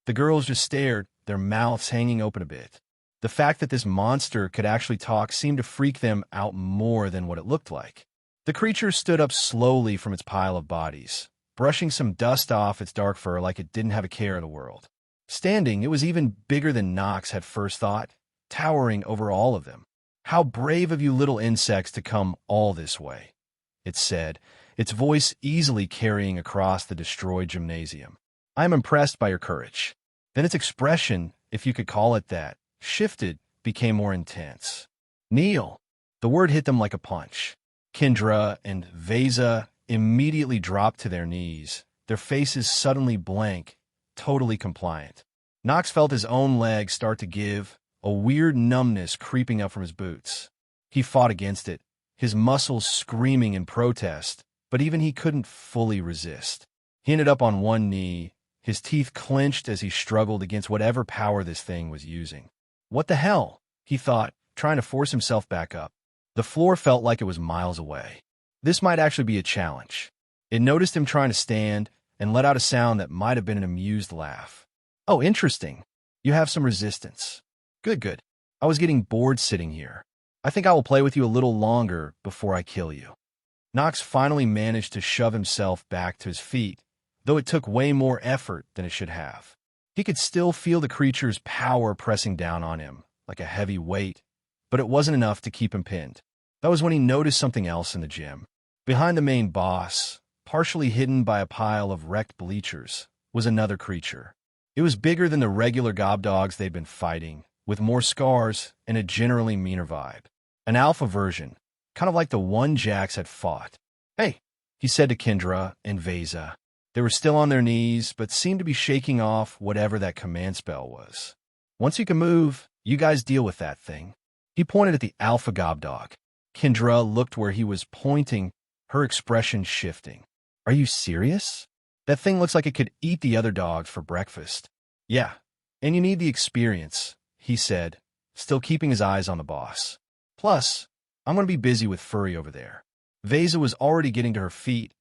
The girls just stared, their mouths hanging open a bit. The fact that this monster could actually talk seemed to freak them out more than what it looked like. The creature stood up slowly from its pile of bodies, brushing some dust off its dark fur like it didn't have a care in the world. Standing, it was even bigger than Knox had first thought, towering over all of them. How brave of you little insects to come all this way, it said, its voice easily carrying across the destroyed gymnasium. I am impressed by your courage. Then its expression, if you could call it that, shifted, became more intense. Kneel. The word hit them like a punch. Kendra and Veza immediately dropped to their knees, their faces suddenly blank, totally compliant. Knox felt his own legs start to give, a weird numbness creeping up from his boots. He fought against it, his muscles screaming in protest, but even he couldn't fully resist. He ended up on one knee, His teeth clenched as he struggled against whatever power this thing was using. What the hell? He thought, trying to force himself back up. The floor felt like it was miles away. This might actually be a challenge. It noticed him trying to stand and let out a sound that might have been an amused laugh. Oh, interesting. You have some resistance. Good, good. I was getting bored sitting here. I think I will play with you a little longer before I kill you. Knox finally managed to shove himself back to his feet, though it took way more effort than it should have. He could still feel the creature's power pressing down on him, like a heavy weight, but it wasn't enough to keep him pinned. That was when he noticed something else in the gym. Behind the main boss, partially hidden by a pile of wrecked bleachers, was another creature. It was bigger than the regular gobdogs they'd been fighting, with more scars and a generally meaner vibe. An alpha version, kind of like the one Jax had fought. Hey, he said to Kendra and Veza. They were still on their knees, but seemed to be shaking off whatever that command spell was. Once you can move, you guys deal with that thing. He pointed at the alpha gobdog. Kendra looked where he was pointing, her expression shifting. Are you serious? That thing looks like it could eat the other dogs for breakfast. Yeah, and you need the experience, he said, still keeping his eyes on the boss. Plus, I'm going to be busy with Furry over there. Veza was already getting to her feet,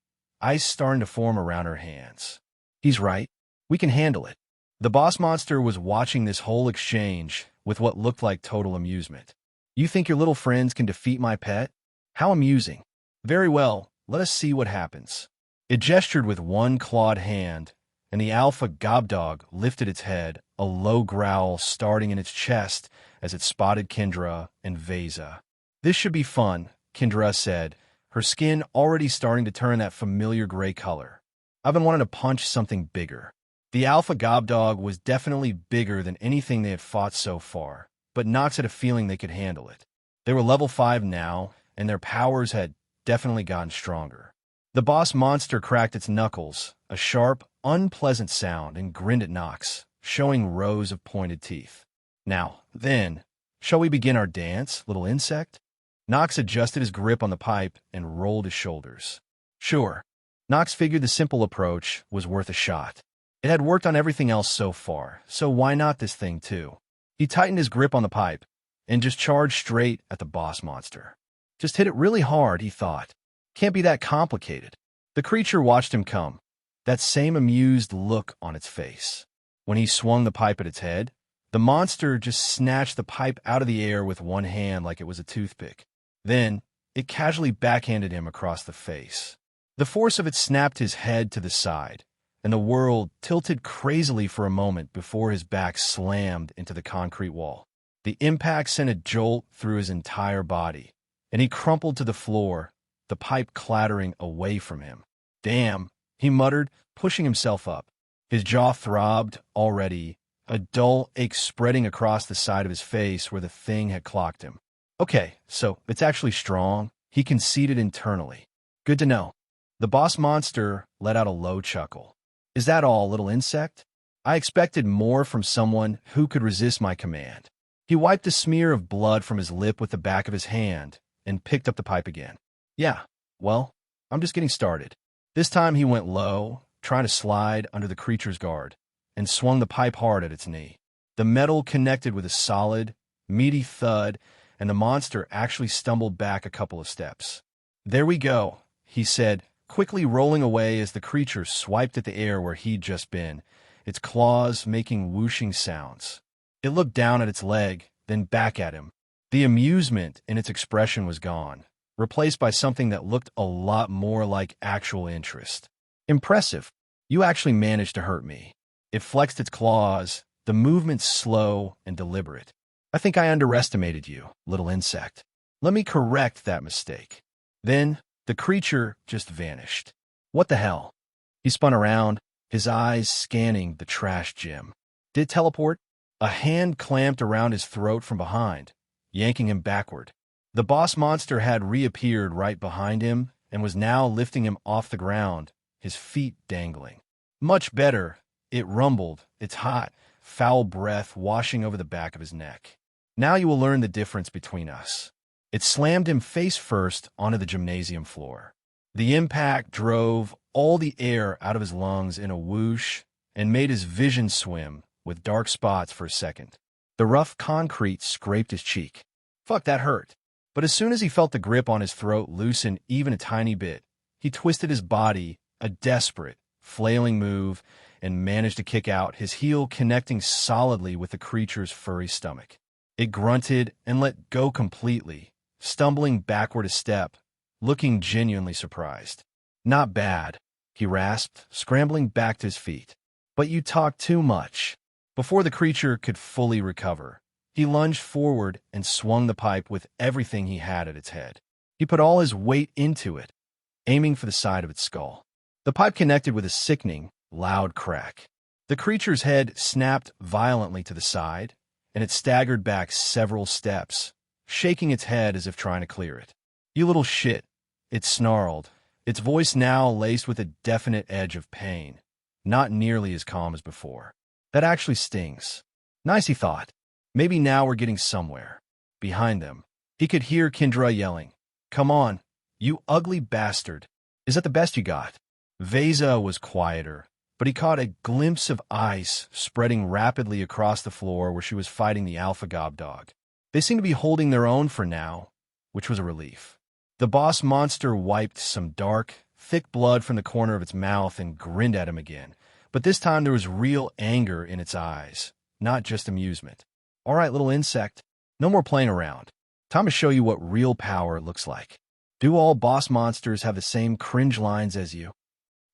ice starting to form around her hands. He's right. We can handle it. The boss monster was watching this whole exchange with what looked like total amusement. You think your little friends can defeat my pet? How amusing. Very well, let us see what happens. It gestured with one clawed hand, and the alpha gobdog lifted its head, a low growl starting in its chest as it spotted Kendra and Veza. This should be fun, Kendra said, her skin already starting to turn that familiar gray color. I've been wanting to punch something bigger. The alpha gobdog was definitely bigger than anything they had fought so far, but Nox had a feeling they could handle it. They were level 5 now, and their powers had definitely gotten stronger. The boss monster cracked its knuckles, a sharp, unpleasant sound, and grinned at Nox, showing rows of pointed teeth. Now, then, shall we begin our dance, little insect? Nox adjusted his grip on the pipe and rolled his shoulders. Sure. Nox figured the simple approach was worth a shot. It had worked on everything else so far, so why not this thing too? He tightened his grip on the pipe and just charged straight at the boss monster. Just hit it really hard, he thought. Can't be that complicated. The creature watched him come, that same amused look on its face. When he swung the pipe at its head, the monster just snatched the pipe out of the air with one hand like it was a toothpick. Then, it casually backhanded him across the face. The force of it snapped his head to the side, and the world tilted crazily for a moment before his back slammed into the concrete wall. The impact sent a jolt through his entire body, and he crumpled to the floor, the pipe clattering away from him. Damn, he muttered, pushing himself up. His jaw throbbed already, a dull ache spreading across the side of his face where the thing had clocked him. Okay, so it's actually strong, he conceded internally. Good to know. The boss monster let out a low chuckle. Is that all, little insect? I expected more from someone who could resist my command. He wiped a smear of blood from his lip with the back of his hand and picked up the pipe again. Yeah, well, I'm just getting started. This time he went low, trying to slide under the creature's guard, and swung the pipe hard at its knee. The metal connected with a solid, meaty thud, and the monster actually stumbled back a couple of steps. There we go, he said, quickly rolling away as the creature swiped at the air where he'd just been, its claws making whooshing sounds. It looked down at its leg, then back at him. The amusement in its expression was gone, replaced by something that looked a lot more like actual interest. Impressive. You actually managed to hurt me. It flexed its claws, the movement slow and deliberate. I think I underestimated you, little insect. Let me correct that mistake. Then, the creature just vanished. What the hell? He spun around, his eyes scanning the trash gym. Did it teleport? A hand clamped around his throat from behind, yanking him backward. The boss monster had reappeared right behind him and was now lifting him off the ground, his feet dangling. Much better, it rumbled, its hot, foul breath washing over the back of his neck. Now you will learn the difference between us. It slammed him face first onto the gymnasium floor. The impact drove all the air out of his lungs in a whoosh, and made his vision swim with dark spots for a second. The rough concrete scraped his cheek. Fuck, that hurt. But as soon as he felt the grip on his throat loosen even a tiny bit, he twisted his body, a desperate, flailing move, and managed to kick out, his heel connecting solidly with the creature's furry stomach. It grunted and let go completely, stumbling backward a step, looking genuinely surprised. "Not bad," he rasped, scrambling back to his feet. "But you talk too much." Before the creature could fully recover, he lunged forward and swung the pipe with everything he had at its head. He put all his weight into it, aiming for the side of its skull. The pipe connected with a sickening, loud crack. The creature's head snapped violently to the side, and it staggered back several steps, shaking its head as if trying to clear it. "You little shit," it snarled, its voice now laced with a definite edge of pain, not nearly as calm as before. "That actually stings." Nice, he thought. Maybe now we're getting somewhere. Behind them, he could hear Kendra yelling, "Come on, you ugly bastard. Is that the best you got?" Veza was quieter, but he caught a glimpse of ice spreading rapidly across the floor where she was fighting the alpha gob dog. They seemed to be holding their own for now, which was a relief. The boss monster wiped some dark, thick blood from the corner of its mouth and grinned at him again, but this time there was real anger in its eyes, not just amusement. "All right, little insect, no more playing around. Time to show you what real power looks like. Do all boss monsters have the same cringe lines as you?"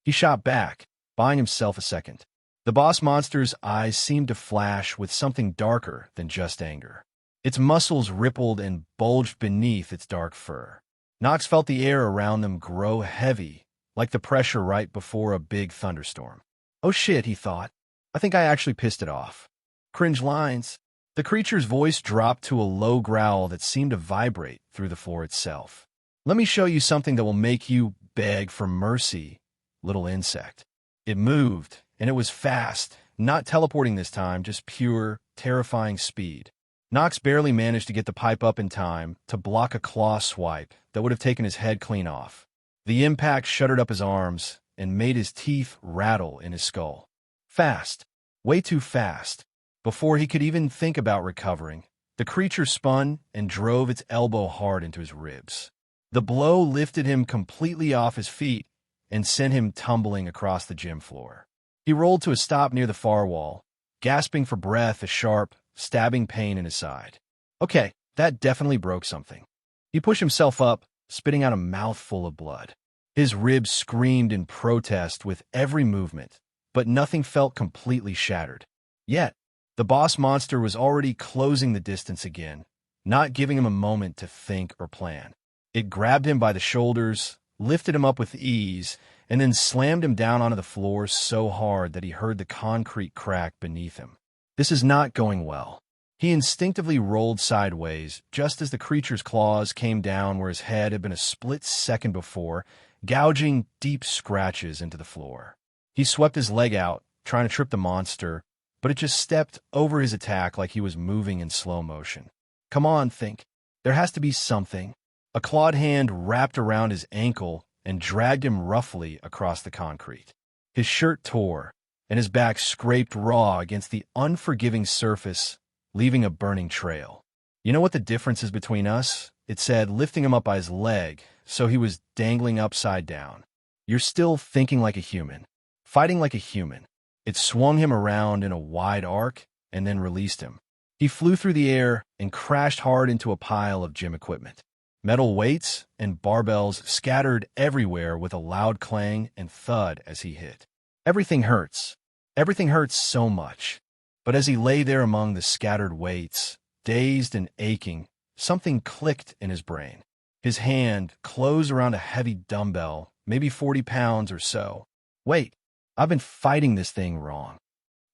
He shot back, buying himself a second. The boss monster's eyes seemed to flash with something darker than just anger. Its muscles rippled and bulged beneath its dark fur. Nox felt the air around them grow heavy, like the pressure right before a big thunderstorm. "Oh shit," he thought. "I think I actually pissed it off." "Cringe lines." The creature's voice dropped to a low growl that seemed to vibrate through the floor itself. "Let me show you something that will make you beg for mercy, little insect." It moved, and it was fast, not teleporting this time, just pure, terrifying speed. Nox barely managed to get the pipe up in time to block a claw swipe that would have taken his head clean off. The impact shuddered up his arms and made his teeth rattle in his skull. Fast. Way too fast. Before he could even think about recovering, the creature spun and drove its elbow hard into his ribs. The blow lifted him completely off his feet and sent him tumbling across the gym floor. He rolled to a stop near the far wall, gasping for breath, a sharp, stabbing pain in his side. Okay, that definitely broke something. He pushed himself up, spitting out a mouthful of blood. His ribs screamed in protest with every movement, but nothing felt completely shattered. Yet, the boss monster was already closing the distance again, not giving him a moment to think or plan. It grabbed him by the shoulders, lifted him up with ease, and then slammed him down onto the floor so hard that he heard the concrete crack beneath him. This is not going well. He instinctively rolled sideways just as the creature's claws came down where his head had been a split second before, gouging deep scratches into the floor. He swept his leg out, trying to trip the monster, but it just stepped over his attack like he was moving in slow motion. "Come on, think. There has to be something." A clawed hand wrapped around his ankle and dragged him roughly across the concrete. His shirt tore, and his back scraped raw against the unforgiving surface, leaving a burning trail. "You know what the difference is between us?" it said, lifting him up by his leg, so he was dangling upside down. "You're still thinking like a human, fighting like a human." It swung him around in a wide arc and then released him. He flew through the air and crashed hard into a pile of gym equipment. Metal weights and barbells scattered everywhere with a loud clang and thud as he hit. Everything hurts. Everything hurts so much. But as he lay there among the scattered weights, dazed and aching, something clicked in his brain. His hand closed around a heavy dumbbell, maybe 40 pounds or so. Wait, I've been fighting this thing wrong.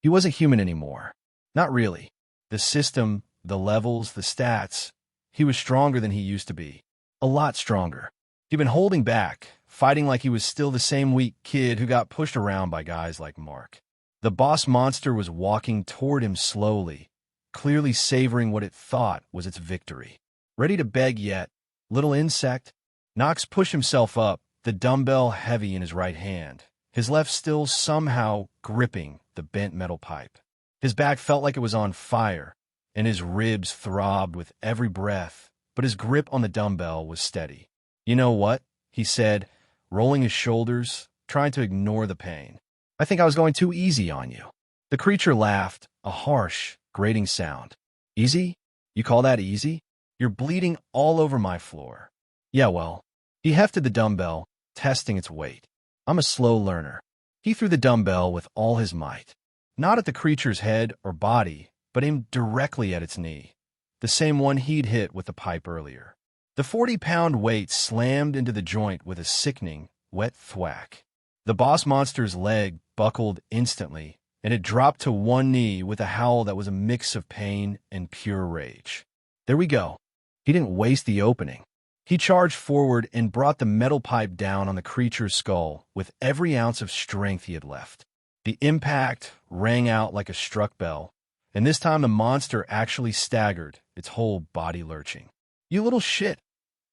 He wasn't human anymore. Not really. The system, the levels, the stats. He was stronger than he used to be. A lot stronger. He'd been holding back, fighting like he was still the same weak kid who got pushed around by guys like Mark. The boss monster was walking toward him slowly, clearly savoring what it thought was its victory. "Ready to beg yet, little insect?" Nox pushed himself up, the dumbbell heavy in his right hand, his left still somehow gripping the bent metal pipe. His back felt like it was on fire, and his ribs throbbed with every breath, but his grip on the dumbbell was steady. "You know what?" he said, rolling his shoulders, trying to ignore the pain. "I think I was going too easy on you." The creature laughed, a harsh, grating sound. "Easy? You call that easy? You're bleeding all over my floor." "Yeah, well." He hefted the dumbbell, testing its weight. "I'm a slow learner." He threw the dumbbell with all his might. Not at the creature's head or body, but aimed directly at its knee, the same one he'd hit with the pipe earlier. The 40-pound weight slammed into the joint with a sickening, wet thwack. The boss monster's leg buckled instantly, and it dropped to one knee with a howl that was a mix of pain and pure rage. There we go. He didn't waste the opening. He charged forward and brought the metal pipe down on the creature's skull with every ounce of strength he had left. The impact rang out like a struck bell, and this time the monster actually staggered, its whole body lurching. "You little shit!"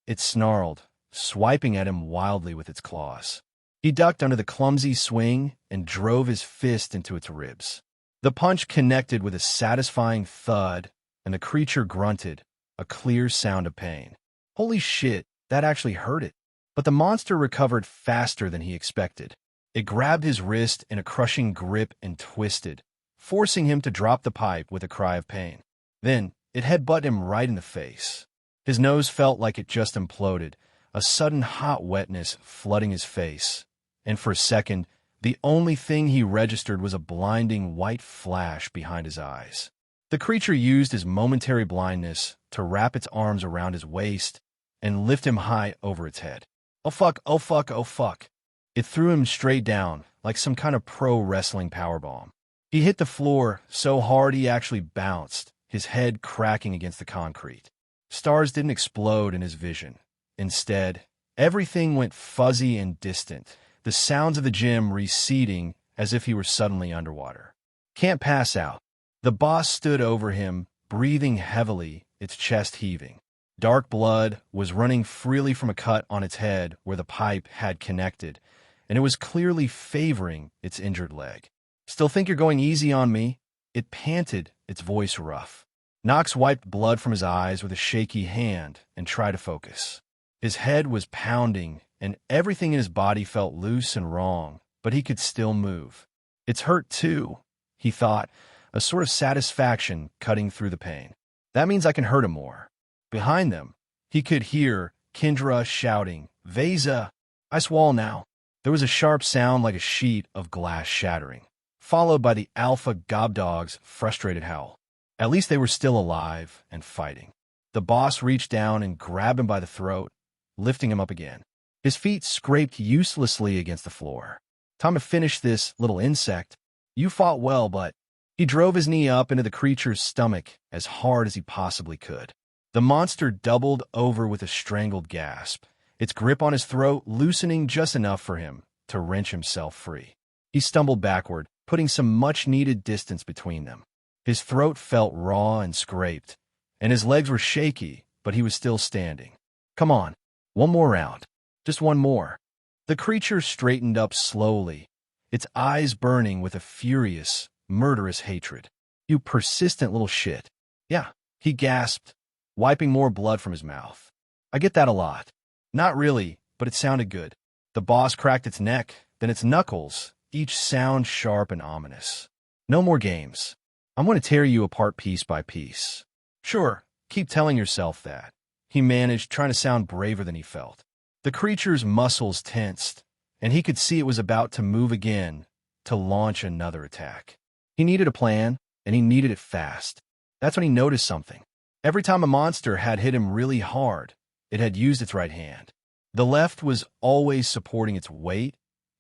it snarled, swiping at him wildly with its claws. He ducked under the clumsy swing and drove his fist into its ribs. The punch connected with a satisfying thud, and the creature grunted, a clear sound of pain. Holy shit, that actually hurt it. But the monster recovered faster than he expected. It grabbed his wrist in a crushing grip and twisted, forcing him to drop the pipe with a cry of pain. Then, it headbutted him right in the face. His nose felt like it just imploded, a sudden hot wetness flooding his face. And for a second, the only thing he registered was a blinding white flash behind his eyes. The creature used his momentary blindness to wrap its arms around his waist and lift him high over its head. "Oh fuck, oh fuck, oh fuck." It threw him straight down, like some kind of pro wrestling powerbomb. He hit the floor so hard he actually bounced, his head cracking against the concrete. Stars didn't explode in his vision. Instead, everything went fuzzy and distant, the sounds of the gym receding as if he were suddenly underwater. "Can't pass out." The boss stood over him, breathing heavily, its chest heaving. Dark blood was running freely from a cut on its head where the pipe had connected, and it was clearly favoring its injured leg. "Still think you're going easy on me?" It panted, its voice rough. Knox wiped blood from his eyes with a shaky hand and tried to focus. His head was pounding, and everything in his body felt loose and wrong, but he could still move. "It's hurt too," he thought, a sort of satisfaction cutting through the pain. "That means I can hurt him more." Behind them, he could hear Kendra shouting, "Veza, I swall now." There was a sharp sound like a sheet of glass shattering, followed by the alpha gobdog's frustrated howl. At least they were still alive and fighting. The boss reached down and grabbed him by the throat, lifting him up again. His feet scraped uselessly against the floor. "Time to finish this, little insect. You fought well, but..." He drove his knee up into the creature's stomach as hard as he possibly could. The monster doubled over with a strangled gasp, its grip on his throat loosening just enough for him to wrench himself free. He stumbled backward, putting some much-needed distance between them. His throat felt raw and scraped, and his legs were shaky, but he was still standing. "Come on, one more round. Just one more." The creature straightened up slowly, its eyes burning with a furious, murderous hatred. "You persistent little shit." "Yeah," he gasped, wiping more blood from his mouth. "I get that a lot." "Not really, but it sounded good." The boss cracked its neck, then its knuckles, each sound sharp and ominous. "No more games. I'm going to tear you apart piece by piece." "Sure, keep telling yourself that," he managed, trying to sound braver than he felt. The creature's muscles tensed, and he could see it was about to move again, to launch another attack. He needed a plan, and he needed it fast. That's when he noticed something. Every time a monster had hit him really hard, it had used its right hand. The left was always supporting its weight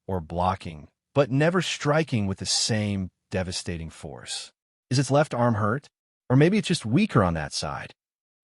or blocking, but never striking with the same devastating force. Is its left arm hurt? Or maybe it's just weaker on that side?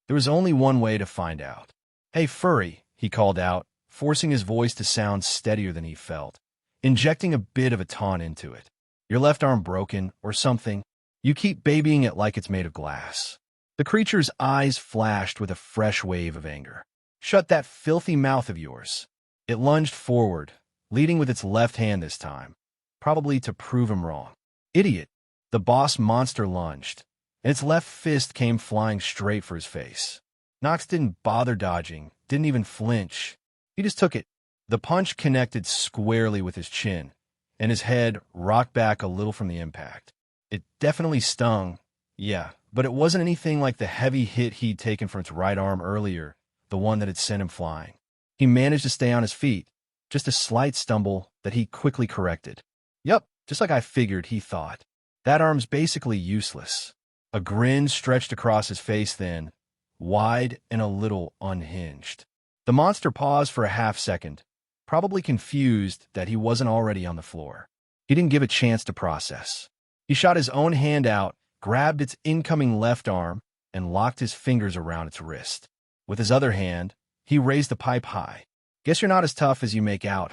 There was only one way to find out. "Hey, furry," he called out, forcing his voice to sound steadier than he felt, injecting a bit of a taunt into it. "Your left arm broken, or something? You keep babying it like it's made of glass." The creature's eyes flashed with a fresh wave of anger. "Shut that filthy mouth of yours." It lunged forward, leading with its left hand this time, probably to prove him wrong. Idiot! The boss monster lunged, and its left fist came flying straight for his face. Knox didn't bother dodging, didn't even flinch. He just took it. The punch connected squarely with his chin, and his head rocked back a little from the impact. It definitely stung, yeah, but it wasn't anything like the heavy hit he'd taken from its right arm earlier, the one that had sent him flying. He managed to stay on his feet, just a slight stumble that he quickly corrected. Yup, just like I figured, he thought. That arm's basically useless. A grin stretched across his face then, wide and a little unhinged. The monster paused for a half-second, probably confused that he wasn't already on the floor. He didn't give a chance to process. He shot his own hand out, grabbed its incoming left arm, and locked his fingers around its wrist. With his other hand, he raised the pipe high. "Guess you're not as tough as you make out,"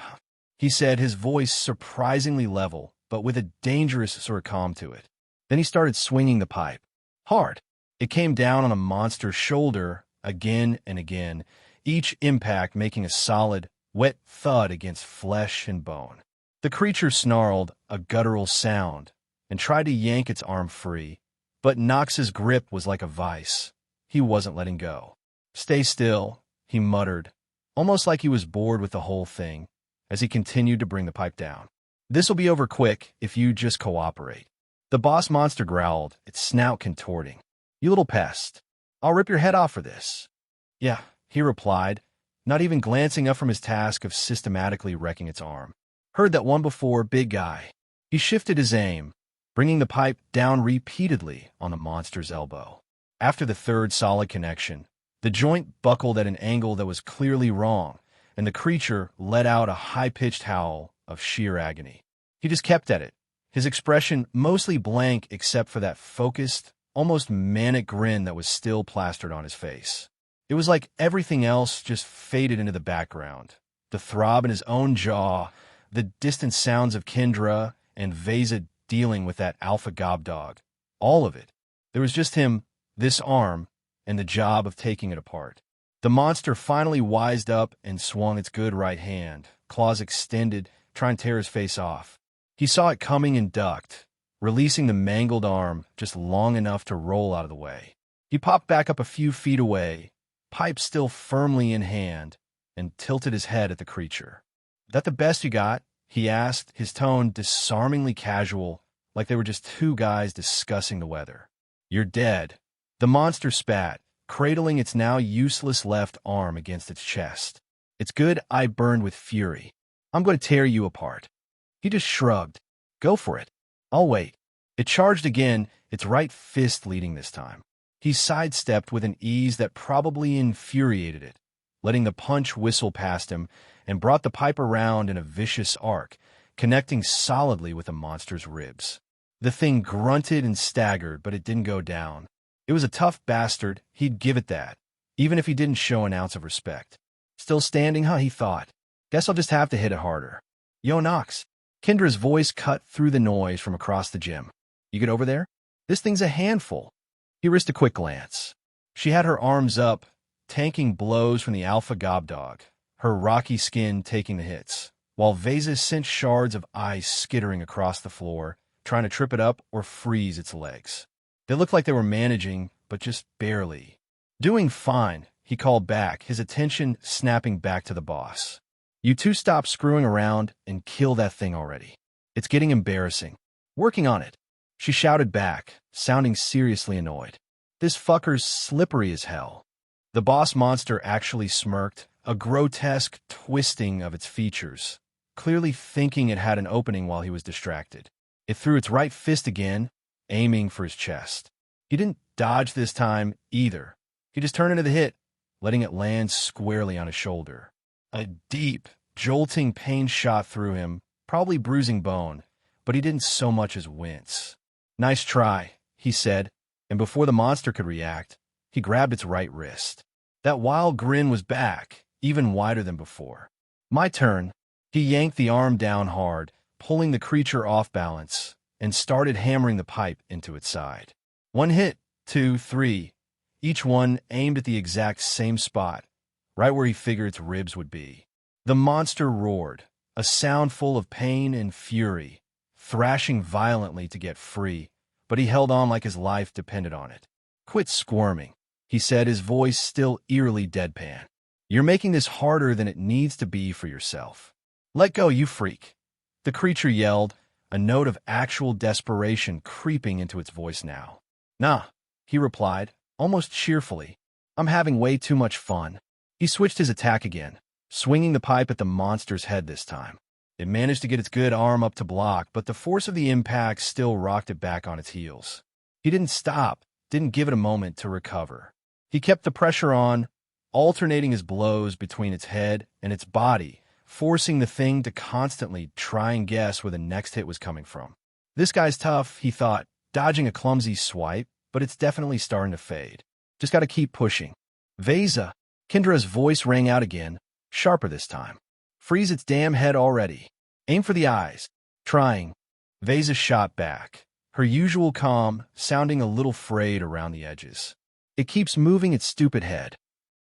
he said, his voice surprisingly level, but with a dangerous sort of calm to it. Then he started swinging the pipe. Hard. It came down on the monster's shoulder again and again, each impact making a solid, wet thud against flesh and bone. The creature snarled a guttural sound and tried to yank its arm free, but Knox's grip was like a vice. He wasn't letting go. "Stay still," he muttered, almost like he was bored with the whole thing, as he continued to bring the pipe down. "This'll be over quick if you just cooperate." The boss monster growled, its snout contorting. "You little pest. I'll rip your head off for this." "Yeah," he replied, not even glancing up from his task of systematically wrecking its arm. "Heard that one before, big guy." He shifted his aim, bringing the pipe down repeatedly on the monster's elbow. After the third solid connection, the joint buckled at an angle that was clearly wrong, and the creature let out a high-pitched howl of sheer agony. He just kept at it, his expression mostly blank except for that focused, almost manic grin that was still plastered on his face. It was like everything else just faded into the background. The throb in his own jaw, the distant sounds of Kendra and Veza dealing with that alpha gobdog. All of it. There was just him, this arm, and the job of taking it apart. The monster finally wised up and swung its good right hand, claws extended, trying to tear his face off. He saw it coming and ducked, releasing the mangled arm just long enough to roll out of the way. He popped back up a few feet away, pipe still firmly in hand, and tilted his head at the creature. "That the best you got?" he asked, his tone disarmingly casual, like they were just two guys discussing the weather. "You're dead." The monster spat, cradling its now useless left arm against its chest. "It's good I burned with fury. I'm going to tear you apart." He just shrugged. "Go for it. I'll wait." It charged again, its right fist leading this time. He sidestepped with an ease that probably infuriated it, letting the punch whistle past him, and brought the pipe around in a vicious arc, connecting solidly with the monster's ribs. The thing grunted and staggered, but it didn't go down. It was a tough bastard, he'd give it that, even if he didn't show an ounce of respect. "Still standing, huh?" he thought. "Guess I'll just have to hit it harder." "Yo, Knox." Kendra's voice cut through the noise from across the gym. "You get over there? This thing's a handful." He risked a quick glance. She had her arms up, tanking blows from the alpha gobdog, her rocky skin taking the hits, while Veza sent shards of ice skittering across the floor, trying to trip it up or freeze its legs. They looked like they were managing, but just barely. "Doing fine," he called back, his attention snapping back to the boss. "You two stop screwing around and kill that thing already. It's getting embarrassing." "Working on it," she shouted back, sounding seriously annoyed. "This fucker's slippery as hell." The boss monster actually smirked, a grotesque twisting of its features, clearly thinking it had an opening while he was distracted. It threw its right fist again, aiming for his chest. He didn't dodge this time either. He just turned into the hit, letting it land squarely on his shoulder. A deep, jolting pain shot through him, probably bruising bone, but he didn't so much as wince. "Nice try," he said, and before the monster could react, he grabbed its right wrist. That wild grin was back, even wider than before. "My turn." He yanked the arm down hard, pulling the creature off balance, and started hammering the pipe into its side. One hit, two, three, each one aimed at the exact same spot, right where he figured its ribs would be. The monster roared, a sound full of pain and fury, thrashing violently to get free, but he held on like his life depended on it. "Quit squirming," he said, his voice still eerily deadpan. "You're making this harder than it needs to be for yourself. Let go, you freak." The creature yelled, a note of actual desperation creeping into its voice now. "Nah," he replied, almost cheerfully. "I'm having way too much fun." He switched his attack again, swinging the pipe at the monster's head this time. It managed to get its good arm up to block, but the force of the impact still rocked it back on its heels. He didn't stop, didn't give it a moment to recover. He kept the pressure on, alternating his blows between its head and its body, forcing the thing to constantly try and guess where the next hit was coming from. This guy's tough, he thought, dodging a clumsy swipe, but it's definitely starting to fade. Just gotta keep pushing. "Veza!" Kendra's voice rang out again, sharper this time. "Freeze its damn head already. Aim for the eyes." Trying. Veza shot back, her usual calm sounding a little frayed around the edges. "It keeps moving its stupid head."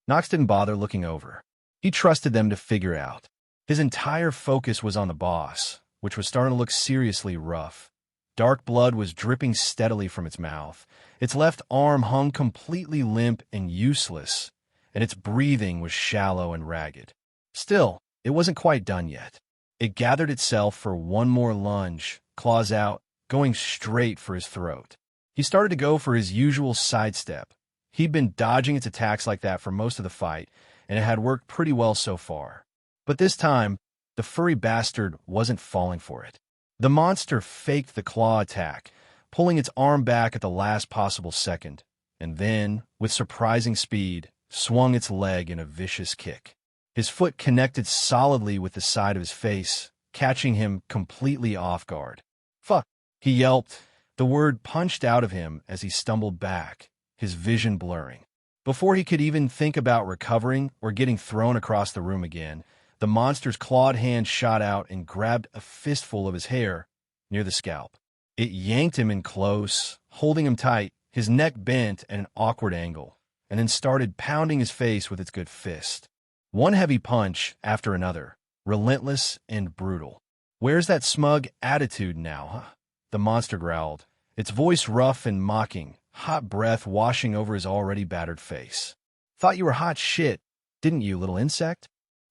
Nox didn't bother looking over. He trusted them to figure out. His entire focus was on the boss, which was starting to look seriously rough. Dark blood was dripping steadily from its mouth. Its left arm hung completely limp and useless, and its breathing was shallow and ragged. Still, it wasn't quite done yet. It gathered itself for one more lunge, claws out, going straight for his throat. He started to go for his usual sidestep. He'd been dodging its attacks like that for most of the fight, and it had worked pretty well so far. But this time, the furry bastard wasn't falling for it. The monster faked the claw attack, pulling its arm back at the last possible second, and then, with surprising speed, swung its leg in a vicious kick. His foot connected solidly with the side of his face, catching him completely off guard. "Fuck!" he yelped, the word punched out of him as he stumbled back, his vision blurring. Before he could even think about recovering or getting thrown across the room again, the monster's clawed hand shot out and grabbed a fistful of his hair near the scalp. It yanked him in close, holding him tight, his neck bent at an awkward angle, and then started pounding his face with its good fist. One heavy punch after another, relentless and brutal. "Where's that smug attitude now, huh?" the monster growled, its voice rough and mocking, hot breath washing over his already battered face. "Thought you were hot shit, didn't you, little insect?"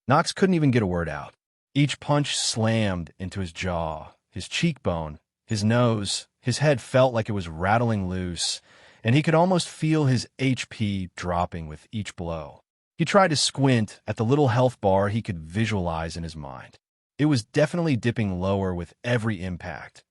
Nox couldn't even get a word out. Each punch slammed into his jaw, his cheekbone, his nose. His head felt like it was rattling loose, and he could almost feel his HP dropping with each blow. He tried to squint at the little health bar he could visualize in his mind. It was definitely dipping lower with every impact.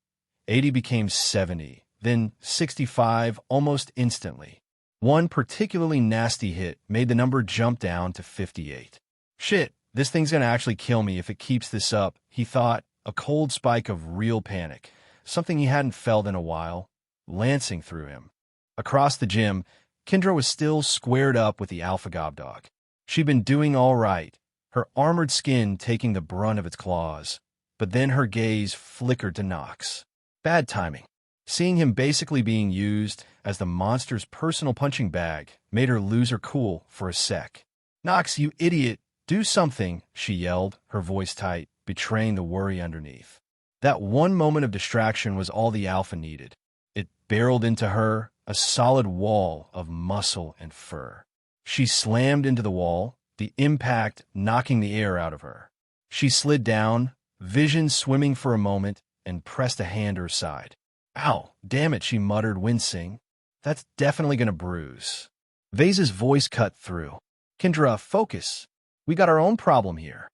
80 became 70, then 65 almost instantly. One particularly nasty hit made the number jump down to 58. "Shit, this thing's gonna actually kill me if it keeps this up," he thought, a cold spike of real panic, something he hadn't felt in a while, lancing through him. Across the gym, Kendra was still squared up with the alpha gobdog. She'd been doing all right, her armored skin taking the brunt of its claws, but then her gaze flickered to Nox. Bad timing. Seeing him basically being used as the monster's personal punching bag made her lose her cool for a sec. "Nox, you idiot, do something," she yelled, her voice tight, betraying the worry underneath. That one moment of distraction was all the alpha needed. It barreled into her, a solid wall of muscle and fur. She slammed into the wall, the impact knocking the air out of her. She slid down, vision swimming for a moment, and pressed a hand to her side. "Ow, damn it," she muttered, wincing. "That's definitely gonna bruise." Veza's voice cut through. "Kendra, focus. We got our own problem here."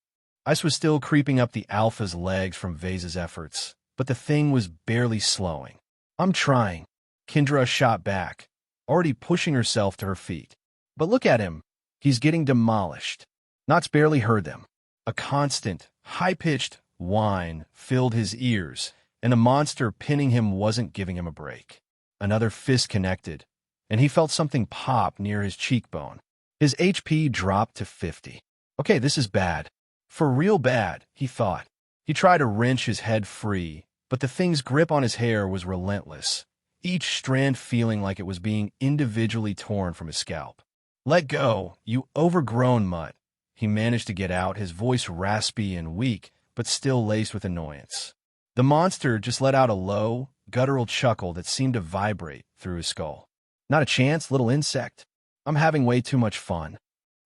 Ice was still creeping up the alpha's legs from Veza's efforts, but the thing was barely slowing. "I'm trying." Kendra shot back, already pushing herself to her feet. "But look at him. He's getting demolished." Knox barely heard them. A constant, high-pitched whine filled his ears, and the monster pinning him wasn't giving him a break. Another fist connected, and he felt something pop near his cheekbone. His HP dropped to 50. Okay, this is bad. For real bad, he thought. He tried to wrench his head free, but the thing's grip on his hair was relentless, each strand feeling like it was being individually torn from his scalp. "Let go, you overgrown mutt," he managed to get out, his voice raspy and weak, but still laced with annoyance. The monster just let out a low, guttural chuckle that seemed to vibrate through his skull. Not a chance, little insect. I'm having way too much fun,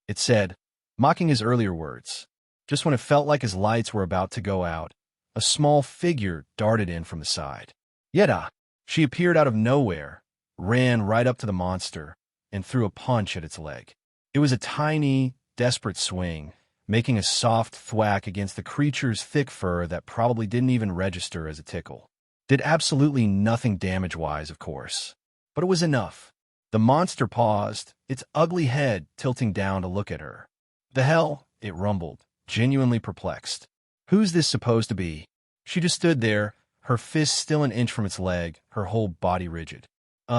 it said, mocking his earlier words. Just when it felt like his lights were about to go out, a small figure darted in from the side. Yeda! She appeared out of nowhere, ran right up to the monster, and threw a punch at its leg. It was a tiny, desperate swing, making a soft thwack against the creature's thick fur that probably didn't even register as a tickle. Did absolutely nothing damage-wise, of course. But it was enough. The monster paused, its ugly head tilting down to look at her. The hell? It rumbled, genuinely perplexed. Who's this supposed to be? She just stood there, her fist still an inch from its leg, her whole body rigid.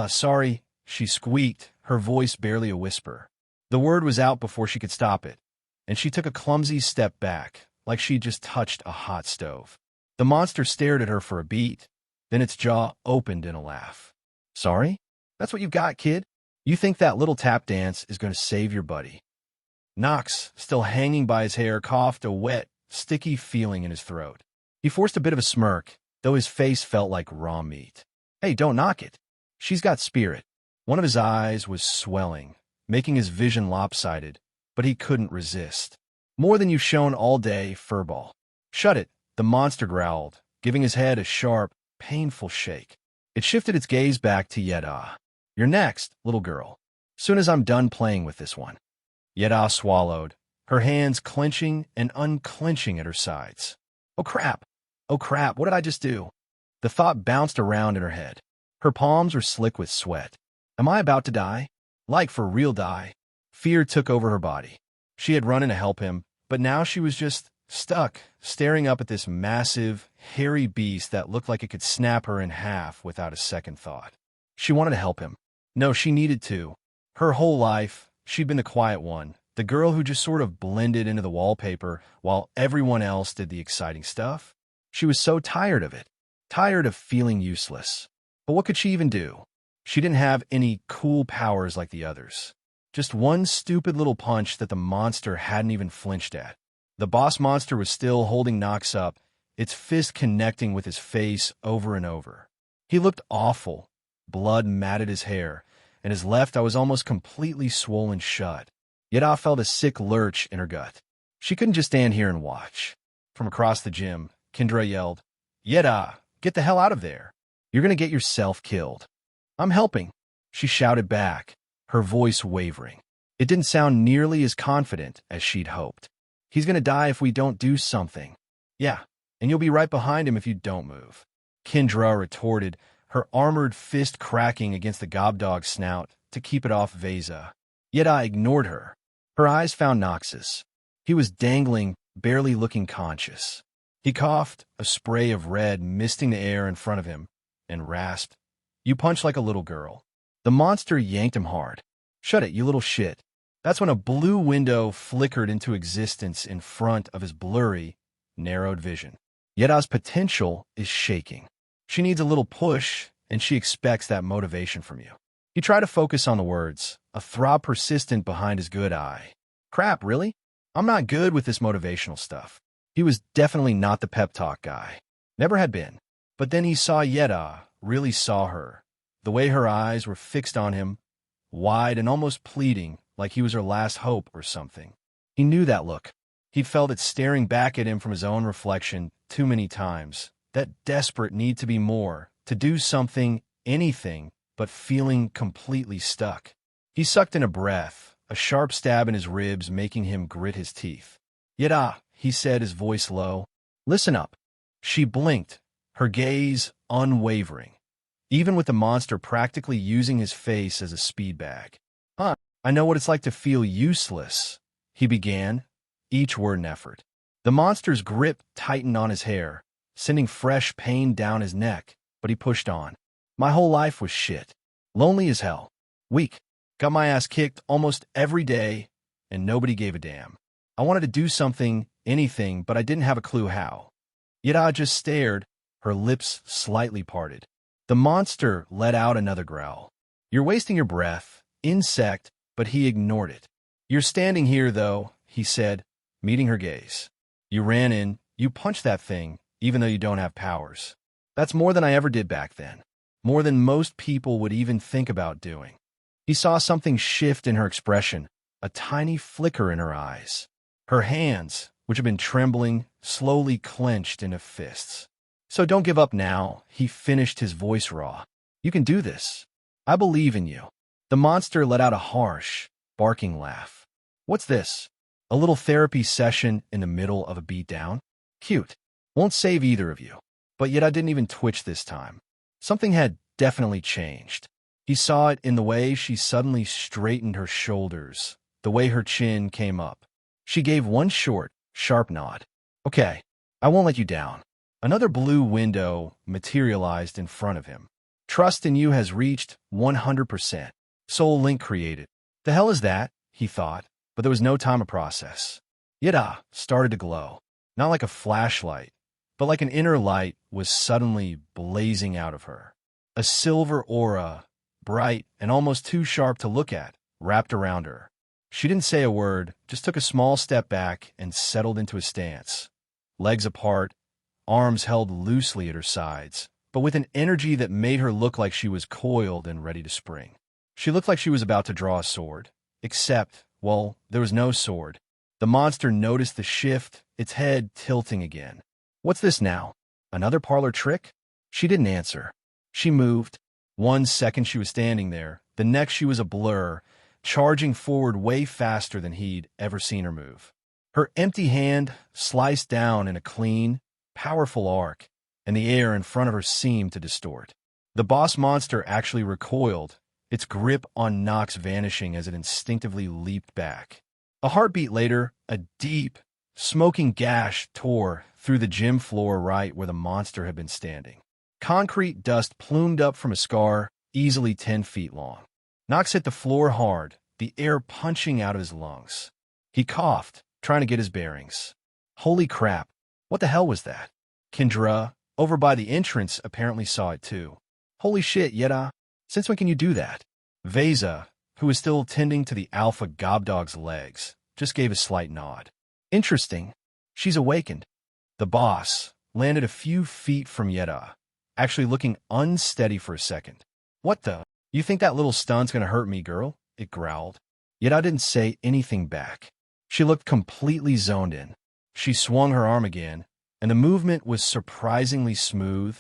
Sorry, she squeaked, her voice barely a whisper. The word was out before she could stop it, and she took a clumsy step back, like she'd just touched a hot stove. The monster stared at her for a beat, then its jaw opened in a laugh. Sorry? That's what you've got, kid? You think that little tap dance is going to save your buddy? Knox, still hanging by his hair, coughed a wet, sticky feeling in his throat. He forced a bit of a smirk, though his face felt like raw meat. Hey, don't knock it. She's got spirit. One of his eyes was swelling, making his vision lopsided, but he couldn't resist. More than you've shown all day, furball. Shut it, the monster growled, giving his head a sharp, painful shake. It shifted its gaze back to Yeda. You're next, little girl. Soon as I'm done playing with this one. Yeda swallowed, her hands clenching and unclenching at her sides. Oh crap! Oh crap, what did I just do? The thought bounced around in her head. Her palms were slick with sweat. Am I about to die? Like for real die? Fear took over her body. She had run in to help him, but now she was just stuck, staring up at this massive, hairy beast that looked like it could snap her in half without a second thought. She wanted to help him. No, she needed to. Her whole life, she'd been the quiet one, the girl who just sort of blended into the wallpaper while everyone else did the exciting stuff. She was so tired of it, tired of feeling useless. But what could she even do? She didn't have any cool powers like the others. Just one stupid little punch that the monster hadn't even flinched at. The boss monster was still holding Knox up, its fist connecting with his face over and over. He looked awful. Blood matted his hair, and his left eye was almost completely swollen shut. Yeda felt a sick lurch in her gut. She couldn't just stand here and watch. From across the gym, Kendra yelled, Yeda, get the hell out of there. You're going to get yourself killed. I'm helping, she shouted back, her voice wavering. It didn't sound nearly as confident as she'd hoped. He's going to die if we don't do something. Yeah, and you'll be right behind him if you don't move. Kendra retorted, her armored fist cracking against the gobdog's snout to keep it off Veza. Yeda ignored her. Her eyes found Nox's. He was dangling, barely looking conscious. He coughed, a spray of red misting the air in front of him, and rasped, You punch like a little girl. The monster yanked him hard. Shut it, you little shit. That's when a blue window flickered into existence in front of his blurry, narrowed vision. Yeda's potential is shaking. She needs a little push, and she expects that motivation from you. He tried to focus on the words, a throb persistent behind his good eye. Crap, really? I'm not good with this motivational stuff. He was definitely not the pep talk guy. Never had been. But then he saw Yeda, really saw her. The way her eyes were fixed on him, wide and almost pleading, like he was her last hope or something. He knew that look. He felt it staring back at him from his own reflection too many times. That desperate need to be more, to do something, anything, but feeling completely stuck. He sucked in a breath, a sharp stab in his ribs making him grit his teeth. Yeda, he said, his voice low. Listen up. She blinked, her gaze unwavering, even with the monster practically using his face as a speed bag. I know what it's like to feel useless, he began, each word an effort. The monster's grip tightened on his hair, sending fresh pain down his neck, but he pushed on. My whole life was shit. Lonely as hell. Weak. Got my ass kicked almost every day, and nobody gave a damn. I wanted to do something, anything, but I didn't have a clue how. Yeda just stared, her lips slightly parted. The monster let out another growl. You're wasting your breath, insect, but he ignored it. You're standing here, though, he said, meeting her gaze. You ran in, you punched that thing, even though you don't have powers. That's more than I ever did back then. More than most people would even think about doing. He saw something shift in her expression, a tiny flicker in her eyes. Her hands, which had been trembling, slowly clenched into fists. So don't give up now, he finished, his voice raw. You can do this. I believe in you. The monster let out a harsh, barking laugh. What's this? A little therapy session in the middle of a beatdown? Cute. Won't save either of you. But yet I didn't even twitch this time. Something had definitely changed. He saw it in the way she suddenly straightened her shoulders, the way her chin came up. She gave one short, sharp nod. Okay, I won't let you down. Another blue window materialized in front of him. Trust in you has reached 100%. Soul link created. The hell is that? He thought, but there was no time to process. Yada started to glow. Not like a flashlight, but like an inner light was suddenly blazing out of her. A silver aura, bright and almost too sharp to look at, wrapped around her. She didn't say a word, just took a small step back and settled into a stance. Legs apart, arms held loosely at her sides, but with an energy that made her look like she was coiled and ready to spring. She looked like she was about to draw a sword, except, well, there was no sword. The monster noticed the shift, its head tilting again. What's this now? Another parlor trick? She didn't answer. She moved. 1 second she was standing there, the next she was a blur, charging forward way faster than he'd ever seen her move. Her empty hand sliced down in a clean, powerful arc, and the air in front of her seemed to distort. The boss monster actually recoiled, its grip on Nox vanishing as it instinctively leaped back. A heartbeat later, a deep, smoking gash tore through the gym floor right where the monster had been standing. Concrete dust plumed up from a scar, easily 10 feet long. Nox hit the floor hard, the air punching out of his lungs. He coughed, trying to get his bearings. Holy crap, what the hell was that? Kendra, over by the entrance, apparently saw it too. Holy shit, Yeda, since when can you do that? Veza, who was still tending to the alpha gobdog's legs, just gave a slight nod. Interesting. She's awakened. The boss landed a few feet from Yeda, actually looking unsteady for a second. What the? You think that little stunt's gonna hurt me, girl? It growled. Yeda didn't say anything back. She looked completely zoned in. She swung her arm again, and the movement was surprisingly smooth,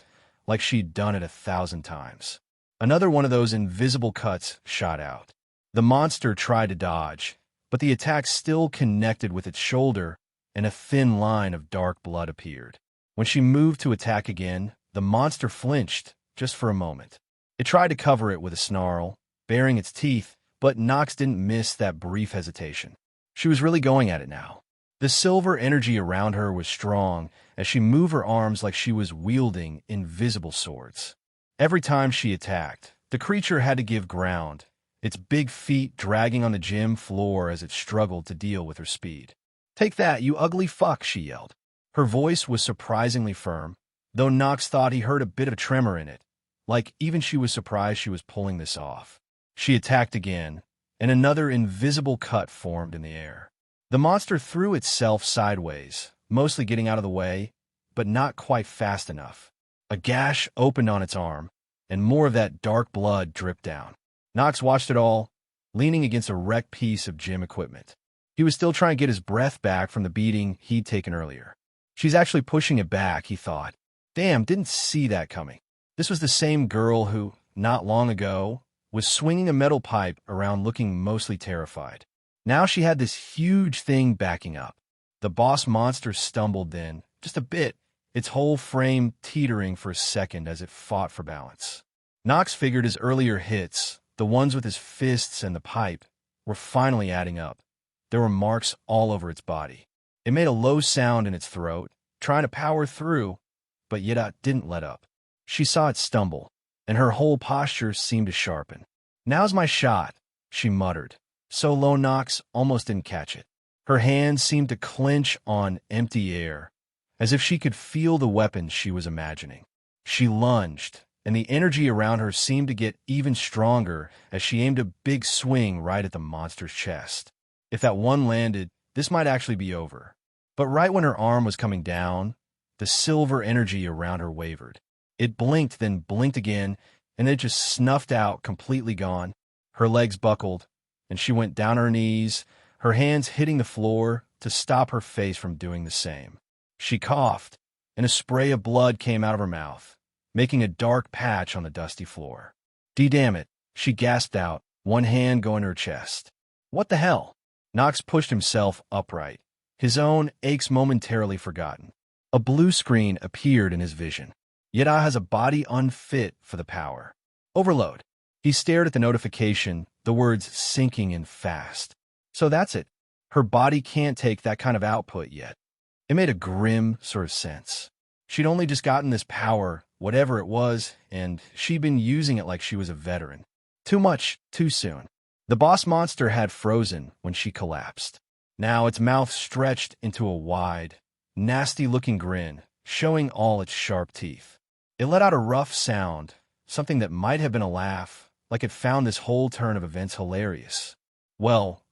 like she'd done it 1,000 times. Another one of those invisible cuts shot out. The monster tried to dodge, but the attack still connected with its shoulder, and a thin line of dark blood appeared. When she moved to attack again, the monster flinched, just for a moment. It tried to cover it with a snarl, baring its teeth, but Nox didn't miss that brief hesitation. She was really going at it now. The silver energy around her was strong as she moved her arms like she was wielding invisible swords. Every time she attacked, the creature had to give ground, its big feet dragging on the gym floor as it struggled to deal with her speed. "Take that, you ugly fuck," she yelled. Her voice was surprisingly firm, though Nox thought he heard a bit of a tremor in it, like even she was surprised she was pulling this off. She attacked again, and another invisible cut formed in the air. The monster threw itself sideways, mostly getting out of the way, but not quite fast enough. A gash opened on its arm, and more of that dark blood dripped down. Nox watched it all, leaning against a wrecked piece of gym equipment. He was still trying to get his breath back from the beating he'd taken earlier. She's actually pushing it back, he thought. Damn, didn't see that coming. This was the same girl who, not long ago, was swinging a metal pipe around looking mostly terrified. Now she had this huge thing backing up. The boss monster stumbled then, just a bit, its whole frame teetering for a second as it fought for balance. Nox figured his earlier hits, the ones with his fists and the pipe, were finally adding up. There were marks all over its body. It made a low sound in its throat, trying to power through, but Yeda didn't let up. She saw it stumble, and her whole posture seemed to sharpen. "Now's my shot," she muttered, so low Nox almost didn't catch it. Her hands seemed to clench on empty air, as if she could feel the weapon she was imagining. She lunged, and the energy around her seemed to get even stronger as she aimed a big swing right at the monster's chest. If that one landed, this might actually be over. But right when her arm was coming down, The silver energy around her wavered. It blinked, then blinked again, and it just snuffed out, completely gone. Her legs buckled, and she went down on her knees, her hands hitting the floor to stop her face from doing the same. She coughed, and a spray of blood came out of her mouth, making a dark patch on the dusty floor. Damn it, she gasped out, one hand going to her chest. What the hell? Knox pushed himself upright, his own aches momentarily forgotten. A blue screen appeared in his vision. Yeda has a body unfit for the power. Overload. He stared at the notification, the words sinking in fast. So that's it. Her body can't take that kind of output yet. It made a grim sort of sense. She'd only just gotten this power, whatever it was, and she'd been using it like she was a veteran. Too much, too soon. The boss monster had frozen when she collapsed. Now its mouth stretched into a wide, nasty-looking grin, showing all its sharp teeth. It let out a rough sound, something that might have been a laugh, like it found this whole turn of events hilarious. Well,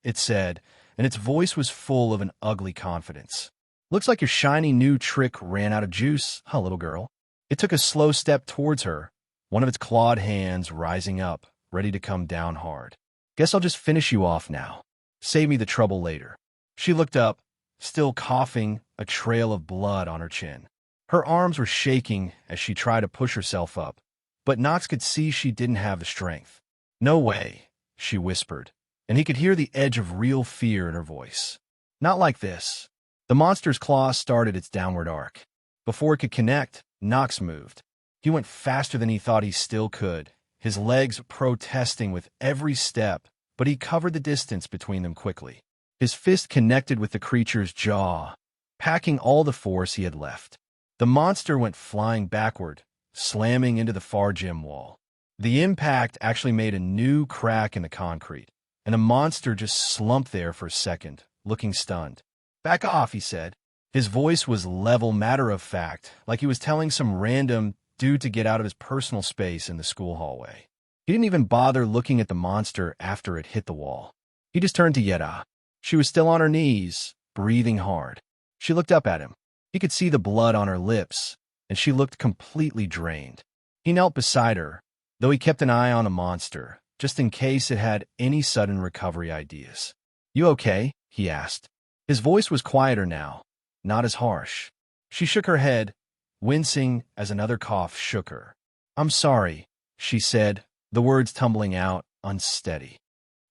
it said, and its voice was full of an ugly confidence. Looks like your shiny new trick ran out of juice, huh, little girl? It took a slow step towards her, one of its clawed hands rising up, ready to come down hard. Guess I'll just finish you off now. Save me the trouble later. She looked up, still coughing, a trail of blood on her chin. Her arms were shaking as she tried to push herself up, but Knox could see she didn't have the strength. No way, she whispered, and he could hear the edge of real fear in her voice. Not like this. The monster's claw started its downward arc. Before it could connect, Knox moved. He went faster than he thought he still could, his legs protesting with every step, but he covered the distance between them quickly. His fist connected with the creature's jaw, packing all the force he had left. The monster went flying backward, slamming into the far gym wall. The impact actually made a new crack in the concrete, and the monster just slumped there for a second, looking stunned. Back off, he said. His voice was level, matter-of-fact, like he was telling some random dude to get out of his personal space in the school hallway. He didn't even bother looking at the monster after it hit the wall. He just turned to Yeda. She was still on her knees, breathing hard. She looked up at him. He could see the blood on her lips, and she looked completely drained. He knelt beside her, though he kept an eye on the monster, just in case it had any sudden recovery ideas. You okay? He asked. His voice was quieter now, not as harsh. She shook her head, wincing as another cough shook her. I'm sorry, she said, the words tumbling out, unsteady.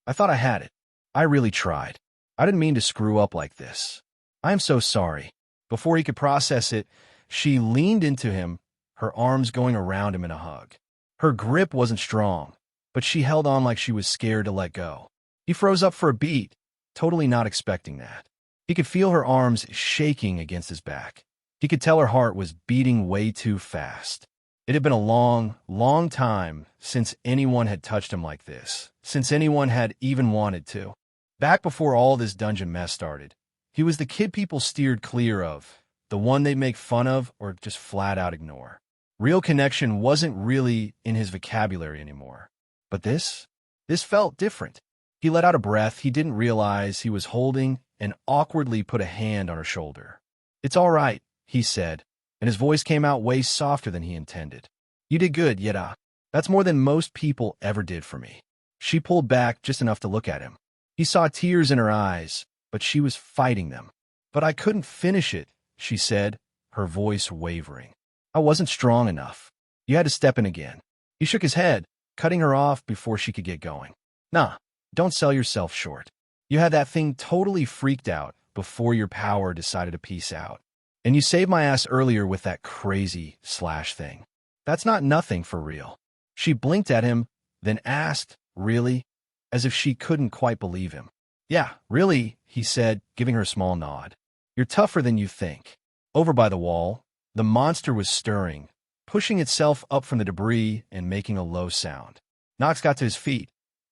I thought I had it. I really tried. I didn't mean to screw up like this. I am so sorry. Before he could process it, she leaned into him, her arms going around him in a hug. Her grip wasn't strong, but she held on like she was scared to let go. He froze up for a beat, totally not expecting that. He could feel her arms shaking against his back. He could tell her heart was beating way too fast. It had been a long, long time since anyone had touched him like this, since anyone had even wanted to. Back before all this dungeon mess started, he was the kid people steered clear of, the one they'd make fun of or just flat out ignore. Real connection wasn't really in his vocabulary anymore. But this felt different. He let out a breath he didn't realize he was holding and awkwardly put a hand on her shoulder. It's all right, he said, and his voice came out way softer than he intended. You did good, Yeda. That's more than most people ever did for me. She pulled back just enough to look at him. He saw tears in her eyes, but she was fighting them. But I couldn't finish it, she said, her voice wavering. I wasn't strong enough. You had to step in again. He shook his head, cutting her off before she could get going. Nah, don't sell yourself short. You had that thing totally freaked out before your power decided to peace out. And you saved my ass earlier with that crazy slash thing. That's not nothing for real. She blinked at him, then asked, really? As if she couldn't quite believe him. Yeah, really, he said, giving her a small nod. You're tougher than you think. Over by the wall, the monster was stirring, pushing itself up from the debris and making a low sound. Knox got to his feet,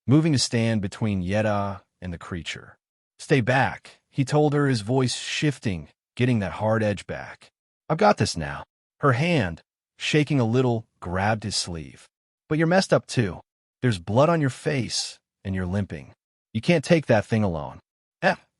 moving to stand between Yeda and the creature. Stay back, he told her, his voice shifting, getting that hard edge back. I've got this now. Her hand, shaking a little, grabbed his sleeve. But you're messed up too. There's blood on your face, and you're limping. You can't take that thing alone.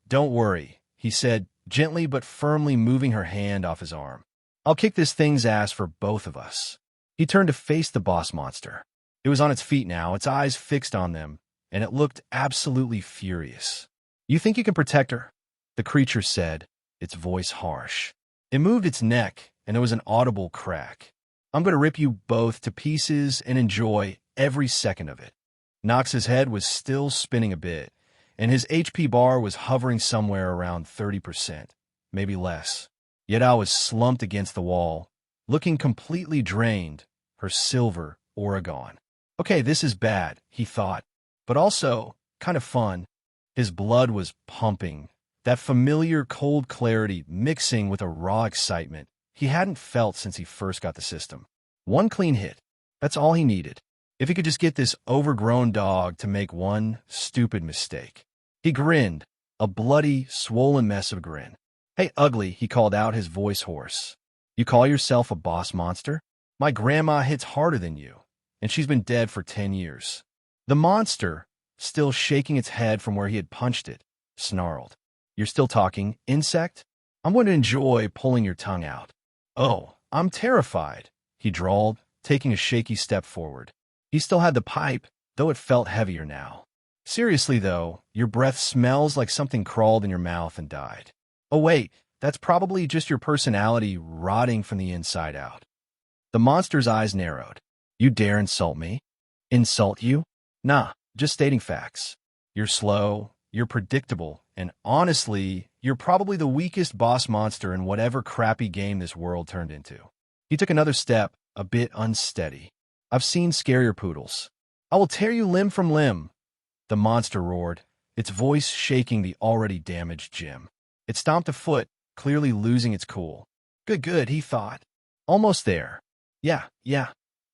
Don't worry, he said, gently but firmly moving her hand off his arm. I'll kick this thing's ass for both of us. He turned to face the boss monster. It was on its feet now, its eyes fixed on them, and it looked absolutely furious. You think you can protect her? The creature said, its voice harsh. It moved its neck, and there was an audible crack. I'm going to rip you both to pieces and enjoy every second of it. Nox's head was still spinning a bit, and his HP bar was hovering somewhere around 30%, maybe less. Yet I was slumped against the wall, looking completely drained, her silver aura gone. Okay, this is bad, he thought, but also kind of fun. His blood was pumping, that familiar cold clarity mixing with a raw excitement he hadn't felt since he first got the system. One clean hit. That's all he needed. If he could just get this overgrown dog to make one stupid mistake. He grinned, a bloody, swollen mess of grin. Hey, ugly, he called out, his voice hoarse. You call yourself a boss monster? My grandma hits harder than you, and she's been dead for 10 years. The monster, still shaking its head from where he had punched it, snarled. You're still talking, insect? I'm going to enjoy pulling your tongue out. Oh, I'm terrified, he drawled, taking a shaky step forward. He still had the pipe, though it felt heavier now. Seriously, though, your breath smells like something crawled in your mouth and died. Oh, wait, that's probably just your personality rotting from the inside out. The monster's eyes narrowed. You dare insult me? Insult you? Nah, just stating facts. You're slow, you're predictable, and honestly, you're probably the weakest boss monster in whatever crappy game this world turned into. He took another step, a bit unsteady. I've seen scarier poodles. I will tear you limb from limb, the monster roared, its voice shaking the already damaged Jim. It stomped a foot, clearly losing its cool. Good, he thought. Almost there. Yeah.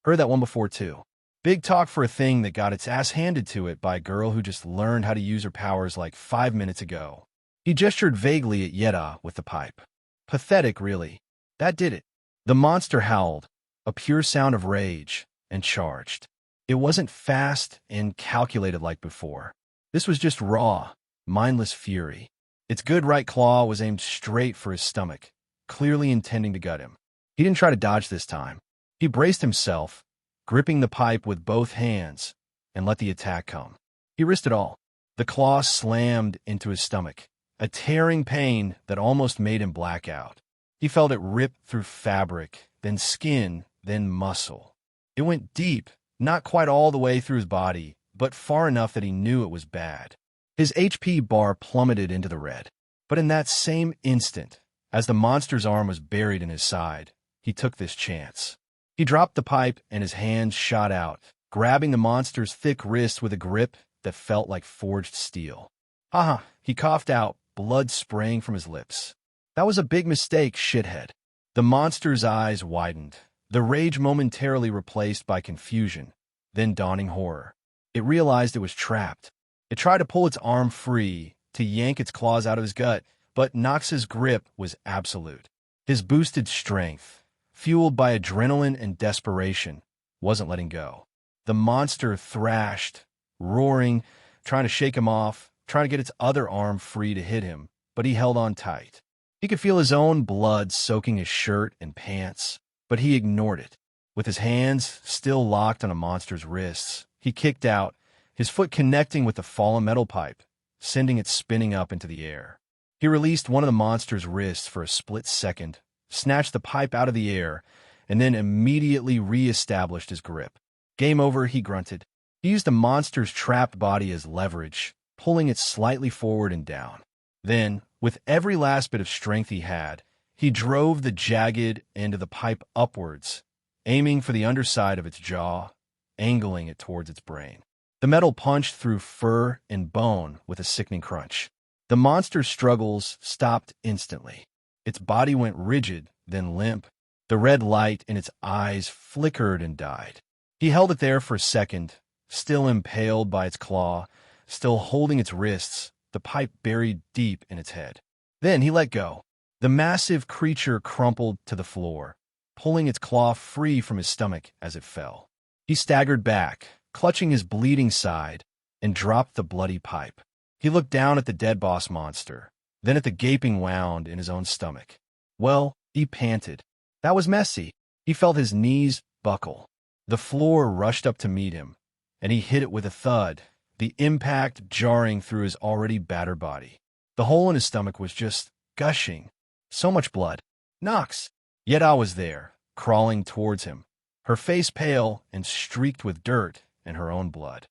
Heard that one before, too. Big talk for a thing that got its ass handed to it by a girl who just learned how to use her powers like 5 minutes ago. He gestured vaguely at Yetta with the pipe. Pathetic, really. That did it. The monster howled, a pure sound of rage, and charged. It wasn't fast and calculated like before. This was just raw, mindless fury. Its good right claw was aimed straight for his stomach, clearly intending to gut him. He didn't try to dodge this time. He braced himself, gripping the pipe with both hands, and let the attack come. He risked it all. The claw slammed into his stomach, a tearing pain that almost made him black out. He felt it rip through fabric, then skin, then muscle. It went deep, not quite all the way through his body, but far enough that he knew it was bad. His HP bar plummeted into the red. But in that same instant, as the monster's arm was buried in his side, he took this chance. He dropped the pipe and his hands shot out, grabbing the monster's thick wrist with a grip that felt like forged steel. Haha, he coughed out, blood spraying from his lips. That was a big mistake, shithead. The monster's eyes widened, the rage momentarily replaced by confusion, then dawning horror. It realized it was trapped. It tried to pull its arm free, to yank its claws out of his gut, but Nox's grip was absolute. His boosted strength, fueled by adrenaline and desperation, wasn't letting go. The monster thrashed, roaring, trying to shake him off, trying to get its other arm free to hit him, but he held on tight. He could feel his own blood soaking his shirt and pants, but he ignored it. With his hands still locked on a monster's wrists, he kicked out, his foot connecting with the fallen metal pipe, sending it spinning up into the air. He released one of the monster's wrists for a split second, snatched the pipe out of the air, and then immediately re-established his grip. Game over, he grunted. He used the monster's trapped body as leverage, pulling it slightly forward and down. Then, with every last bit of strength he had, he drove the jagged end of the pipe upwards, aiming for the underside of its jaw, angling it towards its brain. The metal punched through fur and bone with a sickening crunch. The monster's struggles stopped instantly. Its body went rigid, then limp. The red light in its eyes flickered and died. He held it there for a second, still impaled by its claw, still holding its wrists, the pipe buried deep in its head. Then he let go. The massive creature crumpled to the floor, pulling its claw free from his stomach as it fell. He staggered back, clutching his bleeding side, and dropped the bloody pipe. He looked down at the dead boss monster, then at the gaping wound in his own stomach. Well, he panted. That was messy. He felt his knees buckle. The floor rushed up to meet him, and he hit it with a thud, the impact jarring through his already battered body. The hole in his stomach was just gushing. So much blood. Nox! Yeda was there, crawling towards him, her face pale and streaked with dirt and her own blood.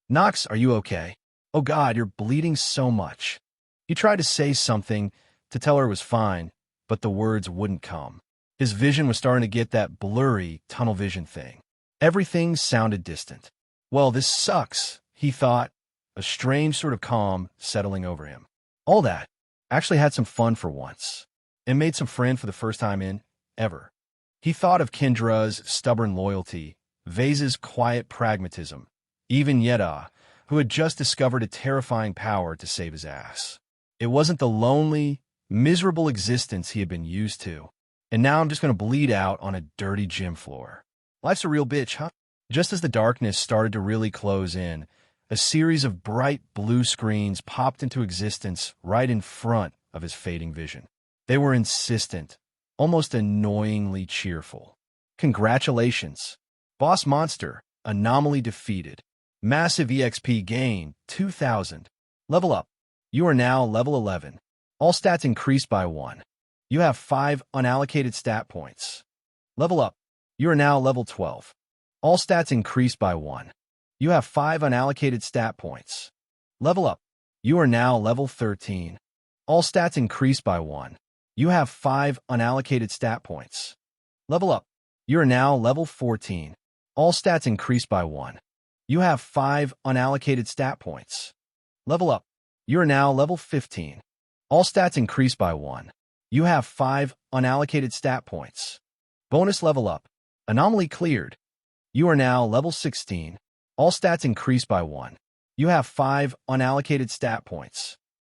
Nox, are you okay? Oh God, you're bleeding so much. He tried to say something, to tell her it was fine, but the words wouldn't come. His vision was starting to get that blurry tunnel vision thing. Everything sounded distant. Well, this sucks, he thought, a strange sort of calm settling over him. All that. Actually had some fun for once, and made some friend for the first time in ever. He thought of Kendra's stubborn loyalty, Vase's quiet pragmatism, even Yeda, who had just discovered a terrifying power to save his ass. It wasn't the lonely, miserable existence he had been used to. And now I'm just going to bleed out on a dirty gym floor. Life's a real bitch, huh? Just as the darkness started to really close in, a series of bright blue screens popped into existence right in front of his fading vision. They were insistent, almost annoyingly cheerful. Congratulations. Boss Monster, anomaly defeated. Massive EXP gain, 2,000. Level up. You are now level 11. All stats increased by 1. You have 5 unallocated stat points. Level up. You are now level 12. All stats increased by 1. You have 5 unallocated stat points. Level up. You are now level 13. All stats increased by 1. You have 5 unallocated stat points. Level up. You are now level 14. All stats increased by 1. You have 5 unallocated stat points. Level up. You are now level 15. All stats increased by 1. You have 5 unallocated stat points. Bonus level up. Anomaly cleared. You are now level 16. All stats increased by 1. You have 5 unallocated stat points.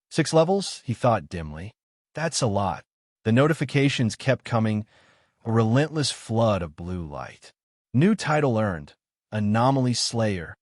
6 levels, he thought dimly. That's a lot. The notifications kept coming, a relentless flood of blue light. New title earned, Anomaly Slayer.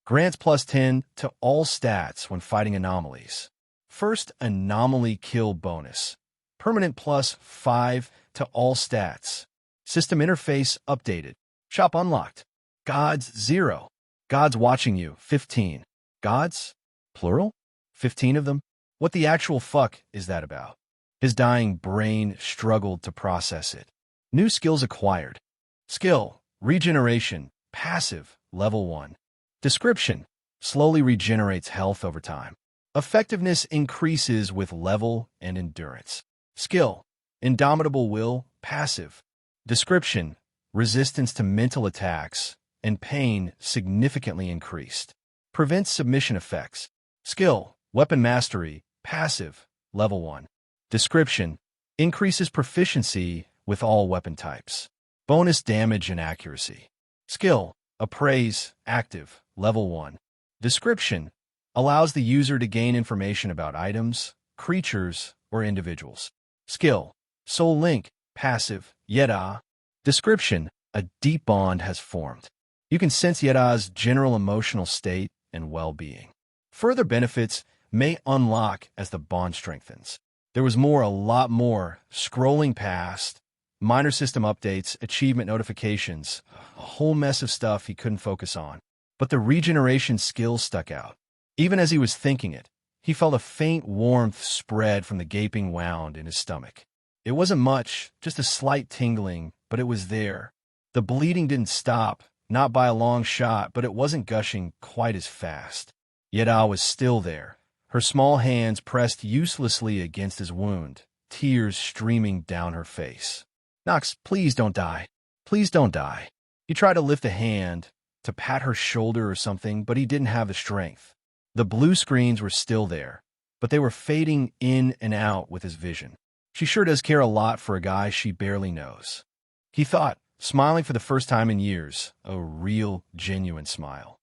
Grants plus 10 to all stats when fighting anomalies. First anomaly kill bonus. Permanent plus 5 to all stats. System interface updated. Shop unlocked. Gods 0. Gods watching you 15. Gods? Plural? 15 of them? What the actual fuck is that about? His dying brain struggled to process it. New skills acquired. Skill, regeneration, passive, level 1. Description, slowly regenerates health over time. Effectiveness increases with level and endurance. Skill, indomitable will, passive. Description, resistance to mental attacks and pain significantly increased. Prevents submission effects. Skill, weapon mastery, passive, level 1. Description, increases proficiency with all weapon types. Bonus damage and accuracy. Skill, appraise, active, level 1. Description, allows the user to gain information about items, creatures, or individuals. Skill, soul link, passive, Yeda. Description, a deep bond has formed. You can sense Yeda's general emotional state and well-being. Further benefits may unlock as the bond strengthens. There was more, a lot more, scrolling past, minor system updates, achievement notifications, a whole mess of stuff he couldn't focus on. But the regeneration skill stuck out. Even as he was thinking it, he felt a faint warmth spread from the gaping wound in his stomach. It wasn't much, just a slight tingling, but it was there. The bleeding didn't stop, not by a long shot, but it wasn't gushing quite as fast. Yeda was still there, her small hands pressed uselessly against his wound, tears streaming down her face. Nox, please don't die. Please don't die. He tried to lift a hand, to pat her shoulder or something, but he didn't have the strength. The blue screens were still there, but they were fading in and out with his vision. She sure does care a lot for a guy she barely knows. He thought, smiling for the first time in years, a real, genuine smile.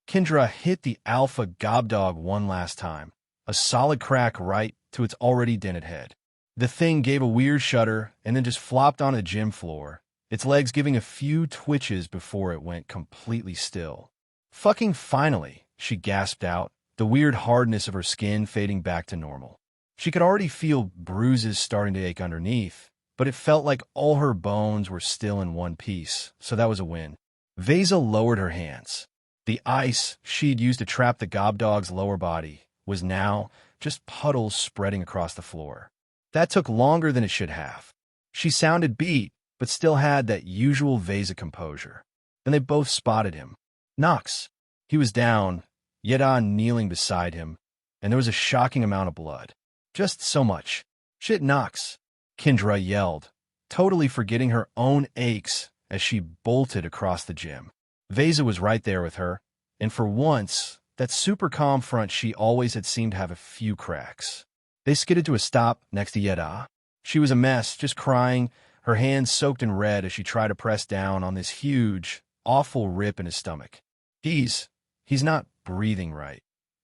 Kendra hit the alpha gobdog one last time, a solid crack right to its already dented head. The thing gave a weird shudder and then just flopped on the gym floor, its legs giving a few twitches before it went completely still. Fucking finally, she gasped out, the weird hardness of her skin fading back to normal. She could already feel bruises starting to ache underneath, but it felt like all her bones were still in one piece, so that was a win. Vesa lowered her hands. The ice she'd used to trap the gobdog's lower body was now just puddles spreading across the floor. That took longer than it should have. She sounded beat, but still had that usual Vesa composure. Then they both spotted him. Nox. He was down, Yeda kneeling beside him, and there was a shocking amount of blood. Just so much. Shit, Nox, Kendra yelled, totally forgetting her own aches as she bolted across the gym. Vesa was right there with her, and for once, that super calm front she always had seemed to have a few cracks. They skidded to a stop next to Yeda. She was a mess, just crying, her hands soaked in red as she tried to press down on this huge, awful rip in his stomach. He's not breathing right.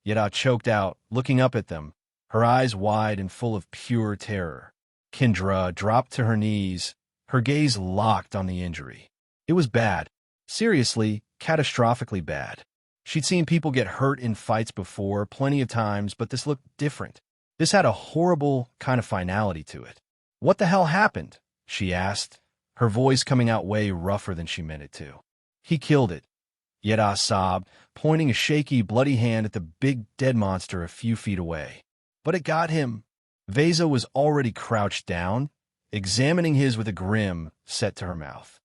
Yeda choked out, looking up at them, her eyes wide and full of pure terror. Kendra dropped to her knees, her gaze locked on the injury. It was bad. Seriously, catastrophically bad. She'd seen people get hurt in fights before, plenty of times, but this looked different. This had a horrible kind of finality to it. What the hell happened? She asked, her voice coming out way rougher than she meant it to. He killed it. Yeda sobbed, pointing a shaky, bloody hand at the big dead monster a few feet away. But it got him. Vesa was already crouched down, examining his with a grin set to her mouth.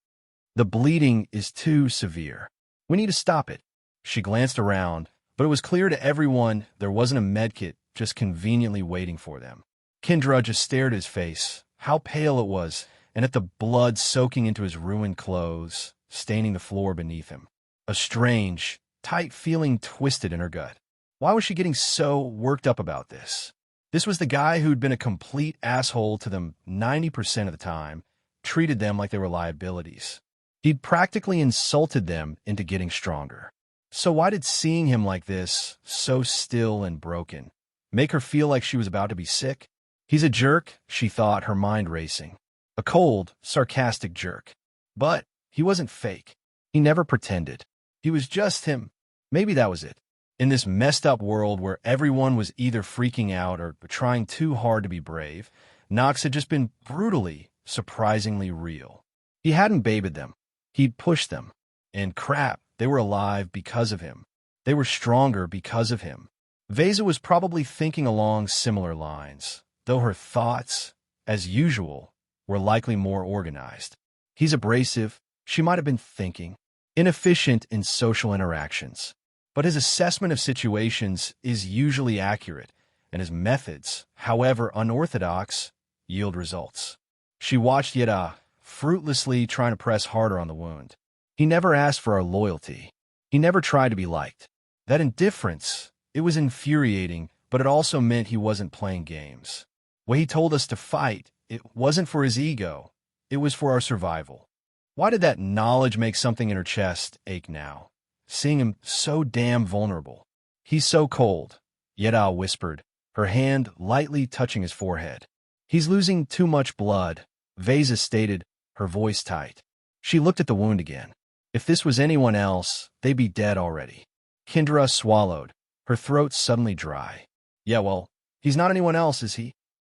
The bleeding is too severe. We need to stop it. She glanced around, but it was clear to everyone there wasn't a medkit just conveniently waiting for them. Kendra just stared at his face, how pale it was, and at the blood soaking into his ruined clothes, staining the floor beneath him. A strange, tight feeling twisted in her gut. Why was she getting so worked up about this? This was the guy who'd been a complete asshole to them 90% of the time, treated them like they were liabilities. He'd practically insulted them into getting stronger. So why did seeing him like this, so still and broken, make her feel like she was about to be sick? He's a jerk, she thought, her mind racing. A cold, sarcastic jerk. But he wasn't fake. He never pretended. He was just him. Maybe that was it. In this messed up world where everyone was either freaking out or trying too hard to be brave, Nox had just been brutally, surprisingly real. He hadn't babied them. He'd pushed them. And crap, they were alive because of him. They were stronger because of him. Vesa was probably thinking along similar lines, though her thoughts, as usual, were likely more organized. He's abrasive, she might have been thinking, inefficient in social interactions. But his assessment of situations is usually accurate, and his methods, however unorthodox, yield results. She watched Yeda fruitlessly trying to press harder on the wound. He never asked for our loyalty. He never tried to be liked. That indifference, it was infuriating, but it also meant he wasn't playing games. When he told us to fight, it wasn't for his ego. It was for our survival. Why did that knowledge make something in her chest ache now? Seeing him so damn vulnerable. He's so cold, Yeda whispered, her hand lightly touching his forehead. He's losing too much blood, Vesa stated, her voice tight. She looked at the wound again. If this was anyone else, they'd be dead already. Kendra swallowed, her throat suddenly dry. Yeah, well, he's not anyone else, is he?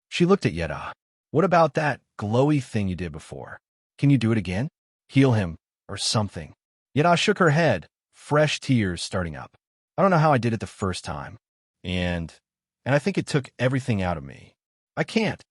She looked at Yeda. What about that glowy thing you did before? Can you do it again? Heal him, or something. Yeda shook her head, fresh tears starting up. I don't know how I did it the first time. And I think it took everything out of me. I can't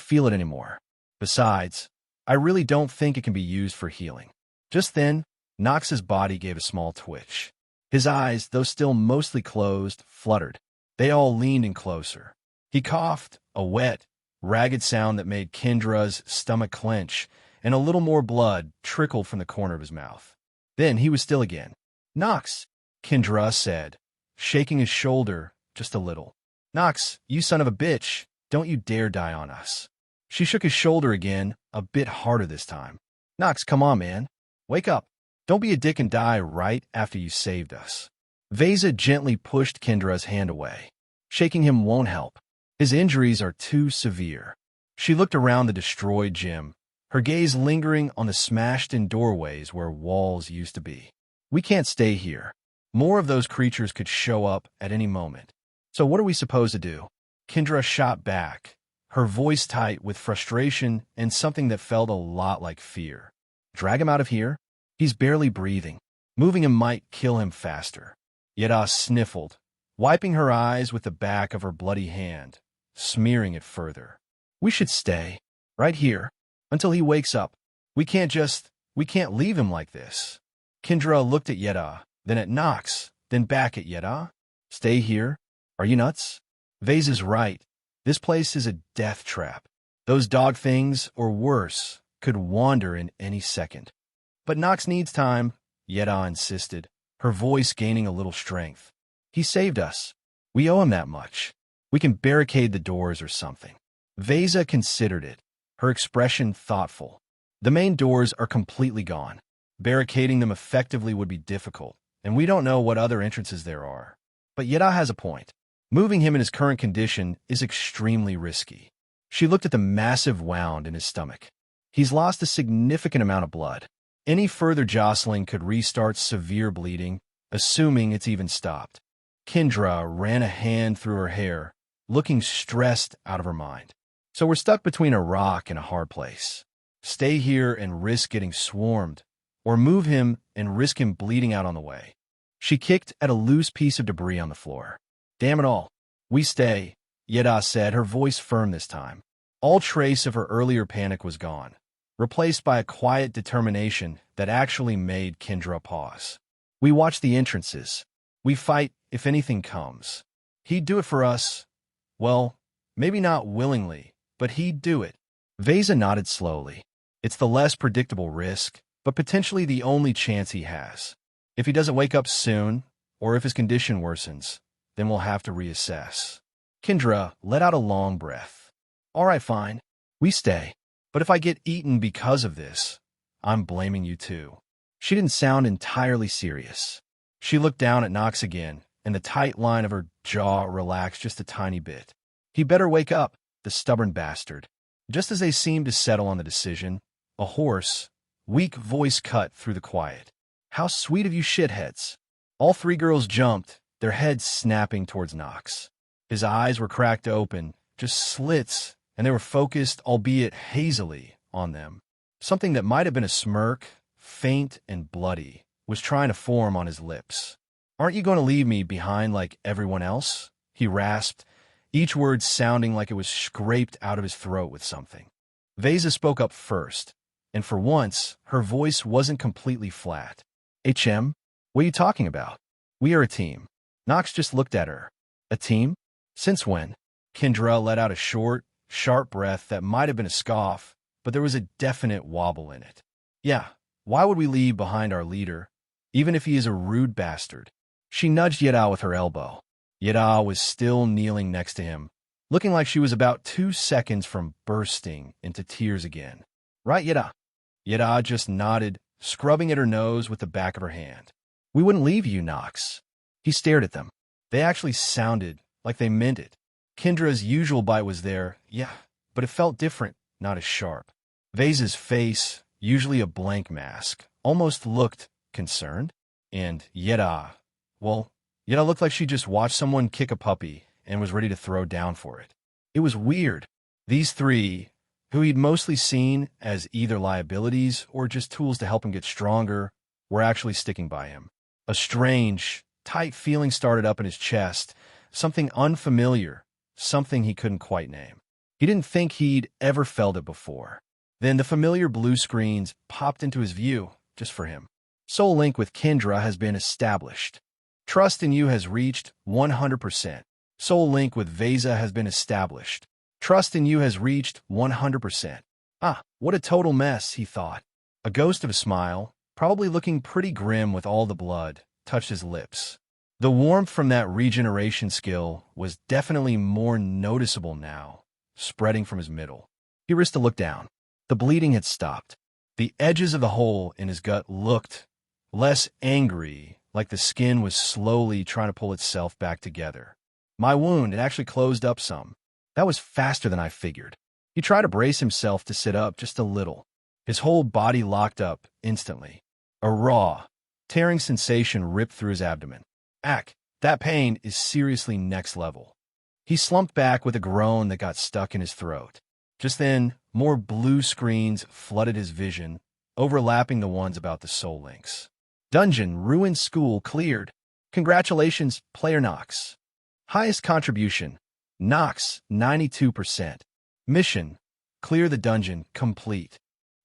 feel it anymore. Besides, I really don't think it can be used for healing. Just then, Nox's body gave a small twitch. His eyes, though still mostly closed, fluttered. They all leaned in closer. He coughed, a wet, ragged sound that made Kendra's stomach clench, and a little more blood trickled from the corner of his mouth. Then he was still again. Nox, Kendra said, shaking his shoulder just a little. Nox, you son of a bitch, don't you dare die on us. She shook his shoulder again, a bit harder this time. Nox, come on, man. Wake up. Don't be a dick and die right after you saved us. Vesa gently pushed Kendra's hand away. Shaking him won't help. His injuries are too severe. She looked around the destroyed gym, her gaze lingering on the smashed-in doorways where walls used to be. We can't stay here. More of those creatures could show up at any moment. So what are we supposed to do? Kendra shot back, her voice tight with frustration and something that felt a lot like fear. Drag him out of here? He's barely breathing. Moving him might kill him faster. Yeda sniffled, wiping her eyes with the back of her bloody hand, smearing it further. We should stay, right here, until he wakes up. We can't leave him like this. Kendra looked at Yeda, then at Nox, then back at Yeda. Stay here? Are you nuts? Vase is right. This place is a death trap. Those dog things, or worse, could wander in any second. But Nox needs time, Yeda insisted, her voice gaining a little strength. He saved us. We owe him that much. We can barricade the doors or something. Vesa considered it, her expression thoughtful. The main doors are completely gone. Barricading them effectively would be difficult, and we don't know what other entrances there are. But Yeda has a point. Moving him in his current condition is extremely risky. She looked at the massive wound in his stomach. He's lost a significant amount of blood. Any further jostling could restart severe bleeding, assuming it's even stopped. Kendra ran a hand through her hair, looking stressed out of her mind. So we're stuck between a rock and a hard place. Stay here and risk getting swarmed, or move him and risk him bleeding out on the way. She kicked at a loose piece of debris on the floor. Damn it all. We stay, Yeda said, her voice firm this time. All trace of her earlier panic was gone, replaced by a quiet determination that actually made Kendra pause. We watch the entrances. We fight if anything comes. He'd do it for us. Well, maybe not willingly, but he'd do it. Vesa nodded slowly. It's the less predictable risk, but potentially the only chance he has. If he doesn't wake up soon, or if his condition worsens, then we'll have to reassess. Kendra let out a long breath. All right, fine. We stay. But if I get eaten because of this, I'm blaming you too. She didn't sound entirely serious. She looked down at Nox again, and the tight line of her jaw relaxed just a tiny bit. He better wake up, the stubborn bastard. Just as they seemed to settle on the decision, a hoarse, weak voice cut through the quiet. How sweet of you shitheads. All three girls jumped, their heads snapping towards Nox. His eyes were cracked open, just slits, and they were focused, albeit hazily, on them. Something that might have been a smirk, faint and bloody, was trying to form on his lips. Aren't you going to leave me behind like everyone else? He rasped, each word sounding like it was scraped out of his throat with something. Vesa spoke up first, and for once, her voice wasn't completely flat. HM, what are you talking about? We are a team. Nox just looked at her. A team? Since when? Kendra let out a short, sharp breath that might have been a scoff, but there was a definite wobble in it. Yeah, why would we leave behind our leader, even if he is a rude bastard? She nudged Yeda with her elbow. Yeda was still kneeling next to him, looking like she was about 2 seconds from bursting into tears again. Right, Yeda? Yeda just nodded, scrubbing at her nose with the back of her hand. We wouldn't leave you, Nox. He stared at them. They actually sounded like they meant it. Kendra's usual bite was there, yeah, but it felt different, not as sharp. Vase's face, usually a blank mask, almost looked concerned. And Yeda looked like she just watched someone kick a puppy and was ready to throw down for it. It was weird. These three, who he'd mostly seen as either liabilities or just tools to help him get stronger, were actually sticking by him. A strange, tight feeling started up in his chest, something unfamiliar, something he couldn't quite name. He didn't think he'd ever felt it before. Then the familiar blue screens popped into his view, just for him. Soul Link with Kendra has been established. Trust in you has reached 100%. Soul Link with Vesa has been established. Trust in you has reached 100%. Ah, what a total mess, he thought. A ghost of a smile, probably looking pretty grim with all the blood, touched his lips. The warmth from that regeneration skill was definitely more noticeable now, spreading from his middle. He risked a look down. The bleeding had stopped. The edges of the hole in his gut looked less angry, like the skin was slowly trying to pull itself back together. My wound had actually closed up some. That was faster than I figured. He tried to brace himself to sit up just a little. His whole body locked up instantly. A raw, tearing sensation ripped through his abdomen. That pain is seriously next level. He slumped back with a groan that got stuck in his throat. Just then, more blue screens flooded his vision, overlapping the ones about the Soul Links. Dungeon, Ruined School cleared. Congratulations, player Nox. Highest contribution, Nox, 92%. Mission, clear the dungeon, complete.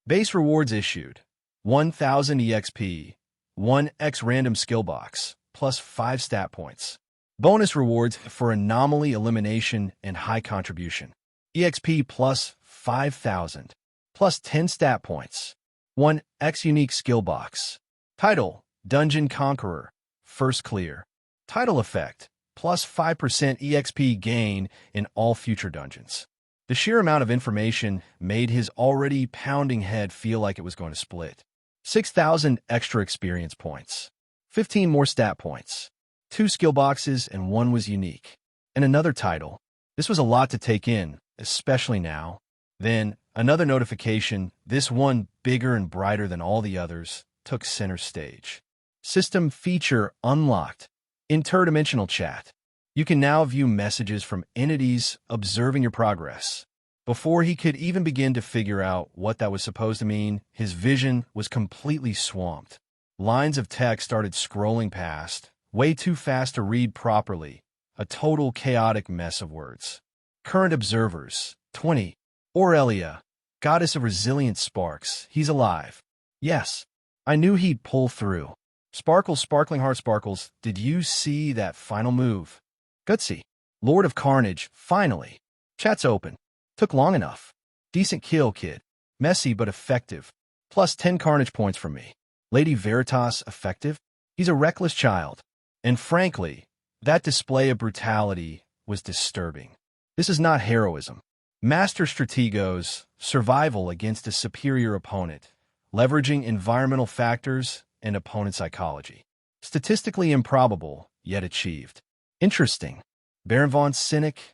Base rewards issued, 1,000 EXP, 1x random skill box, plus 5 stat points. Bonus rewards for anomaly elimination and high contribution. EXP plus 5,000, plus 10 stat points. 1x unique skill box. Title, Dungeon Conqueror, first clear. Title effect, plus 5% EXP gain in all future dungeons. The sheer amount of information made his already pounding head feel like it was going to split. 6,000 extra experience points. 15 more stat points. 2 skill boxes and 1 was unique. And another title. This was a lot to take in, especially now. Then, another notification, this one bigger and brighter than all the others, took center stage. System feature unlocked. Interdimensional chat. You can now view messages from entities observing your progress. Before he could even begin to figure out what that was supposed to mean, his vision was completely swamped. Lines of text started scrolling past, way too fast to read properly, a total chaotic mess of words. Current observers, 20. Aurelia, goddess of resilient sparks, he's alive. Yes, I knew he'd pull through. Sparkles, sparkling heart sparkles, did you see that final move? Gutsy. Lord of Carnage, finally. Chat's open. Took long enough. Decent kill, kid. Messy but effective. Plus 10 Carnage points from me. Lady Veritas, effective? He's a reckless child. And frankly, that display of brutality was disturbing. This is not heroism. Master Strategos, survival against a superior opponent, leveraging environmental factors and opponent psychology. Statistically improbable, yet achieved. Interesting. Baron von Cynic?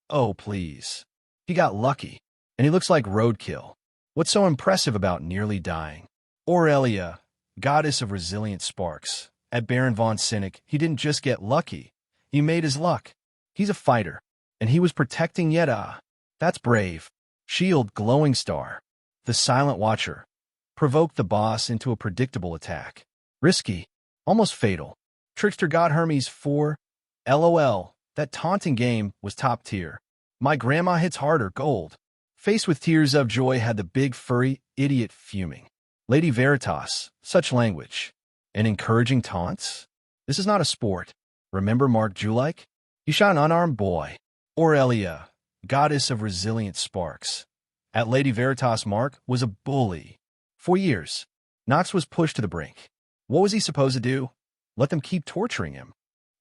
Oh, please. He got lucky, and he looks like roadkill. What's so impressive about nearly dying? Aurelia, goddess of resilient sparks. At Baron von Cynic, he didn't just get lucky. He made his luck. He's a fighter, and he was protecting Yetta. That's brave. Shield, glowing star. The silent watcher. Provoked the boss into a predictable attack. Risky. Almost fatal. Trickster God Hermes 4. LOL. That taunting game was top tier. My grandma hits harder, gold. Faced with tears of joy had the big furry idiot fuming. Lady Veritas, such language. And encouraging taunts? This is not a sport. Remember Mark Julike? He shot an unarmed boy. Aurelia, goddess of resilient sparks. At Lady Veritas, Mark was a bully. For years, Nox was pushed to the brink. What was he supposed to do? Let them keep torturing him.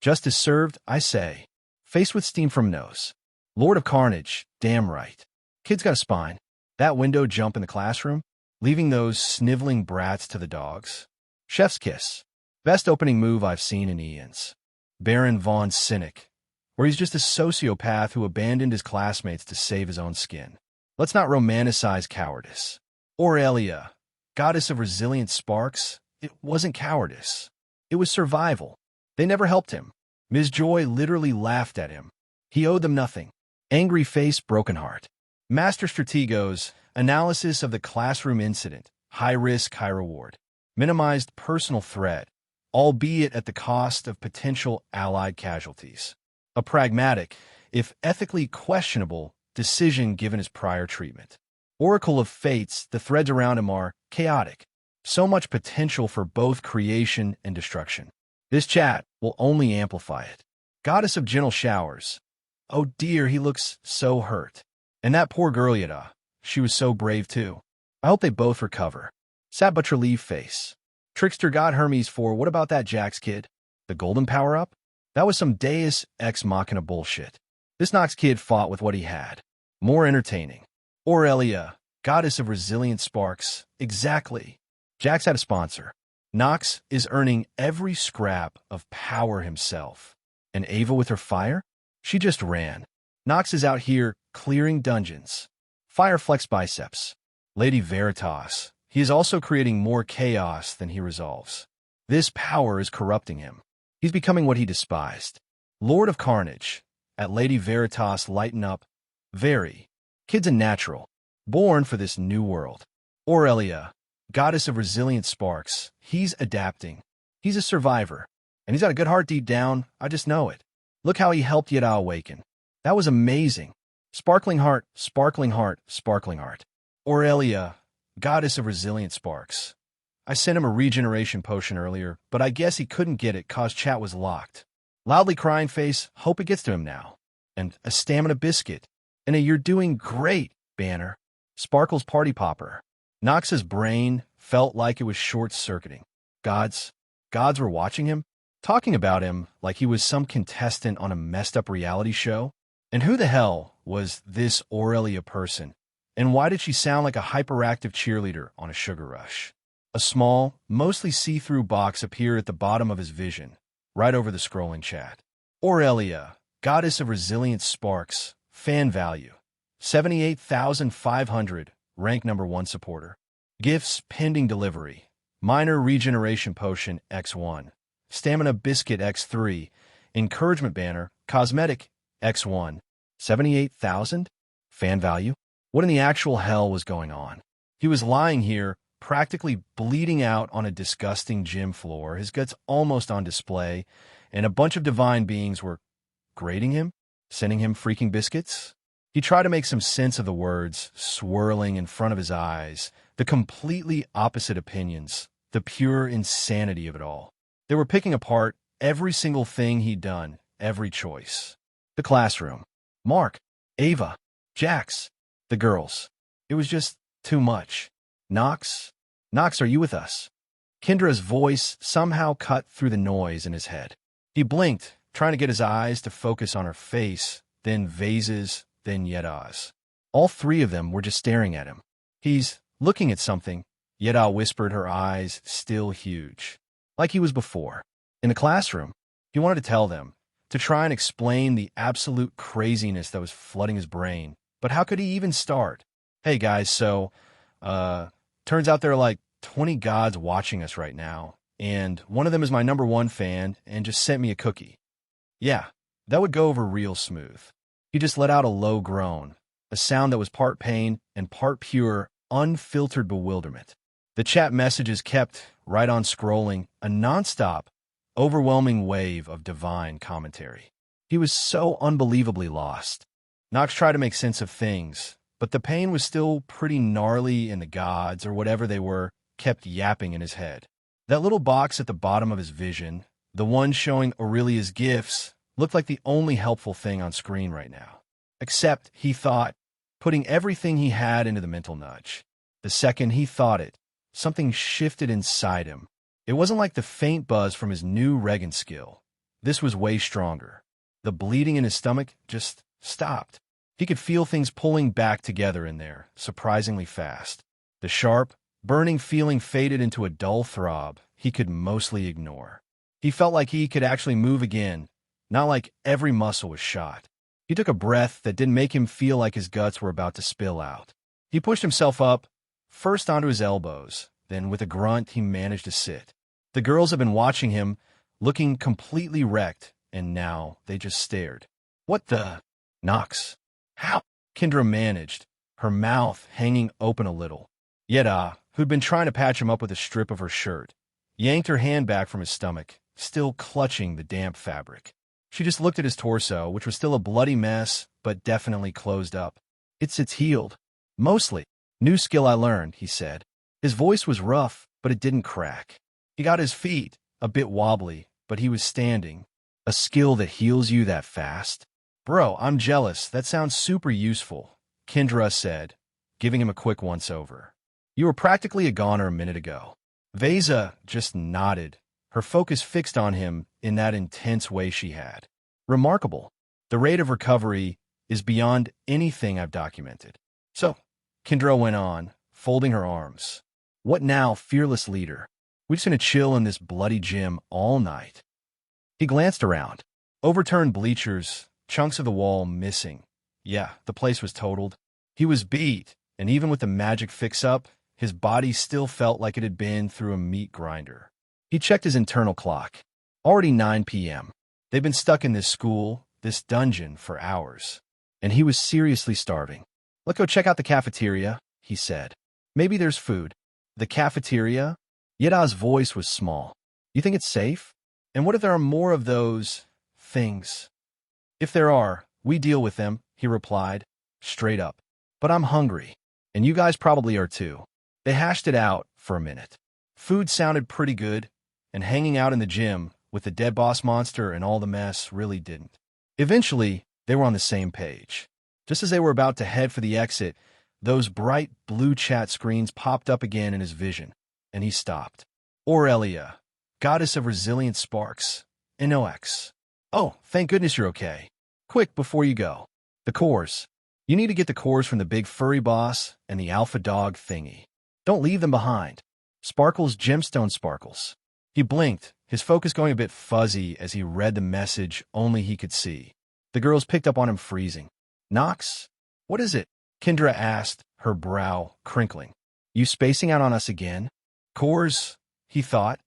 Justice served, I say. Faced with steam from nose. Lord of Carnage, damn right. Kid's got a spine. That window jump in the classroom, leaving those sniveling brats to the dogs. Chef's kiss. Best opening move I've seen in eons. Baron von Cynic, where he's just a sociopath who abandoned his classmates to save his own skin. Let's not romanticize cowardice. Aurelia, goddess of resilient sparks, it wasn't cowardice. It was survival. They never helped him. Ms. Joy literally laughed at him. He owed them nothing. Angry face, broken heart. Master Strategos, analysis of the classroom incident. High risk, high reward. Minimized personal threat, albeit at the cost of potential allied casualties. A pragmatic, if ethically questionable, decision given his prior treatment. Oracle of Fates, the threads around him are chaotic. So much potential for both creation and destruction. This chat will only amplify it. Goddess of gentle showers. Oh dear, he looks so hurt. And that poor girl Yada, she was so brave too. I hope they both recover. Sad but relieved face. Trickster God Hermes 4, what about that Jax kid? The golden power-up? That was some Deus Ex Machina bullshit. This Nox kid fought with what he had. More entertaining. Aurelia, goddess of resilient sparks. Exactly. Jax had a sponsor. Nox is earning every scrap of power himself. And Ava with her fire? She just ran. Nox is out here clearing dungeons. Fire flex biceps. Lady Veritas. He is also creating more chaos than he resolves. This power is corrupting him. He's becoming what he despised. Lord of Carnage. At Lady Veritas lighten up. Very. Kid's a natural. Born for this new world. Aurelia, goddess of resilient sparks. He's adapting. He's a survivor. And he's got a good heart deep down. I just know it. Look how he helped Yeda awaken. That was amazing. Sparkling heart, sparkling heart, sparkling heart. Aurelia, goddess of resilient sparks. I sent him a regeneration potion earlier, but I guess he couldn't get it cause chat was locked. Loudly crying face, hope it gets to him now. And a stamina biscuit. And a you're doing great banner. Sparkle's party popper. Nox's brain felt like it was short-circuiting. Gods were watching him, talking about him like he was some contestant on a messed-up reality show. And who the hell was this Aurelia person? And why did she sound like a hyperactive cheerleader on a sugar rush? A small, mostly see-through box appeared at the bottom of his vision, right over the scrolling chat. Aurelia, goddess of resilient sparks, fan value, 78,500, rank number 1 supporter. Gifts pending delivery, minor regeneration potion X1, stamina biscuit X3, encouragement banner, cosmetic X1, 78,000, fan value. What in the actual hell was going on? He was lying here, practically bleeding out on a disgusting gym floor, his guts almost on display, and a bunch of divine beings were grading him, sending him freaking biscuits. He tried to make some sense of the words swirling in front of his eyes, the completely opposite opinions, the pure insanity of it all. They were picking apart every single thing he'd done, every choice. The classroom. Mark, Ava, Jax, the girls. It was just too much. Nox, are you with us? Kendra's voice somehow cut through the noise in his head. He blinked, trying to get his eyes to focus on her face, then Vase's, then Yeda's. All three of them were just staring at him. He's looking at something, Yeda whispered, her eyes still huge. Like he was before. In the classroom, he wanted to tell them, to try and explain the absolute craziness that was flooding his brain. But how could he even start? Hey guys, so, turns out there are like 20 gods watching us right now, and one of them is my number 1 fan and just sent me a cookie. Yeah, that would go over real smooth. He just let out a low groan, a sound that was part pain and part pure, unfiltered bewilderment. The chat messages kept right on scrolling, a nonstop, overwhelming wave of divine commentary. He was so unbelievably lost. Nox tried to make sense of things, but the pain was still pretty gnarly, and the gods, or whatever they were, kept yapping in his head. That little box at the bottom of his vision, the one showing Aurelia's gifts, looked like the only helpful thing on screen right now. Except, he thought, putting everything he had into the mental nudge. The second he thought it, something shifted inside him. It wasn't like the faint buzz from his new Regan skill. This was way stronger. The bleeding in his stomach just stopped. He could feel things pulling back together in there, surprisingly fast. The sharp, burning feeling faded into a dull throb he could mostly ignore. He felt like he could actually move again, not like every muscle was shot. He took a breath that didn't make him feel like his guts were about to spill out. He pushed himself up, first onto his elbows, then with a grunt he managed to sit. The girls had been watching him, looking completely wrecked, and now they just stared. What the? Nox. How? Kendra managed, her mouth hanging open a little. Yeda, who'd been trying to patch him up with a strip of her shirt, yanked her hand back from his stomach, still clutching the damp fabric. She just looked at his torso, which was still a bloody mess, but definitely closed up. It's healed. Mostly. New skill I learned, he said. His voice was rough, but it didn't crack. He got his feet, a bit wobbly, but he was standing. A skill that heals you that fast? Bro, I'm jealous. That sounds super useful, Kendra said, giving him a quick once-over. You were practically a goner a minute ago. Vesa just nodded, her focus fixed on him in that intense way she had. Remarkable. The rate of recovery is beyond anything I've documented. So, Kendra went on, folding her arms. What now, fearless leader? We're just gonna chill in this bloody gym all night. He glanced around. Overturned bleachers, chunks of the wall missing. Yeah, the place was totaled. He was beat, and even with the magic fix-up, his body still felt like it had been through a meat grinder. He checked his internal clock. Already 9 p.m. They've been stuck in this school, this dungeon for hours. And he was seriously starving. "Let's go check out the cafeteria," he said. "Maybe there's food." "The cafeteria?" Yeda's voice was small. "You think it's safe? And what if there are more of those things?" "If there are, we deal with them," he replied, straight up. "But I'm hungry, and you guys probably are too." They hashed it out for a minute. Food sounded pretty good, and hanging out in the gym with the dead boss monster and all the mess really didn't. Eventually, they were on the same page. Just as they were about to head for the exit, those bright blue chat screens popped up again in his vision, and he stopped. "Aurelia, goddess of resilient sparks, NOX. Oh, thank goodness you're okay. Quick, before you go. The cores. You need to get the cores from the big furry boss and the alpha dog thingy. Don't leave them behind. Sparkles, gemstone sparkles." He blinked, his focus going a bit fuzzy as he read the message only he could see. The girls picked up on him freezing. "Nox? What is it?" Kendra asked, her brow crinkling. "You spacing out on us again?" "Cores," he thought,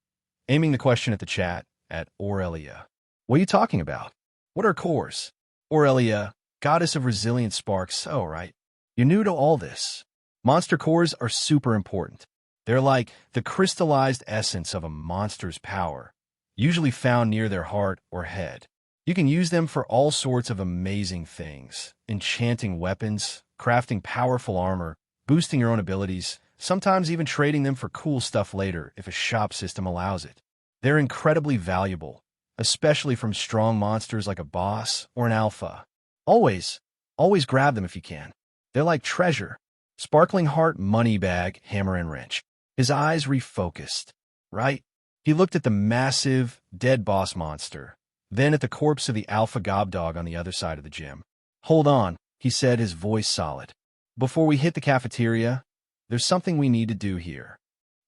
aiming the question at the chat, at Aurelia. "What are you talking about? What are cores?" "Aurelia, goddess of resilient sparks." "Oh, right. You're new to all this. Monster cores are super important. They're like the crystallized essence of a monster's power, usually found near their heart or head. You can use them for all sorts of amazing things, enchanting weapons, crafting powerful armor, boosting your own abilities, sometimes even trading them for cool stuff later if a shop system allows it. They're incredibly valuable, especially from strong monsters like a boss or an alpha. Always grab them if you can. They're like treasure. Sparkling heart, money bag, hammer and wrench. His eyes refocused. Right? He looked at the massive, dead boss monster, then at the corpse of the alpha gobdog on the other side of the gym. "Hold on," he said, his voice solid. "Before we hit the cafeteria, there's something we need to do here."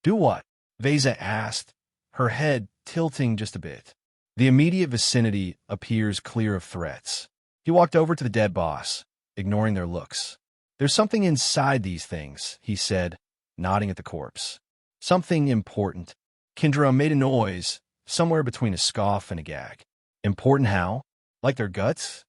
"Do what?" Vesa asked, her head tilting just a bit. The immediate vicinity appears clear of threats. He walked over to the dead boss, ignoring their looks. "There's something inside these things," he said, nodding at the corpse. "Something important." Kendra made a noise, somewhere between a scoff and a gag. "Important how? Like their guts?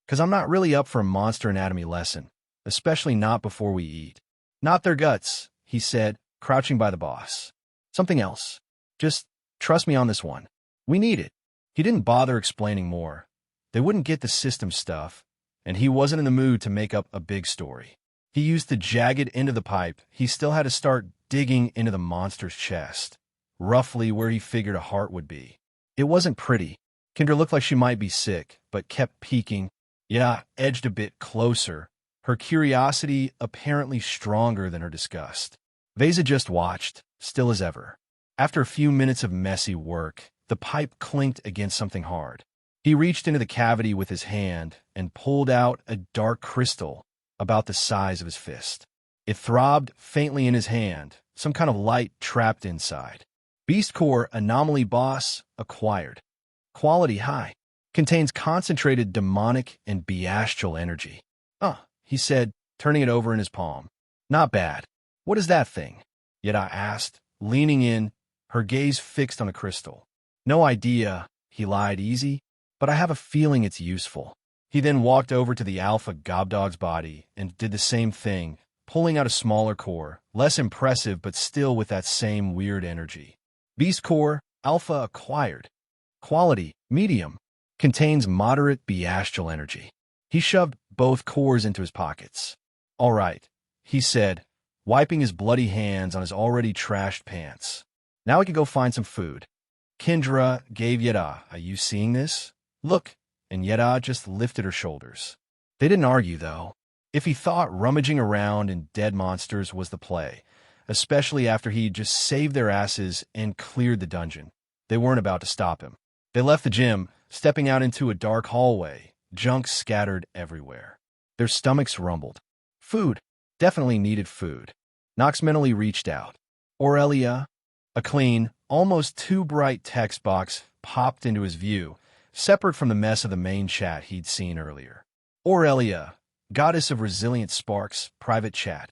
'Cause I'm not really up for a monster anatomy lesson, especially not before we eat." "Not their guts," he said, crouching by the boss. "Something else. Just trust me on this one. We need it." He didn't bother explaining more. They wouldn't get the system stuff, and he wasn't in the mood to make up a big story. He used the jagged end of the pipe. He still had to start digging into the monster's chest, roughly where he figured a heart would be. It wasn't pretty. Kendra looked like she might be sick, but kept peeking. Yeah, edged a bit closer, her curiosity apparently stronger than her disgust. Vesa just watched, still as ever. After a few minutes of messy work, the pipe clinked against something hard. He reached into the cavity with his hand and pulled out a dark crystal about the size of his fist. It throbbed faintly in his hand, some kind of light trapped inside. Beast Core Anomaly Boss acquired. Quality high. Contains concentrated demonic and bestial energy. He said, turning it over in his palm. "Not bad. What is that thing?" Yeda asked, leaning in, her gaze fixed on the crystal. "No idea," he lied easy, "but I have a feeling it's useful." He then walked over to the alpha gobdog's body and did the same thing, pulling out a smaller core, less impressive but still with that same weird energy. Beast Core Alpha acquired. Quality medium. Contains moderate bestial energy. He shoved both cores into his pockets. "All right," he said, wiping his bloody hands on his already trashed pants. "Now we can go find some food." Kendra gave Yeda, "Are you seeing this? Look." And Yeda just lifted her shoulders. They didn't argue, though. If he thought rummaging around in dead monsters was the play, especially after he'd just saved their asses and cleared the dungeon, they weren't about to stop him. They left the gym, stepping out into a dark hallway, junk scattered everywhere. Their stomachs rumbled. Food. Definitely needed food. Nox mentally reached out. Aurelia. A clean, almost too bright text box popped into his view, separate from the mess of the main chat he'd seen earlier. Aurelia, goddess of resilient sparks, private chat.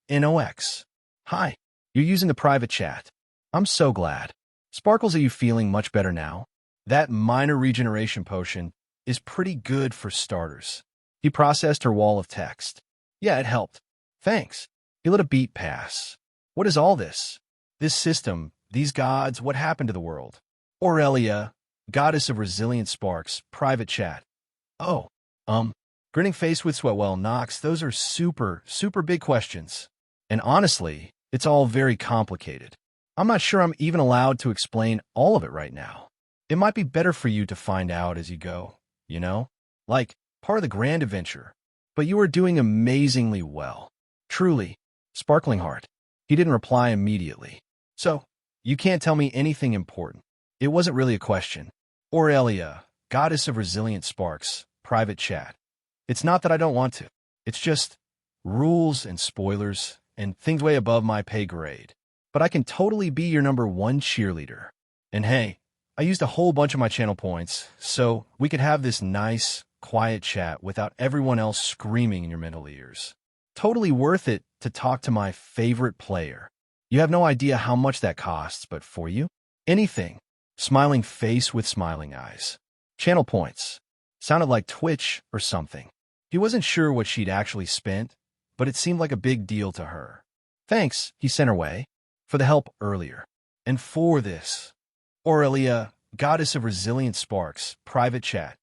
NOX. Hi, you're using the private chat. I'm so glad. Sparkles, are you feeling much better now? That minor regeneration potion, is pretty good for starters. He processed her wall of text. Yeah, it helped. Thanks. He let a beat pass. What is all this? This system, these gods, what happened to the world? Aurelia, goddess of resilient sparks, private chat. Oh, grinning face with sweat. Well, Knox, those are super, super big questions. And honestly, it's all very complicated. I'm not sure I'm even allowed to explain all of it right now. It might be better for you to find out as you go, you know? Like, part of the grand adventure. But you are doing amazingly well. Truly, Sparkling Heart. He didn't reply immediately. So, you can't tell me anything important. It wasn't really a question. Aurelia, goddess of resilient sparks, private chat. It's not that I don't want to. It's just rules and spoilers and things way above my pay grade. But I can totally be your #1 cheerleader. And hey, I used a whole bunch of my channel points, so we could have this nice, quiet chat without everyone else screaming in your mental ears. Totally worth it to talk to my favorite player. You have no idea how much that costs, but for you, anything. Smiling face with smiling eyes. Channel points. Sounded like Twitch or something. He wasn't sure what she'd actually spent, but it seemed like a big deal to her. Thanks, he sent her way, for the help earlier. And for this. Aurelia, goddess of resilient sparks, private chat.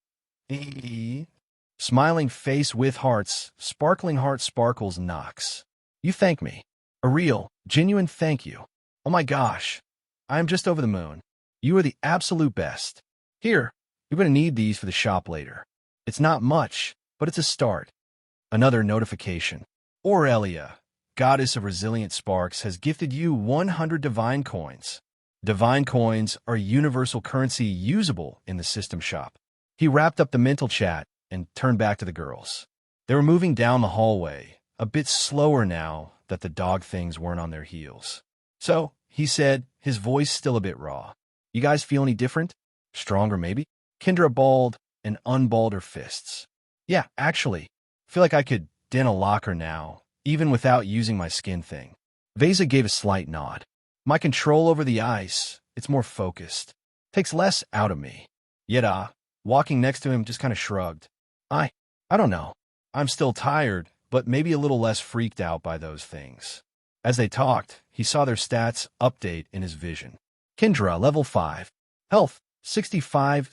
Smiling face with hearts, sparkling heart sparkles Knox. You thank me. A real, genuine thank you. Oh my gosh. I am just over the moon. You are the absolute best. Here, you're going to need these for the shop later. It's not much, but it's a start. Another notification. Aurelia, goddess of resilient sparks, has gifted you 100 divine coins. Divine coins are universal currency usable in the system shop. He wrapped up the mental chat and turned back to the girls. They were moving down the hallway, a bit slower now that the dog things weren't on their heels. So, he said, his voice still a bit raw. You guys feel any different? Stronger, maybe? Kendra balled and unballed her fists. Yeah, actually, I feel like I could dent a locker now, even without using my skin thing. Vesa gave a slight nod. My control over the ice, it's more focused. Takes less out of me. Yet, walking next to him, just kind of shrugged. I don't know. I'm still tired, but maybe a little less freaked out by those things. As they talked, he saw their stats update in his vision. Kendra, level 5. Health, 65.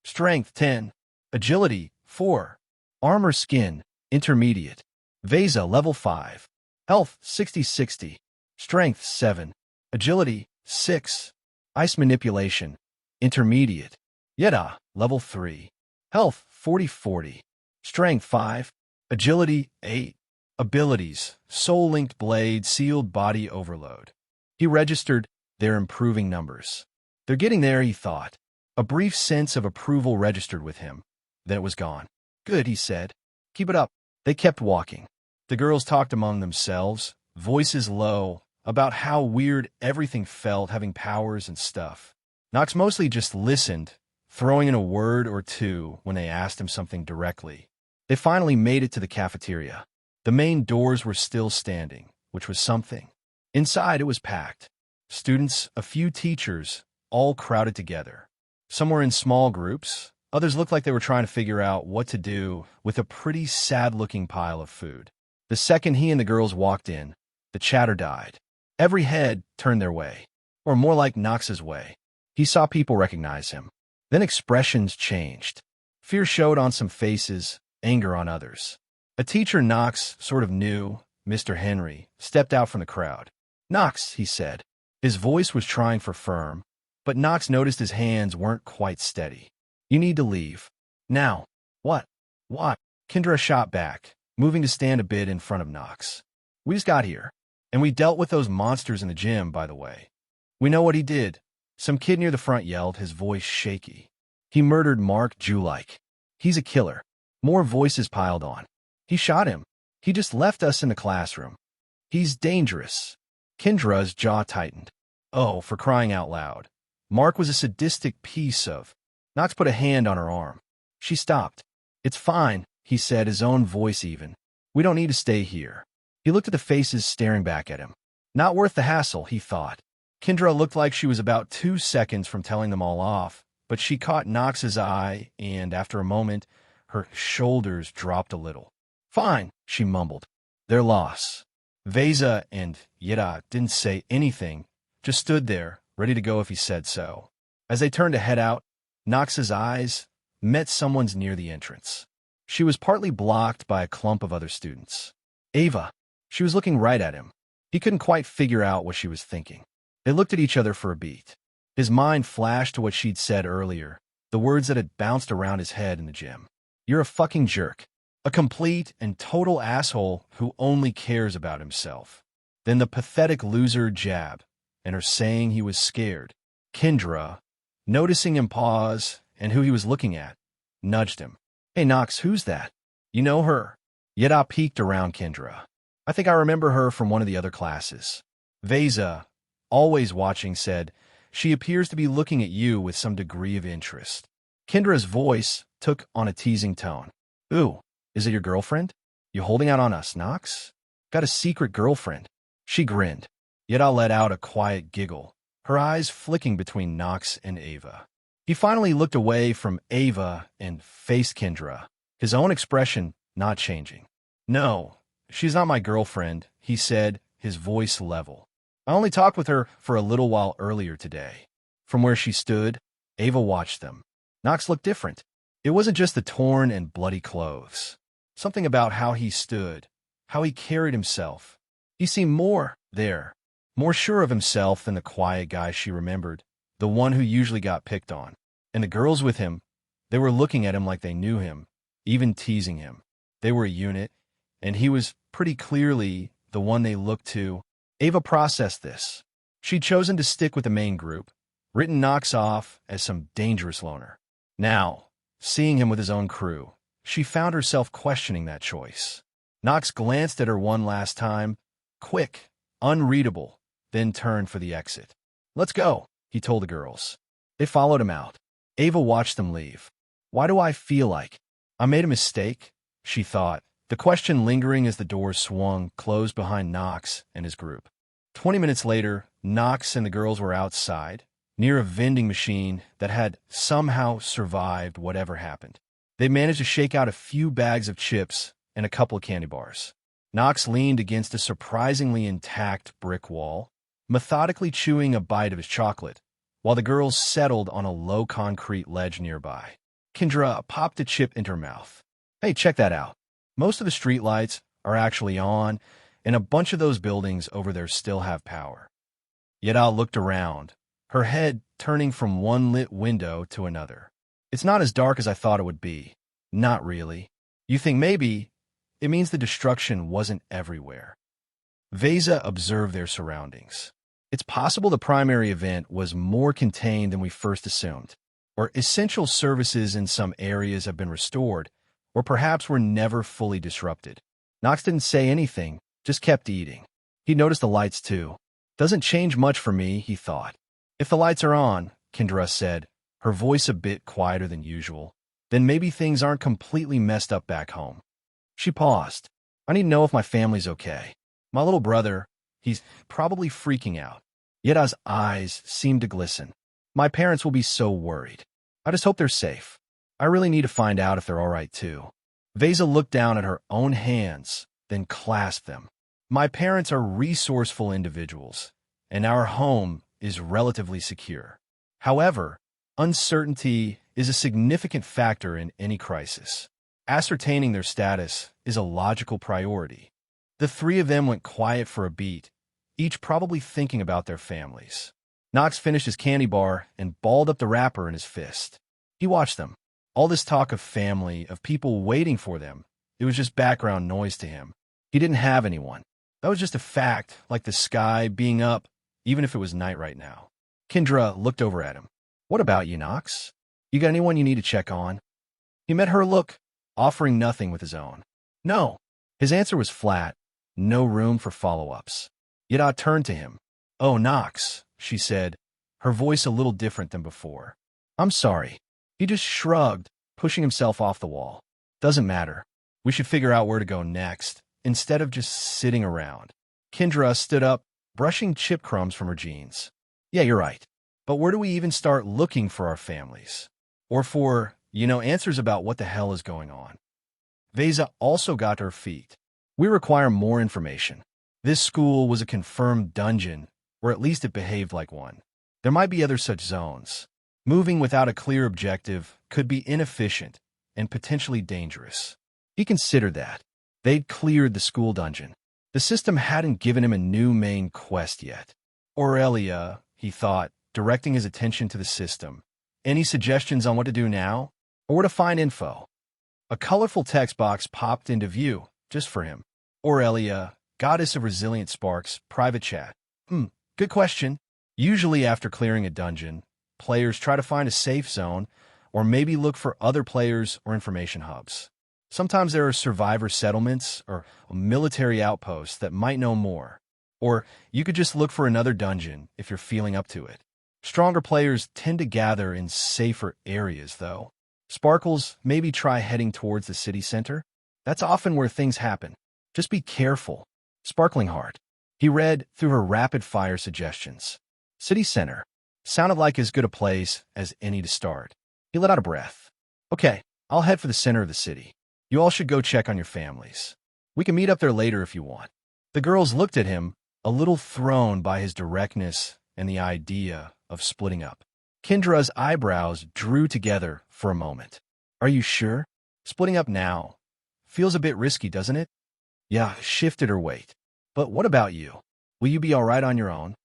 Strength, 10. Agility, 4. Armor skin, intermediate. Vesa, level 5. Health, 60. Strength, 7. Agility, 6. Ice manipulation, intermediate. Yeda, level 3. Health, 40. Strength, 5. Agility, 8. Abilities, soul-linked blade, sealed body overload. He registered their improving numbers. They're getting there, he thought. A brief sense of approval registered with him. Then it was gone. Good, he said. Keep it up. They kept walking. The girls talked among themselves, voices low, about how weird everything felt having powers and stuff. Knox mostly just listened, throwing in a word or two when they asked him something directly. They finally made it to the cafeteria. The main doors were still standing, which was something. Inside, it was packed. Students, a few teachers, all crowded together. Some were in small groups. Others looked like they were trying to figure out what to do with a pretty sad-looking pile of food. The second he and the girls walked in, the chatter died. Every head turned their way, or more like Knox's way. He saw people recognize him. Then expressions changed. Fear showed on some faces, anger on others. A teacher Knox sort of knew, Mr. Henry, stepped out from the crowd. Knox, he said. His voice was trying for firm, but Knox noticed his hands weren't quite steady. You need to leave. Now. What? What? Kendra shot back, moving to stand a bit in front of Knox. We just got here, and we dealt with those monsters in the gym, by the way. We know what he did. Some kid near the front yelled, his voice shaky. He murdered Mark Julike. He's a killer. More voices piled on. He shot him. He just left us in the classroom. He's dangerous. Kendra's jaw tightened. Oh, for crying out loud. Mark was a sadistic piece of... Knox put a hand on her arm. She stopped. It's fine, he said, his own voice even. We don't need to stay here. He looked at the faces staring back at him. Not worth the hassle, he thought. Kendra looked like she was about 2 seconds from telling them all off, but she caught Knox's eye, and after a moment, her shoulders dropped a little. Fine, she mumbled. Their loss. Veza and Yida didn't say anything, just stood there, ready to go if he said so. As they turned to head out, Knox's eyes met someone's near the entrance. She was partly blocked by a clump of other students. Ava. She was looking right at him. He couldn't quite figure out what she was thinking. They looked at each other for a beat. His mind flashed to what she'd said earlier, the words that had bounced around his head in the gym. You're a fucking jerk. A complete and total asshole who only cares about himself. Then the pathetic loser jab, and her saying he was scared. Kendra, noticing him pause and who he was looking at, nudged him. Hey Knox, who's that? You know her? Yeda peeked around Kendra. I think I remember her from one of the other classes. Veza, always watching, said, she appears to be looking at you with some degree of interest. Kendra's voice took on a teasing tone. Ooh, is it your girlfriend? You holding out on us, Knox? Got a secret girlfriend. She grinned. Yeda let out a quiet giggle, her eyes flicking between Knox and Ava. He finally looked away from Ava and faced Kendra, his own expression not changing. No, she's not my girlfriend, he said, his voice level. I only talked with her for a little while earlier today. From where she stood, Ava watched them. Knox looked different. It wasn't just the torn and bloody clothes. Something about how he stood, how he carried himself. He seemed more sure of himself than the quiet guy she remembered, the one who usually got picked on. And the girls with him, they were looking at him like they knew him, even teasing him. They were a unit, and he was pretty clearly the one they looked to. Ava processed this. She'd chosen to stick with the main group, written Knox off as some dangerous loner. Now, seeing him with his own crew, she found herself questioning that choice. Knox glanced at her one last time, quick, unreadable, then turned for the exit. Let's go, he told the girls. They followed him out. Ava watched them leave. Why do I feel like I made a mistake? She thought, the question lingering as the doors swung closed behind Knox and his group. 20 minutes later, Knox and the girls were outside, near a vending machine that had somehow survived whatever happened. They managed to shake out a few bags of chips and a couple of candy bars. Knox leaned against a surprisingly intact brick wall, methodically chewing a bite of his chocolate, while the girls settled on a low concrete ledge nearby. Kendra popped a chip into her mouth. Hey, check that out. Most of the streetlights are actually on, and a bunch of those buildings over there still have power. Yeda looked around, her head turning from one lit window to another. It's not as dark as I thought it would be. Not really. You think maybe it means the destruction wasn't everywhere. Veza observed their surroundings. It's possible the primary event was more contained than we first assumed, or essential services in some areas have been restored, or perhaps were never fully disrupted. Knox didn't say anything, just kept eating. He noticed the lights too. Doesn't change much for me, he thought. If the lights are on, Kendra said, her voice a bit quieter than usual, then maybe things aren't completely messed up back home. She paused. I need to know if my family's okay. My little brother, he's probably freaking out. Yeda's eyes seemed to glisten. My parents will be so worried. I just hope they're safe. I really need to find out if they're all right too. Veza looked down at her own hands, then clasped them. My parents are resourceful individuals, and our home is relatively secure. However, uncertainty is a significant factor in any crisis. Ascertaining their status is a logical priority. The three of them went quiet for a beat, each probably thinking about their families. Knox finished his candy bar and balled up the wrapper in his fist. He watched them. All this talk of family, of people waiting for them, it was just background noise to him. He didn't have anyone. That was just a fact, like the sky being up, even if it was night right now. Kendra looked over at him. What about you, Knox? You got anyone you need to check on? He met her look, offering nothing with his own. No. His answer was flat, no room for follow-ups. Yeda turned to him. Oh, Knox, she said, her voice a little different than before. I'm sorry. He just shrugged, pushing himself off the wall. Doesn't matter. We should figure out where to go next, instead of just sitting around. Kendra stood up, brushing chip crumbs from her jeans. Yeah, you're right. But where do we even start looking for our families? Or for, answers about what the hell is going on? Veza also got her feet. We require more information. This school was a confirmed dungeon, or at least it behaved like one. There might be other such zones. Moving without a clear objective could be inefficient and potentially dangerous. He considered that. They'd cleared the school dungeon. The system hadn't given him a new main quest yet. Aurelia, he thought, directing his attention to the system. Any suggestions on what to do now? Or where to find info? A colorful text box popped into view, just for him. Aurelia, Goddess of Resilient Sparks, private chat. Good question. Usually after clearing a dungeon, players try to find a safe zone, or maybe look for other players or information hubs. Sometimes there are survivor settlements or military outposts that might know more. Or you could just look for another dungeon if you're feeling up to it. Stronger players tend to gather in safer areas, though. Sparkles, maybe try heading towards the city center. That's often where things happen. Just be careful. Sparkling Heart. He read through her rapid-fire suggestions. City center. Sounded like as good a place as any to start. He let out a breath. Okay, I'll head for the center of the city. You all should go check on your families. We can meet up there later if you want. The girls looked at him, a little thrown by his directness and the idea of splitting up. Kendra's eyebrows drew together for a moment. Are you sure? Splitting up now. Feels a bit risky, doesn't it? Yeah, shifted her weight. But what about you? Will you be all right on your own?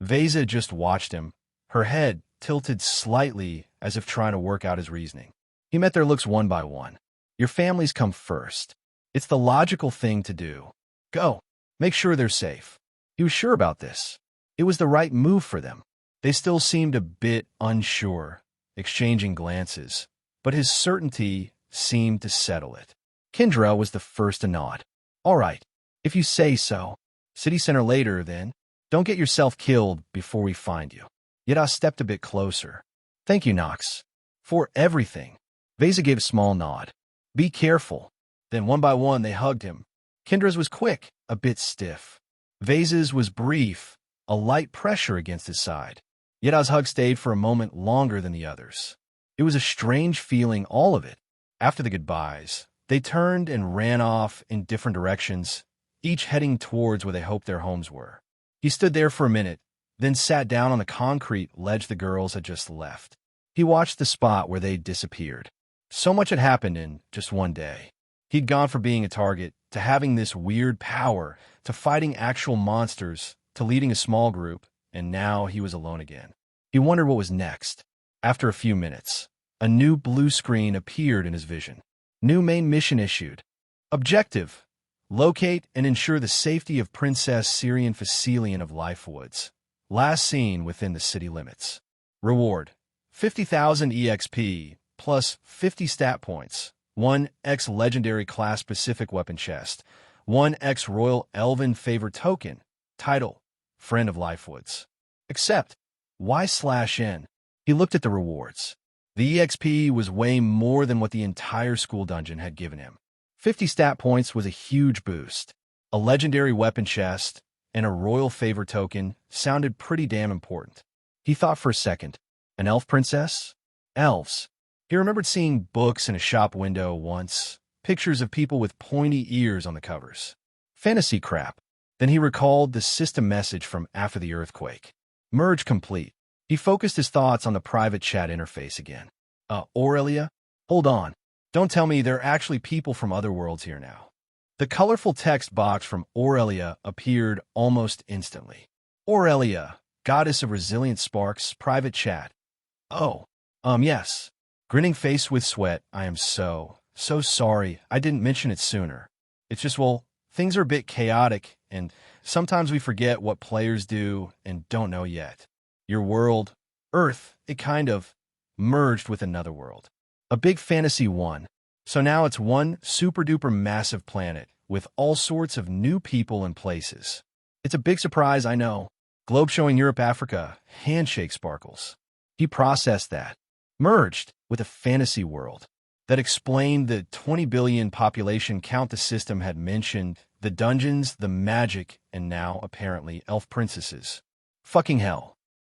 Veza just watched him, her head tilted slightly as if trying to work out his reasoning. He met their looks one by one. Your families come first. It's the logical thing to do. Go. Make sure they're safe. He was sure about this. It was the right move for them. They still seemed a bit unsure, exchanging glances, but his certainty seemed to settle it. Kendra was the first to nod. All right, if you say so. City center later, then. Don't get yourself killed before we find you. Yada stepped a bit closer. Thank you, Nox. For everything. Veza gave a small nod. Be careful. Then one by one they hugged him. Kendra's was quick, a bit stiff. Veza's was brief, a light pressure against his side. Yada's hug stayed for a moment longer than the others. It was a strange feeling, all of it. After the goodbyes, they turned and ran off in different directions, each heading towards where they hoped their homes were. He stood there for a minute, then sat down on the concrete ledge the girls had just left. He watched the spot where they'd disappeared. So much had happened in just one day. He'd gone from being a target to having this weird power, to fighting actual monsters, to leading a small group, and now he was alone again. He wondered what was next. After a few minutes, a new blue screen appeared in his vision. New main mission issued. Objective: locate and ensure the safety of Princess Syrian Facilian of Lifewoods. Last seen within the city limits. Reward: 50,000 EXP plus 50 stat points. 1x legendary class specific weapon chest. 1x Royal Elven Favor token. Title: Friend of Lifewoods. Accept. Y/N. He looked at the rewards. The EXP was way more than what the entire school dungeon had given him. 50 stat points was a huge boost. A legendary weapon chest and a Royal Favor token sounded pretty damn important. He thought for a second. An elf princess? Elves. He remembered seeing books in a shop window once, pictures of people with pointy ears on the covers. Fantasy crap. Then he recalled the system message from after the earthquake. Merge complete. He focused his thoughts on the private chat interface again. Aurelia? Hold on. Don't tell me there are actually people from other worlds here now. The colorful text box from Aurelia appeared almost instantly. Aurelia, Goddess of Resilient Sparks, private chat. Oh, yes. Grinning face with sweat. I am so sorry. I didn't mention it sooner. It's just, well, things are a bit chaotic, and sometimes we forget what players do and don't know yet. Your world, Earth, it kind of merged with another world. A big fantasy one. So now it's one super-duper massive planet with all sorts of new people and places. It's a big surprise, I know. Globe showing Europe, Africa, handshake sparkles. He processed that. Merged with a fantasy world. That explained the 20 billion population count the system had mentioned, the dungeons, the magic, and now, apparently, elf princesses. Fucking hell.